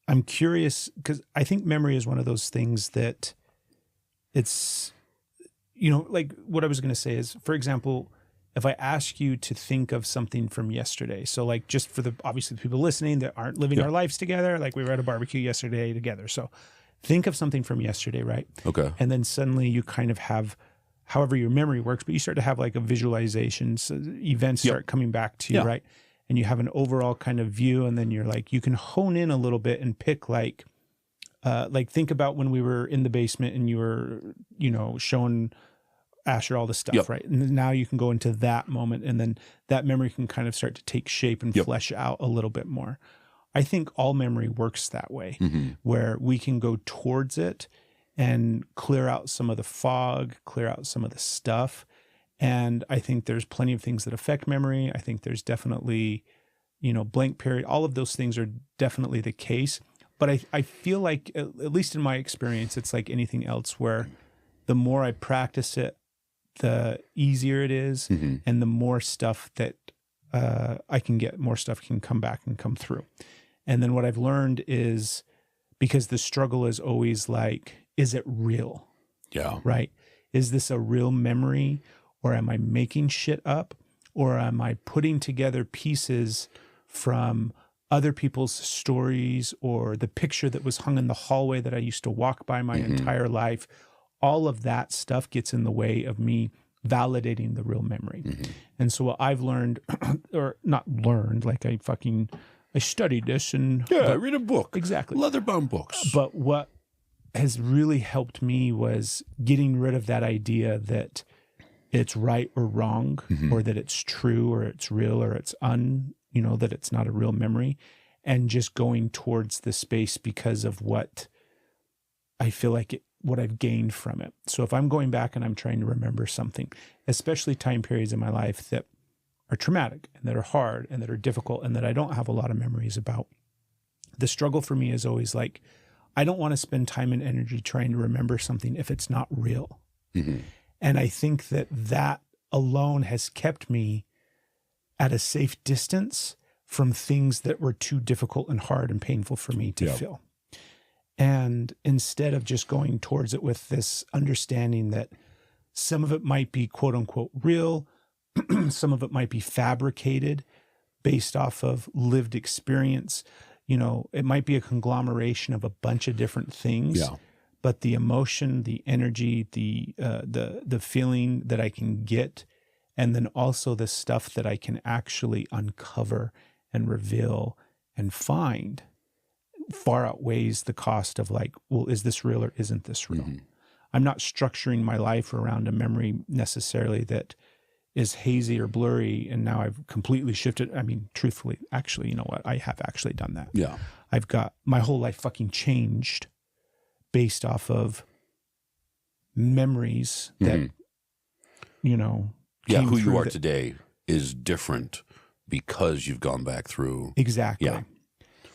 I'm curious because I think memory is one of those things that it's, you know, like what I was going to say is, for example, if I ask you to think of something from yesterday, so like just for obviously the people listening that aren't living our lives together, like we were at a barbecue yesterday together. So think of something from yesterday, right? Okay. And then suddenly you kind of have, however your memory works, but you start to have like a visualization, so events start coming back to you, right? And you have an overall kind of view, and then you're like, you can hone in a little bit and pick like think about when we were in the basement and you were, you know, showing Asher all the stuff, right? And now you can go into that moment, and then that memory can kind of start to take shape and flesh out a little bit more. I think all memory works that way, where we can go towards it and clear out some of the fog, clear out some of the stuff. And I think there's plenty of things that affect memory. I think there's definitely, you know, blank period. All of those things are definitely the case. But I feel like, at least in my experience, it's like anything else, where the more I practice it, the easier it is, and the more stuff that I can get, more stuff can come back and come through. And then what I've learned is, because the struggle is always like, is it real? Yeah. Right? Is this a real memory, or am I making shit up, or am I putting together pieces from other people's stories or the picture that was hung in the hallway that I used to walk by my entire life, all of that stuff gets in the way of me validating the real memory. And so what I've learned, or not learned, like I studied this and I read a book. Exactly. Leather-bound books. But what has really helped me was getting rid of that idea that it's right or wrong, or that it's true or it's real or it's that it's not a real memory, and just going towards the space because of what I feel like what I've gained from it. So if I'm going back and I'm trying to remember something, especially time periods in my life that are traumatic and that are hard and that are difficult and that I don't have a lot of memories about, the struggle for me is always like, I don't want to spend time and energy trying to remember something if it's not real. And I think that alone has kept me at a safe distance from things that were too difficult and hard and painful for me to feel. And instead of just going towards it with this understanding that some of it might be quote unquote real, some of it might be fabricated based off of lived experience. It might be a conglomeration of a bunch of different things. But the emotion, the energy, the feeling that I can get, and then also the stuff that I can actually uncover and reveal and find far outweighs the cost of like, well, is this real or isn't this real? I'm not structuring my life around a memory necessarily that is hazy or blurry, and now I've completely shifted. I mean, truthfully, actually, you know what? I have actually done that. I've got my whole life fucking changed based off of memories that, who you are today is different because you've gone back through. Exactly.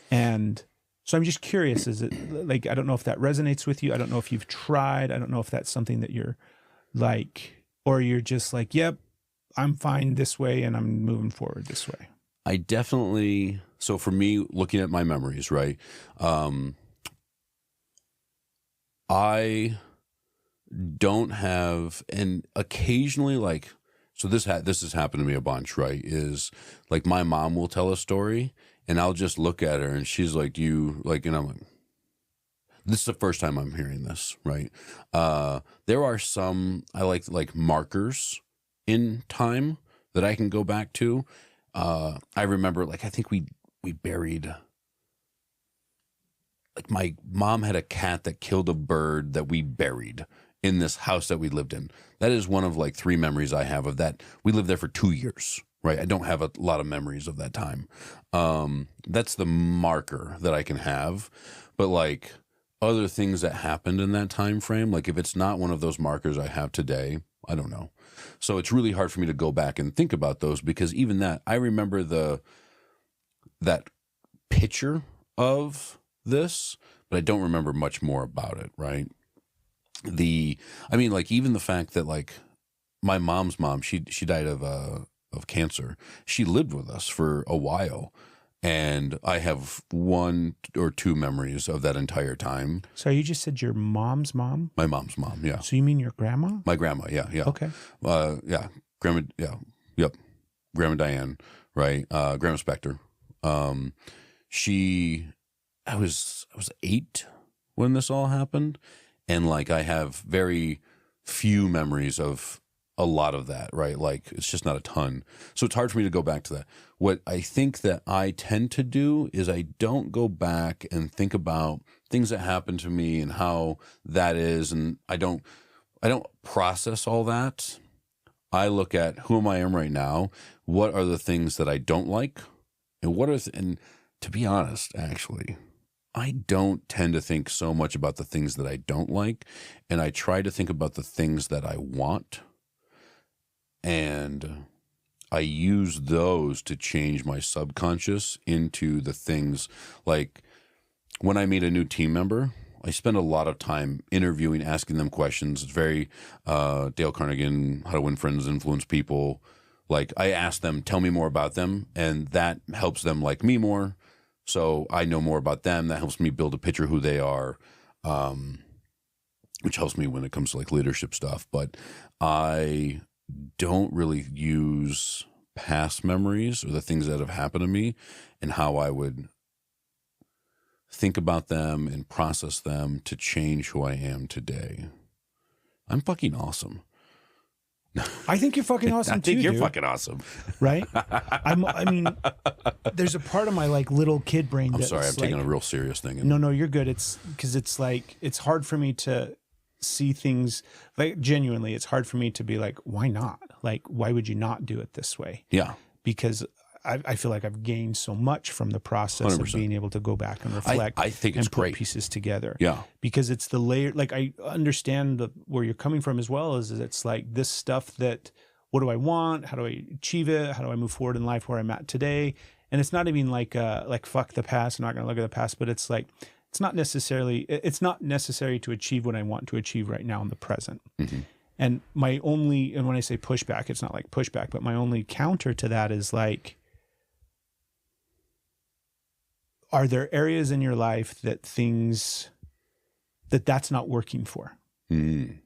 And so I'm just curious, is it like, I don't know if that resonates with you. I don't know if you've tried. I don't know if that's something that you're like, or you're just like, yep, I'm fine this way and I'm moving forward this way. I definitely, so for me, looking at my memories, right? I don't have, and occasionally like, so this has happened to me a bunch, right? Is like my mom will tell a story and I'll just look at her and she's like, I'm like, this is the first time I'm hearing this, right? There are some, I like markers in time that I can go back to. I remember, like, I think we buried, like, my mom had a cat that killed a bird that we buried in this house that we lived in. That is one of like 3 memories I have of that. We lived there for 2 years, right? I don't have a lot of memories of that time. That's the marker that I can have. But like other things that happened in that time frame, like if it's not one of those markers I have today, I don't know. So it's really hard for me to go back and think about those, because even that, I remember that picture of this, but I don't remember much more about it, right? I mean, like, even the fact that, like, my mom's mom, she died of cancer. She lived with us for a while, and I have 1 or 2 memories of that entire time. So you just said your mom's mom? My mom's mom, yeah. So you mean your grandma? My grandma, yeah. Okay. Yeah, grandma, yeah, yep. Grandma Diane, right? Grandma Spector. I was 8 when this all happened. And like, I have very few memories of a lot of that, right? Like, it's just not a ton. So it's hard for me to go back to that. What I think that I tend to do is I don't go back and think about things that happened to me and how that is. And I don't process all that. I look at who I am right now. What are the things that I don't like? And to be honest, actually, I don't tend to think so much about the things that I don't like, and I try to think about the things that I want, and I use those to change my subconscious into the things. Like, when I meet a new team member, I spend a lot of time interviewing, asking them questions. It's very Dale Carnegie, How to Win Friends, Influence People. Like, I ask them, tell me more about them, and that helps them like me more. So I know more about them. That helps me build a picture of who they are, which helps me when it comes to like leadership stuff. But I don't really use past memories or the things that have happened to me and how I would think about them and process them to change who I am today. I'm fucking awesome. I think you're fucking awesome too. I think you're dude. fucking awesome. Right? I mean, there's a part of my like little kid brain. I'm that's sorry, I'm like, taking a real serious thing. No, you're good. It's because it's like, it's hard for me to see things like genuinely. It's hard for me to be like, why not? Like, why would you not do it this way? Yeah. Because I feel like I've gained so much from the process 100%. of being able to go back and reflect. I think it's and put great. pieces together. Yeah. Because it's the layer, like I understand where you're coming from as well, is it's like this stuff that, what do I want? How do I achieve it? How do I move forward in life where I'm at today? And it's not even like fuck the past. I'm not going to look at the past, but it's like, it's not necessary to achieve what I want to achieve right now in the present. Mm-hmm. And and when I say pushback, it's not like pushback, but my only counter to that is like, are there areas in your life that's not working for? Mm.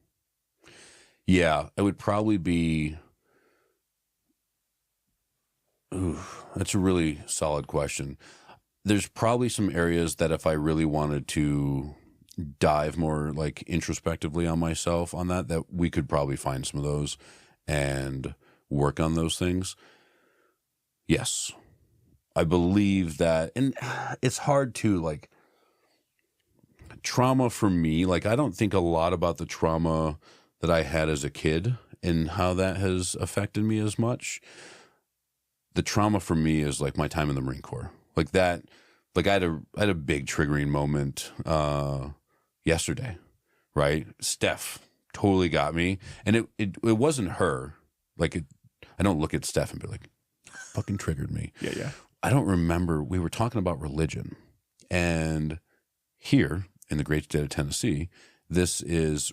Yeah, it would probably be. Ooh, that's a really solid question. There's probably some areas that if I really wanted to dive more like introspectively on myself on that we could probably find some of those and work on those things. Yes. I believe that, and it's hard to like trauma for me. Like, I don't think a lot about the trauma that I had as a kid and how that has affected me as much. The trauma for me is like my time in the Marine Corps, like that. Like I had a big triggering moment yesterday, right? Steph totally got me, and it wasn't her. Like I don't look at Steph and be like, fucking triggered me. Yeah. I don't remember. We were talking about religion, and here in the great state of Tennessee, this is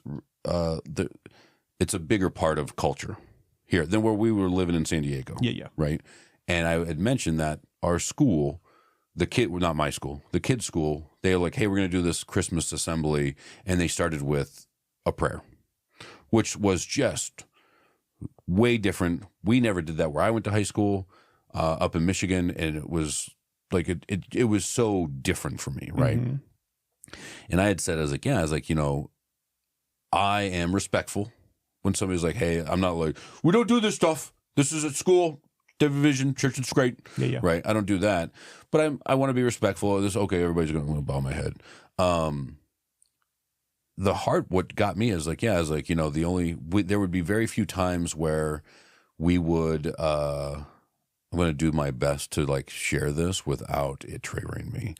it's a bigger part of culture here than where we were living in San Diego. Yeah. Right. And I had mentioned that our school, not my school, the kids' school, they were like, hey, we're going to do this Christmas assembly. And they started with a prayer, which was just way different. We never did that where I went to high school up in Michigan. And it was like, it was so different for me. Right. Mm-hmm. And I had said, I was like, I am respectful when somebody's like, hey, I'm not like, we don't do this stuff. This is at school. Division, church, it's great. Yeah. Right. I don't do that. But I want to be respectful of this. Okay, everybody's going to bow my head. What got me is like, there would be very few times where we would, I'm going to do my best to like share this without it triggering me.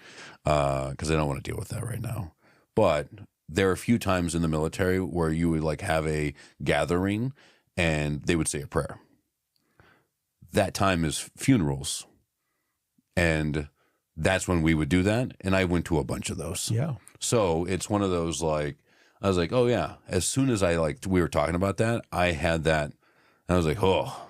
Cause I don't want to deal with that right now. But there are a few times in the military where you would like have a gathering and they would say a prayer. That time is funerals. And that's when we would do that. And I went to a bunch of those. Yeah. So it's one of those like, I was like, oh yeah. As soon as we were talking about that, I had that. I was like, oh,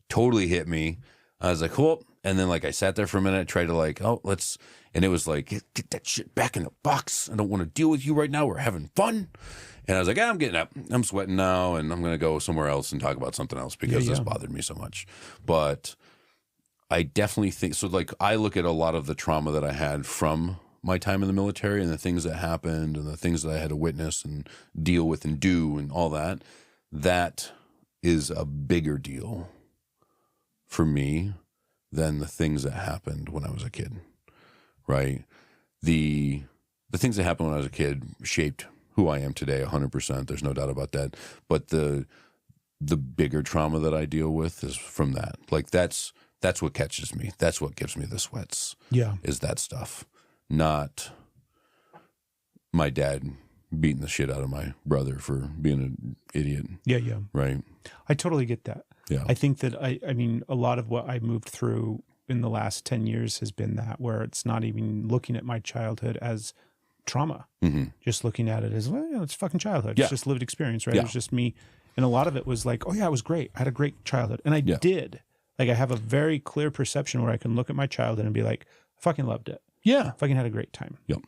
totally hit me. I was like, oh. And then like I sat there for a minute, tried to like, and it was like, get that shit back in the box. I don't want to deal with you right now. We're having fun. And I was like, I'm getting up. I'm sweating now, and I'm going to go somewhere else and talk about something else because this bothered me so much. But I definitely think, so like I look at a lot of the trauma that I had from my time in the military and the things that happened and the things that I had to witness and deal with and do and all that. That is a bigger deal for me than the things that happened when I was a kid, right? The things that happened when I was a kid shaped who I am today, 100%. There's no doubt about that. But the bigger trauma that I deal with is from that. Like that's what catches me. That's what gives me the sweats. Yeah. Is that stuff. Not my dad beating the shit out of my brother for being an idiot. Yeah. Right. I totally get that. Yeah. I think that I mean, a lot of what I moved through in the last 10 years has been that, where it's not even looking at my childhood as trauma, just looking at it as, well, yeah, it's fucking childhood. Yeah. It's just lived experience, right? Yeah. It was just me. And a lot of it was like, oh yeah, it was great. I had a great childhood. And I did. Like I have a very clear perception where I can look at my childhood and be like, I fucking loved it. Yeah. Fucking had a great time. Yep.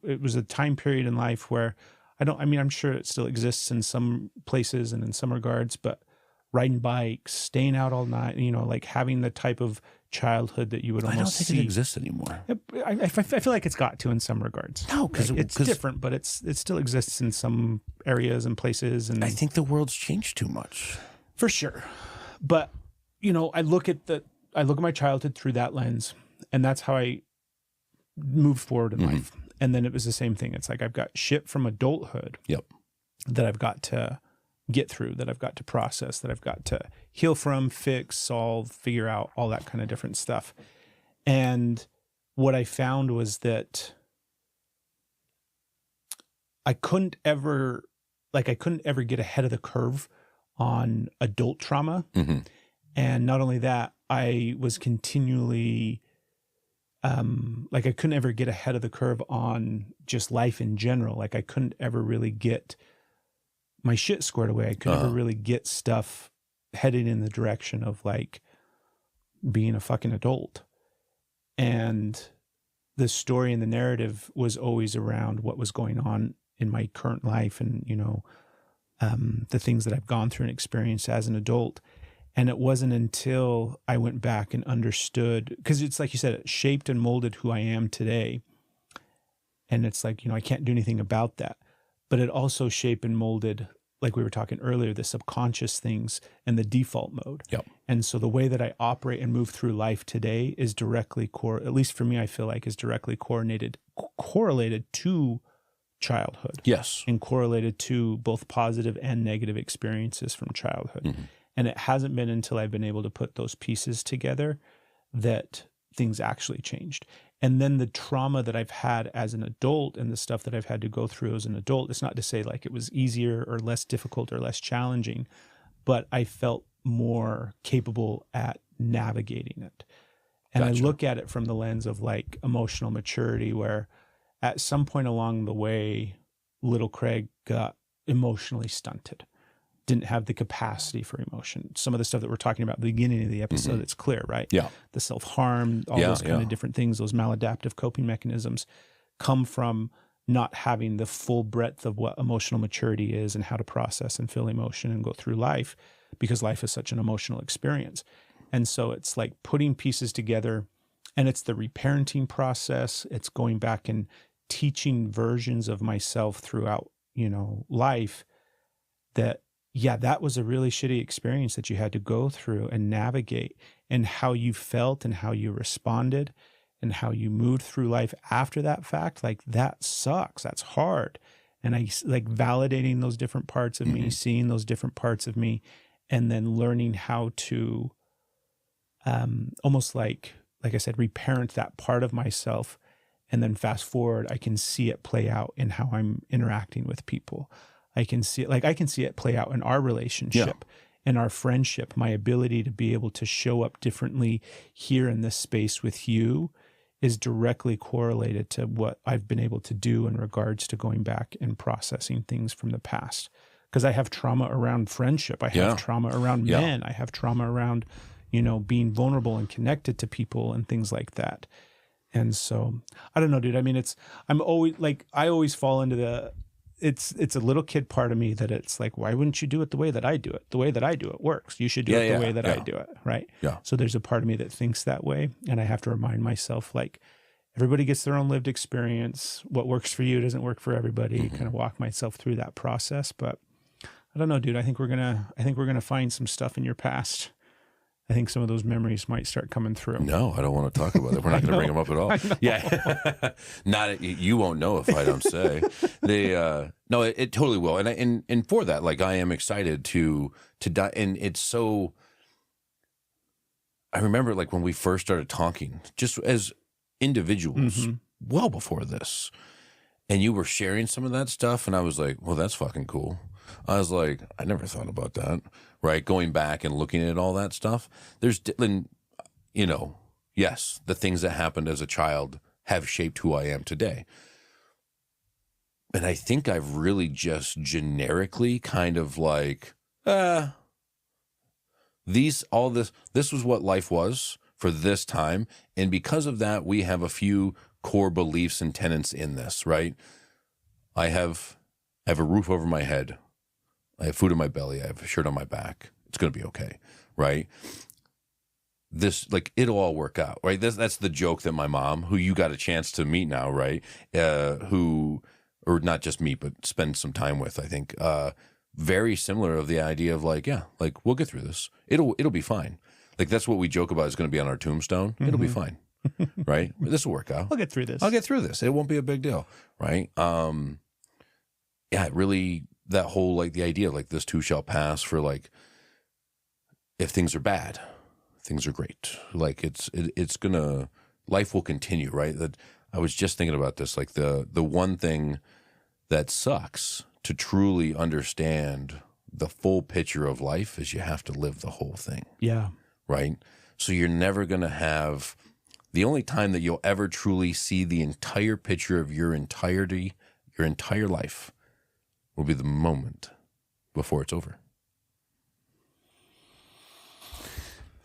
It was a time period in life where I'm sure it still exists in some places and in some regards, but riding bikes, staying out all night, you know, like having the type of childhood that you would I don't almost think see. it exists anymore. I feel like it's got to in some regards. No, because Like, it's different, but it still exists in some areas and places. And I think the world's changed too much. for sure. But, you know, I look at my childhood through that lens, and that's how I moved forward in life. And then it was the same thing. It's like I've got shit from adulthood Yep. that I've got to get through, that I've got to process, that I've got to heal from, fix, solve, figure out, all that kind of different stuff. And what I found was that I couldn't ever get ahead of the curve on adult trauma. Mm-hmm. And not only that, I was continually like I couldn't ever get ahead of the curve on just life in general. Like I couldn't ever really get my shit squared away. I couldn't ever really get stuff headed in the direction of like being a fucking adult. And the story and the narrative was always around what was going on in my current life and, you know, the things that I've gone through and experienced as an adult. And it wasn't until I went back and understood, because it's like you said, it shaped and molded who I am today. And it's like, you know, I can't do anything about that. But it also shaped and molded, like we were talking earlier, the subconscious things and the default mode. Yep. And so the way that I operate and move through life today is directly at least for me, I feel like is directly correlated to childhood. Yes. And correlated to both positive and negative experiences from childhood. Mm-hmm. And it hasn't been until I've been able to put those pieces together that things actually changed. And then the trauma that I've had as an adult and the stuff that I've had to go through as an adult, it's not to say like it was easier or less difficult or less challenging, but I felt more capable at navigating it. And gotcha. I look at it from the lens of like emotional maturity, where at some point along the way, little Craig got emotionally stunted. Didn't have the capacity for emotion. Some of the stuff that we're talking about at the beginning of the episode, it's clear, right? Yeah. The self-harm, all those kind of different things, those maladaptive coping mechanisms come from not having the full breadth of what emotional maturity is and how to process and feel emotion and go through life, because life is such an emotional experience. And so it's like putting pieces together, and it's the reparenting process. It's going back and teaching versions of myself throughout, you know, life that, yeah, that was a really shitty experience that you had to go through and navigate, and how you felt and how you responded and how you moved through life after that fact. Like that sucks. That's hard. And I like validating those different parts of me, seeing those different parts of me, and then learning how to almost like I said, reparent that part of myself. And then fast forward, I can see it play out in how I'm interacting with people. I can see it play out in our relationship, in our friendship. My ability to be able to show up differently here in this space with you is directly correlated to what I've been able to do in regards to going back and processing things from the past. Because I have trauma around friendship. I have trauma around men. I have trauma around, you know, being vulnerable and connected to people and things like that. And so I don't know, dude. I mean, I always fall into it's a little kid part of me that it's like, why wouldn't you do it the way that I do it? The way that I do it works. You should do it the way that I do it, right? Yeah. So there's a part of me that thinks that way, and I have to remind myself, like, everybody gets their own lived experience. What works for you doesn't work for everybody. Kind of walk myself through that process. But I don't know, dude. I think we're gonna find some stuff in your past. I think some of those memories might start coming through. No, I don't want to talk about it. We're not going to bring them up at all. Yeah, you won't know if I don't say. No, it totally will. And for that, like I am excited to die. And it's so. I remember like when we first started talking, just as individuals, well before this, and you were sharing some of that stuff, and I was like, well, that's fucking cool. I was like, I never thought about that. Right. Going back and looking at all that stuff. There's, you know, yes, the things that happened as a child have shaped who I am today. And I think I've really just generically kind of like, this was what life was for this time. And because of that, we have a few core beliefs and tenets in this, right? I have a roof over my head. I have food in my belly. I have a shirt on my back. It's going to be okay, right? This, like, it'll all work out, right? That's the joke that my mom, who you got a chance to meet now, right? Or not just meet, but spend some time with, I think, very similar of the idea of like, yeah, like we'll get through this. It'll be fine. Like that's what we joke about is going to be on our tombstone. It'll be fine, right? This will work out. I'll get through this. I'll get through this. It won't be a big deal, right? Yeah, it really, that whole like the idea of like this too shall pass, for like if things are bad, things are great. Like it's gonna, life will continue, right? That I was just thinking about this. Like the one thing that sucks to truly understand the full picture of life is you have to live the whole thing. Yeah. Right? So you're never going to have, the only time that you'll ever truly see the entire picture of your entirety, your entire life, will be the moment before it's over.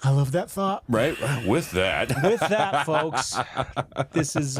I love that thought. Right? With that. With that, folks, this has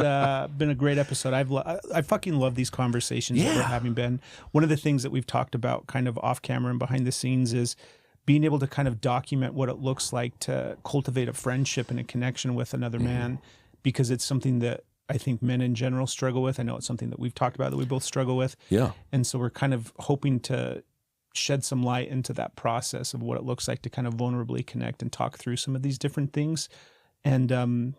been a great episode. I fucking love these conversations that we're having, Ben. One of the things that we've talked about kind of off camera and behind the scenes is being able to kind of document what it looks like to cultivate a friendship and a connection with another man, because it's something that I think men in general struggle with. I know it's something that we've talked about that we both struggle with. Yeah. And so we're kind of hoping to shed some light into that process of what it looks like to kind of vulnerably connect and talk through some of these different things. And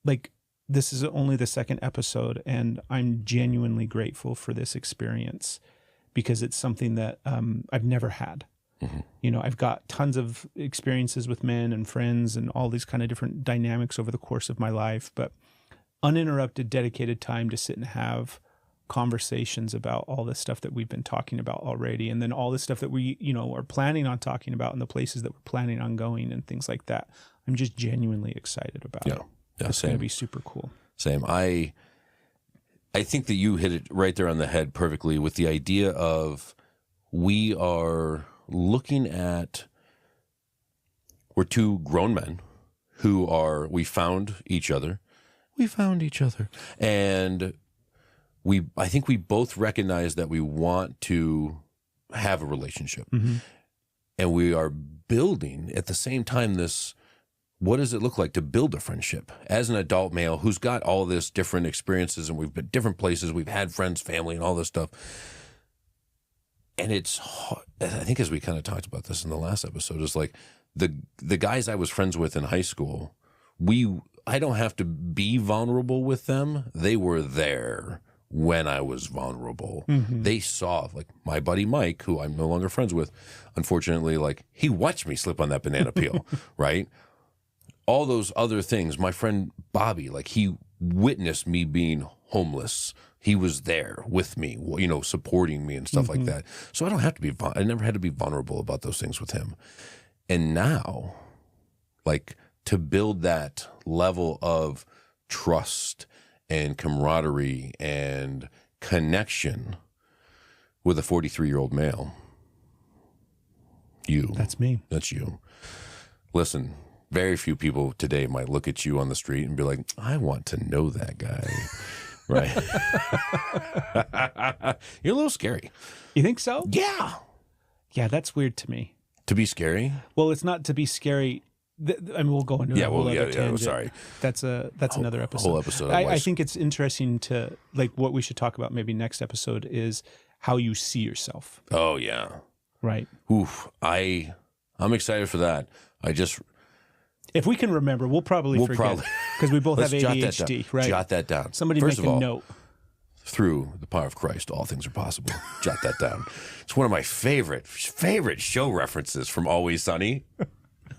like, this is only the second episode, and I'm genuinely grateful for this experience because it's something that I've never had. You know, I've got tons of experiences with men and friends and all these kind of different dynamics over the course of my life, but uninterrupted, dedicated time to sit and have conversations about all this stuff that we've been talking about already, and then all the stuff that we, you know, are planning on talking about and the places that we're planning on going and things like that. I'm just genuinely excited about it. Yeah, it's going to be super cool. Same. I think that you hit it right there on the head perfectly with the idea of we are looking at, we're two grown men who are, we found each other, and I think we both recognize that we want to have a relationship, and we are building at the same time this, what does it look like to build a friendship as an adult male who's got all this different experiences, and we've been different places, we've had friends, family, and all this stuff. And it's, I think as we kind of talked about this in the last episode, is like the guys I was friends with in high school, I don't have to be vulnerable with them. They were there when I was vulnerable. They saw, like my buddy Mike, who I'm no longer friends with, unfortunately, like he watched me slip on that banana peel, right? All those other things. My friend Bobby, like he witnessed me being homeless. He was there with me, you know, supporting me and stuff like that. So I don't have to be, I never had to be vulnerable about those things with him. And now, like, to build that level of trust and camaraderie and connection with a 43-year-old male. That's me. That's you. Listen, very few people today might look at you on the street and be like, I want to know that guy. Right. You're a little scary. You think so? Yeah. Yeah, that's weird to me. To be scary? Well, it's not to be scary. I mean, we'll go into a whole other tangent. Sorry. That's another episode. Whole episode. I think it's interesting to, like, what we should talk about maybe next episode is how you see yourself. Oh, yeah. Right. Oof. I'm excited for that. If we can remember, we'll probably forget because we both have ADHD, right? Jot that down. Somebody First make of all, a note. Through the power of Christ, all things are possible. Jot that down. It's one of my favorite show references from Always Sunny.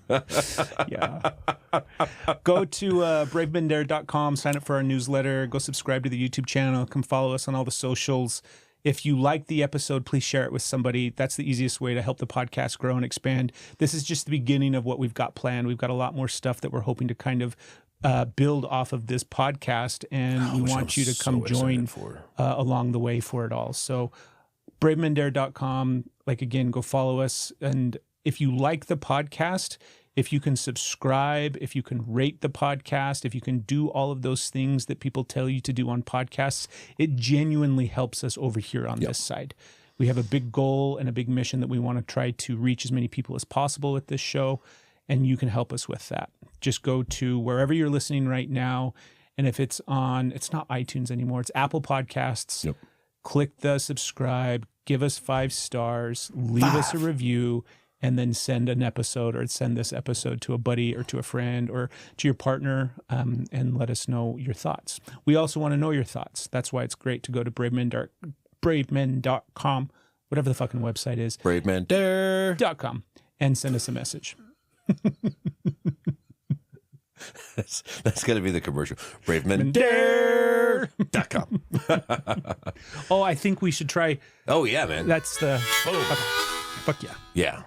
Yeah. Go to bravemendare.com, sign up for our newsletter, go subscribe to the YouTube channel, come follow us on all the socials. If you like the episode, please share it with somebody. That's the easiest way to help the podcast grow and expand. This is just the beginning of what we've got planned. We've got a lot more stuff that we're hoping to kind of build off of this podcast, and we want you to come join along the way for it all. So bravemendare.com, like, again, go follow us. And if you like the podcast, if you can subscribe, if you can rate the podcast, if you can do all of those things that people tell you to do on podcasts, it genuinely helps us over here on this side. We have a big goal and a big mission that we want to try to reach as many people as possible with this show, and you can help us with that. Just go to wherever you're listening right now, and if it's not iTunes anymore, it's Apple Podcasts. Yep. Click the subscribe, give us 5 stars, leave us a review, and then send an episode or send this episode to a buddy or to a friend or to your partner, and let us know your thoughts. We also want to know your thoughts. That's why it's great to go to bravemen.com, whatever the fucking website is. BraveMenDare.com. And send us a message. That's going to be the commercial. BraveMenDare.com. Oh, I think we should try. Oh, yeah, man. That's the. Boom. Okay. Fuck yeah. Yeah.